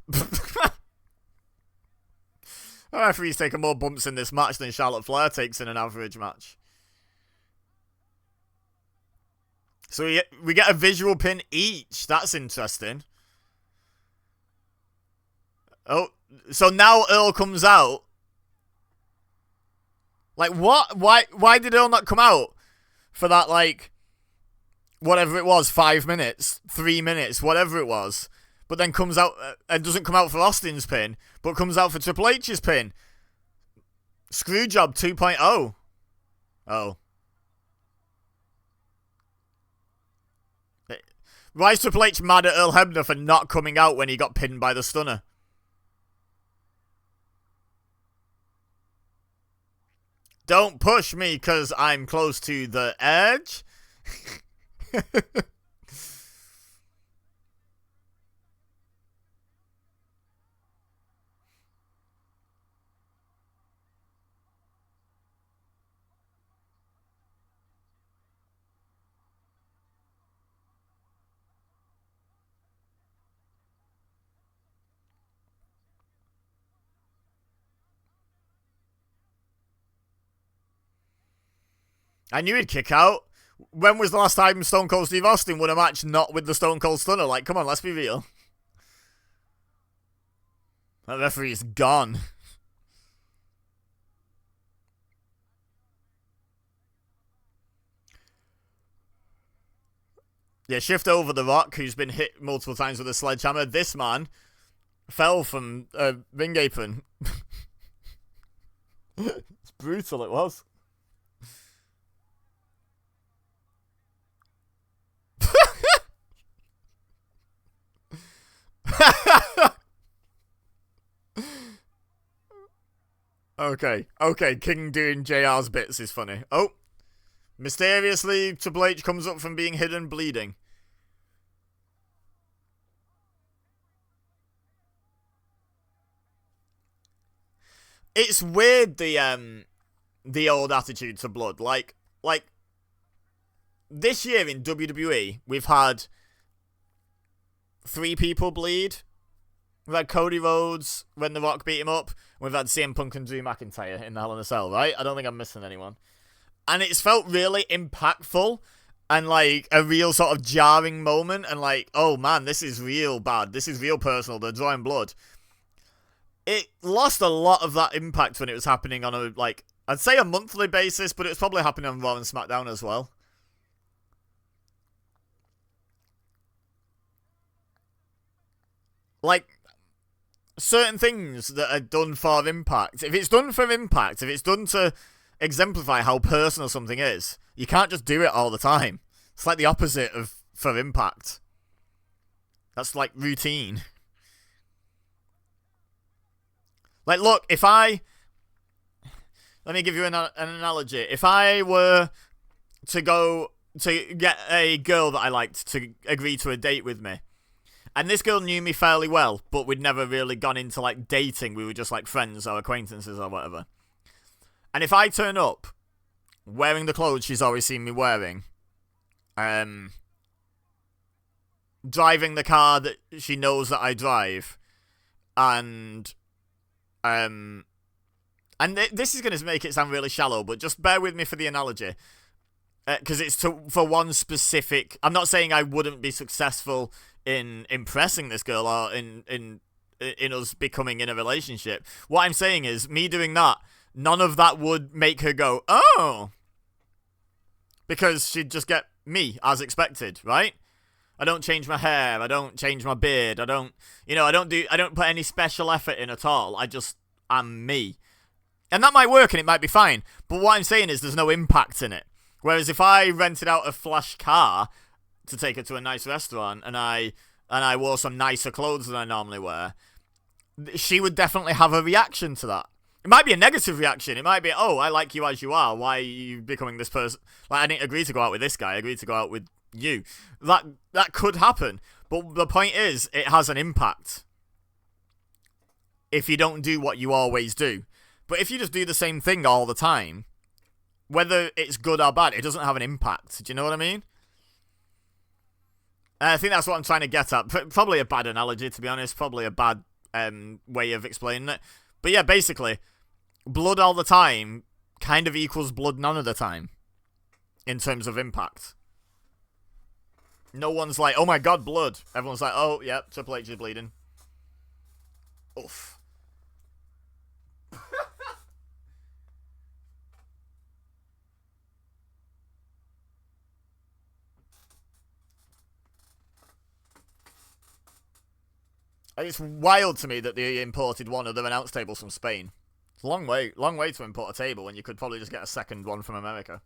Referees taking more bumps in this match than Charlotte Flair takes in an average match. So we get a visual pin each. That's interesting. Oh, so now Earl comes out. Like, what? Why did Earl not come out for that, whatever it was, 5 minutes, 3 minutes, whatever it was, but then comes out and doesn't come out for Austin's pin, but comes out for Triple H's pin? Screwjob 2.0. Oh. Why is Triple H mad at Earl Hebner for not coming out when he got pinned by the stunner? Don't push me because I'm close to the edge. I knew he'd kick out. When was the last time Stone Cold Steve Austin won a match not with the Stone Cold Stunner? Like, come on, let's be real. That referee is gone. Yeah, shift over The Rock, who's been hit multiple times with a sledgehammer. This man fell from a ring apron. It's brutal, it was. Okay, King doing JR's bits is funny. Oh, mysteriously, Triple H comes up from being hidden bleeding. It's weird, the old attitude to blood. Like this year in WWE, we've had 3 people bleed. We've had Cody Rhodes when The Rock beat him up. We've had CM Punk and Drew McIntyre in the Hell in a Cell, right? I don't think I'm missing anyone. And it's felt really impactful and like a real sort of jarring moment. And like, oh man, this is real bad. This is real personal. They're drawing blood. It lost a lot of that impact when it was happening on a, like, I'd say a monthly basis, but it was probably happening on Raw and SmackDown as well. Like, certain things that are done for impact, if it's done for impact, if it's done to exemplify how personal something is, you can't just do it all the time. It's like the opposite of for impact. That's like routine. Like, look, if I... Let me give you an analogy. If I were to go to get a girl that I liked to agree to a date with me, and this girl knew me fairly well, but we'd never really gone into, like, dating. We were just, like, friends or acquaintances or whatever. And if I turn up wearing the clothes she's always seen me wearing, driving the car that she knows that I drive, and this is going to make it sound really shallow, but just bear with me for the analogy. Because it's for one specific... I'm not saying I wouldn't be successful in impressing this girl or in us becoming in a relationship. What I'm saying is, me doing that, none of that would make her go, oh! Because she'd just get me, as expected, right? I don't change my hair, I don't change my beard, I don't put any special effort in at all. I just am me. And that might work and it might be fine, but what I'm saying is there's no impact in it. Whereas if I rented out a flash car to take her to a nice restaurant and I wore some nicer clothes than I normally wear, she would definitely have a reaction to that. It might be a negative reaction. It might be, oh, I like you as you are. Why are you becoming this person? Like, I didn't agree to go out with this guy. I agreed to go out with you. That could happen. But the point is, it has an impact if you don't do what you always do. But if you just do the same thing all the time, whether it's good or bad, it doesn't have an impact. Do you know what I mean? I think that's what I'm trying to get at. Probably a bad analogy, to be honest. Probably a bad way of explaining it. But yeah, basically, blood all the time kind of equals blood none of the time in terms of impact. No one's like, oh my god, blood. Everyone's like, oh, yeah, Triple H is bleeding. Oof. It's wild to me that they imported one of their announce tables from Spain. It's a long way to import a table when you could probably just get a second one from America.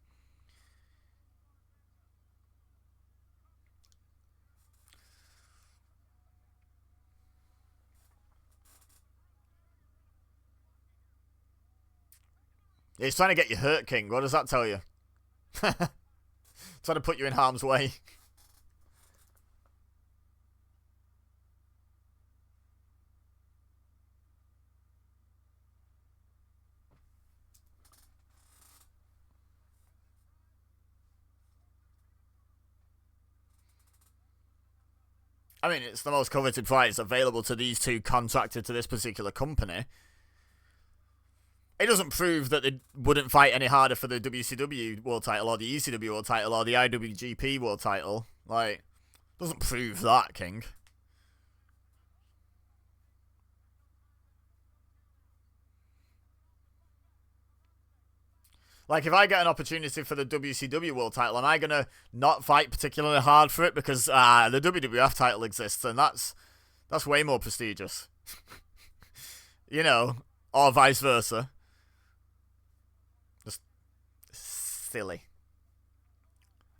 He's trying to get you hurt, King. What does that tell you? Trying to put you in harm's way. I mean, it's the most coveted prize available to these two contracted to this particular company. It doesn't prove that they wouldn't fight any harder for the WCW World Title or the ECW World Title or the IWGP World Title. Like, doesn't prove that, King. Like, if I get an opportunity for the WCW World title, am I going to not fight particularly hard for it because the WWF title exists, and that's way more prestigious. You know, or vice versa. Just silly.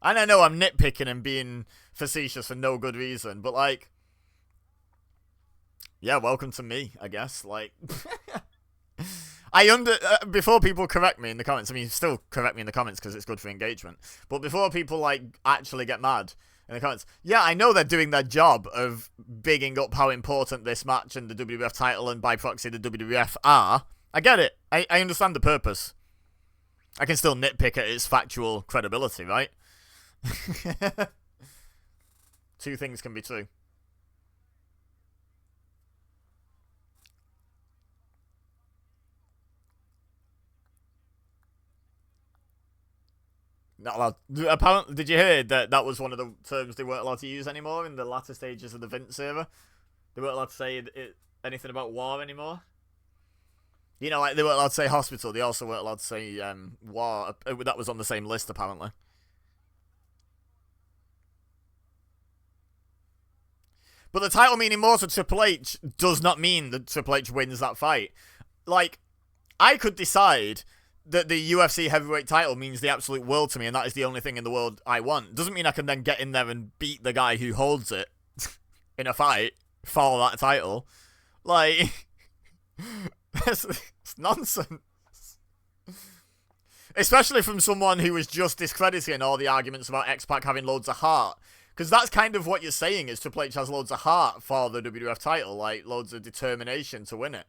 And I know I'm nitpicking and being facetious for no good reason, but like, yeah, welcome to me, I guess. Like, before people correct me in the comments, I mean, still correct me in the comments because it's good for engagement, but before people like actually get mad in the comments, yeah, I know they're doing their job of bigging up how important this match and the WWF title and by proxy the WWF are. I get it. I understand the purpose. I can still nitpick at its factual credibility, right? Two things can be true. Not allowed. Apparently, did you hear that was one of the terms they weren't allowed to use anymore in the latter stages of the Vince era? They weren't allowed to say anything about war anymore. You know, like they weren't allowed to say hospital. They also weren't allowed to say war. That was on the same list, apparently. But the title meaning more to Triple H does not mean that Triple H wins that fight. Like, I could decide that the UFC heavyweight title means the absolute world to me, and that is the only thing in the world I want. Doesn't mean I can then get in there and beat the guy who holds it in a fight for that title. Like, it's nonsense. Especially from someone who was just discrediting all the arguments about X-Pac having loads of heart. Because that's kind of what you're saying, is Triple H has loads of heart for the WWF title, like loads of determination to win it.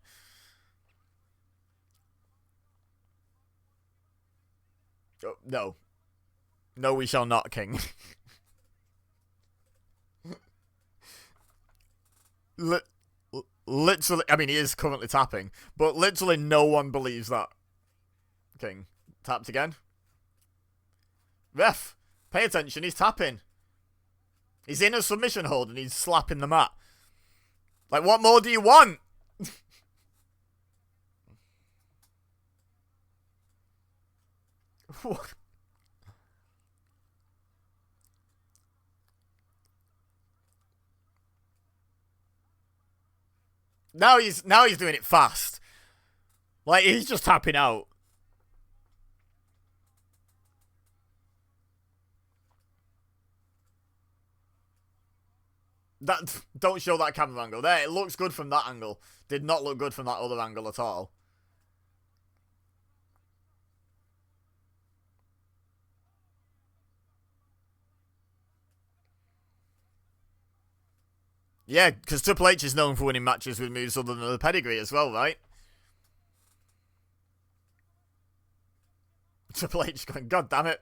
Oh, no. No, we shall not, King. Literally, I mean, he is currently tapping, but literally no one believes that. King. Tapped again. Ref, pay attention, he's tapping. He's in a submission hold and he's slapping the mat. Like, what more do you want? Now he's doing it fast. Like, he's just tapping out. Don't show that camera angle. There, it looks good from that angle. Did not look good from that other angle at all. Yeah, because Triple H is known for winning matches with moves other than the pedigree as well, right? Triple H going, God damn it.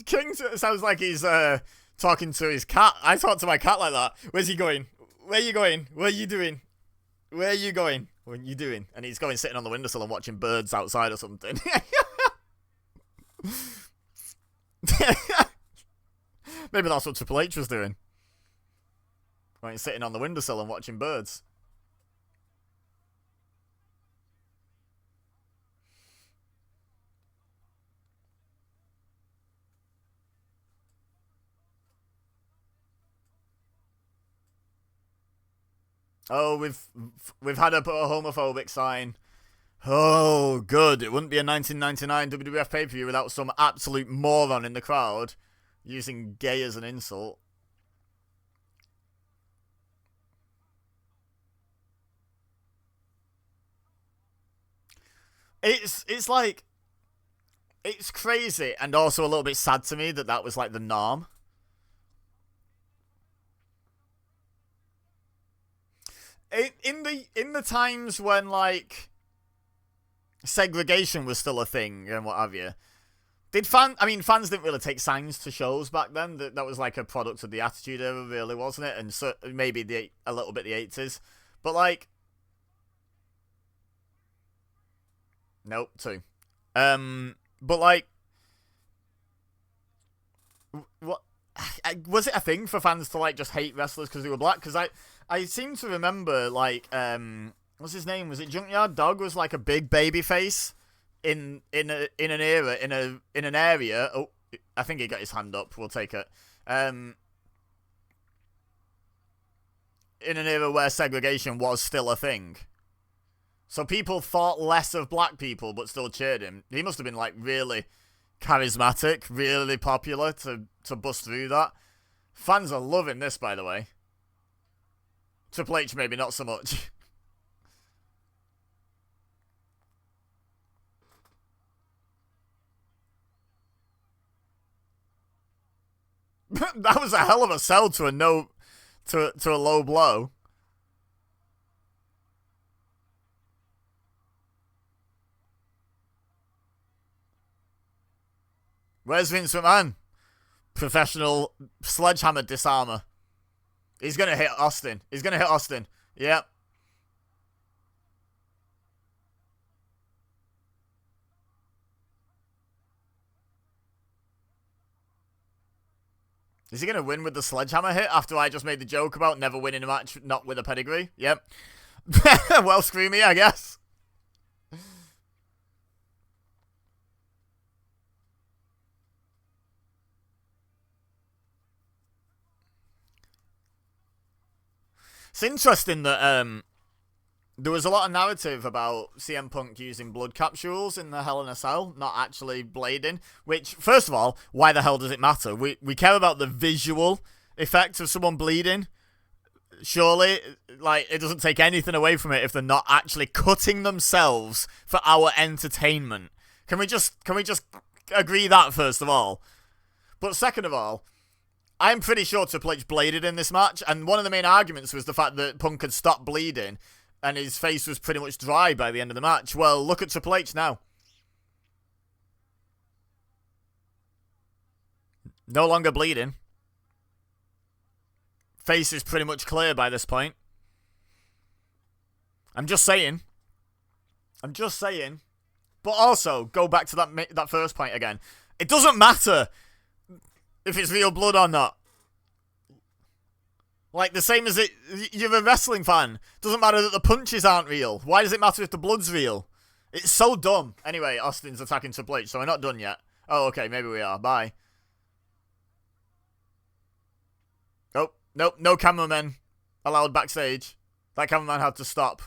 King sounds like he's talking to his cat. I talk to my cat like that. Where's he going? Where are you going? What are you doing? Where are you going? What are you doing? And he's going sitting on the windowsill and watching birds outside or something. Maybe that's what Triple H was doing. Right, sitting on the windowsill and watching birds. Oh, we've had a homophobic sign. Oh, good. It wouldn't be a 1999 WWF pay-per-view without some absolute moron in the crowd using gay as an insult. It's like, it's crazy and also a little bit sad to me that was like the norm. In the times when like segregation was still a thing and what have you, fans didn't really take signs to shows back then. That was like a product of the Attitude Era, really, wasn't it? And so maybe a little bit the 80s. But like, nope, 2. But like, what was it a thing for fans to like just hate wrestlers because they were black? Because I seem to remember like what's his name? Was it Junkyard Dog? Was like a big baby face in an area. Oh, I think he got his hand up. We'll take it. In an era where segregation was still a thing. So people thought less of black people, but still cheered him. He must have been like really charismatic, really popular to bust through that. Fans are loving this, by the way. Triple H maybe not so much. That was a hell of a sell to a low blow. Where's Vince McMahon? Professional sledgehammer disarmer. He's gonna hit Austin. Yep. Is he going to win with the sledgehammer hit after I just made the joke about never winning a match not with a pedigree? Yep. Well, screw me, I guess. It's interesting that there was a lot of narrative about CM Punk using blood capsules in the Hell in a Cell, not actually blading, which, first of all, why the hell does it matter? We care about the visual effect of someone bleeding. Surely, like, it doesn't take anything away from it if they're not actually cutting themselves for our entertainment. Can we just agree that, first of all? But second of all, I'm pretty sure Triple H bladed in this match, and one of the main arguments was the fact that Punk had stopped bleeding and his face was pretty much dry by the end of the match. Well, look at Triple H now. No longer bleeding. Face is pretty much clear by this point. I'm just saying. But also, go back to that first point again. It doesn't matter if it's real blood or not. Like, the same as you're a wrestling fan. Doesn't matter that the punches aren't real. Why does it matter if the blood's real? It's so dumb. Anyway, Austin's attacking Triple H, so we're not done yet. Oh, okay, maybe we are. Bye. Oh, nope, no cameramen allowed backstage. That cameraman had to stop.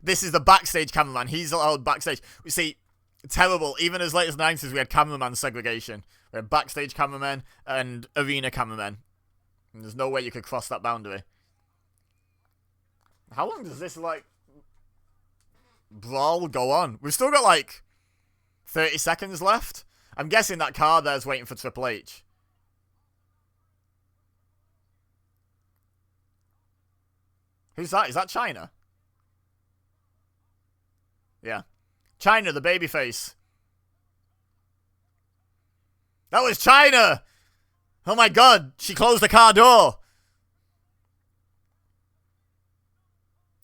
This is the backstage cameraman. He's allowed backstage. We see, terrible. Even as late as the 90s, we had cameraman segregation. We had backstage cameramen and arena cameramen. And there's no way you could cross that boundary. How long does this, like, brawl go on? We've still got, like, 30 seconds left. I'm guessing that car there's waiting for Triple H. Who's that? Is that China? Yeah. China, the babyface. That was China! Oh my god, she closed the car door!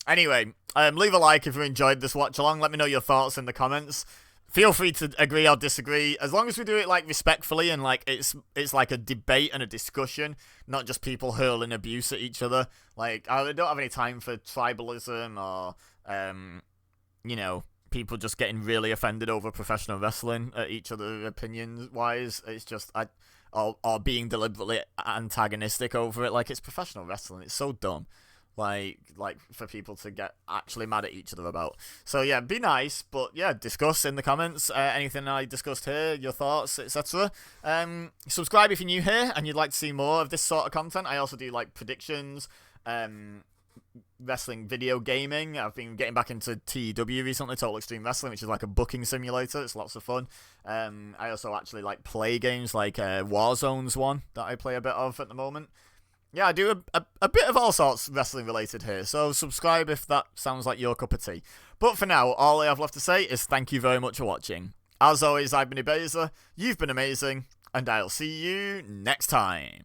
Anyway, leave a like if you enjoyed this watch along. Let me know your thoughts in the comments. Feel free to agree or disagree, as long as we do it like respectfully and like it's like a debate and a discussion, not just people hurling abuse at each other. Like, I don't have any time for tribalism or you know, people just getting really offended over professional wrestling at each other opinions wise. It's just or being deliberately antagonistic over it. Like, it's professional wrestling. It's so dumb. Like for people to get actually mad at each other about. So yeah, be nice, but yeah, discuss in the comments anything I discussed here, your thoughts, etc. Subscribe if you're new here and you'd like to see more of this sort of content. I also do like predictions, wrestling video gaming. I've been getting back into TEW recently, Total Extreme Wrestling, which is like a booking simulator. It's lots of fun. I also actually like play games like Warzone's one that I play a bit of at the moment. Yeah, I do a bit of all sorts wrestling related here, so subscribe if that sounds like your cup of tea. But for now, all I have left to say is thank you very much for watching. As always, I've been Ebeza, you've been amazing, and I'll see you next time.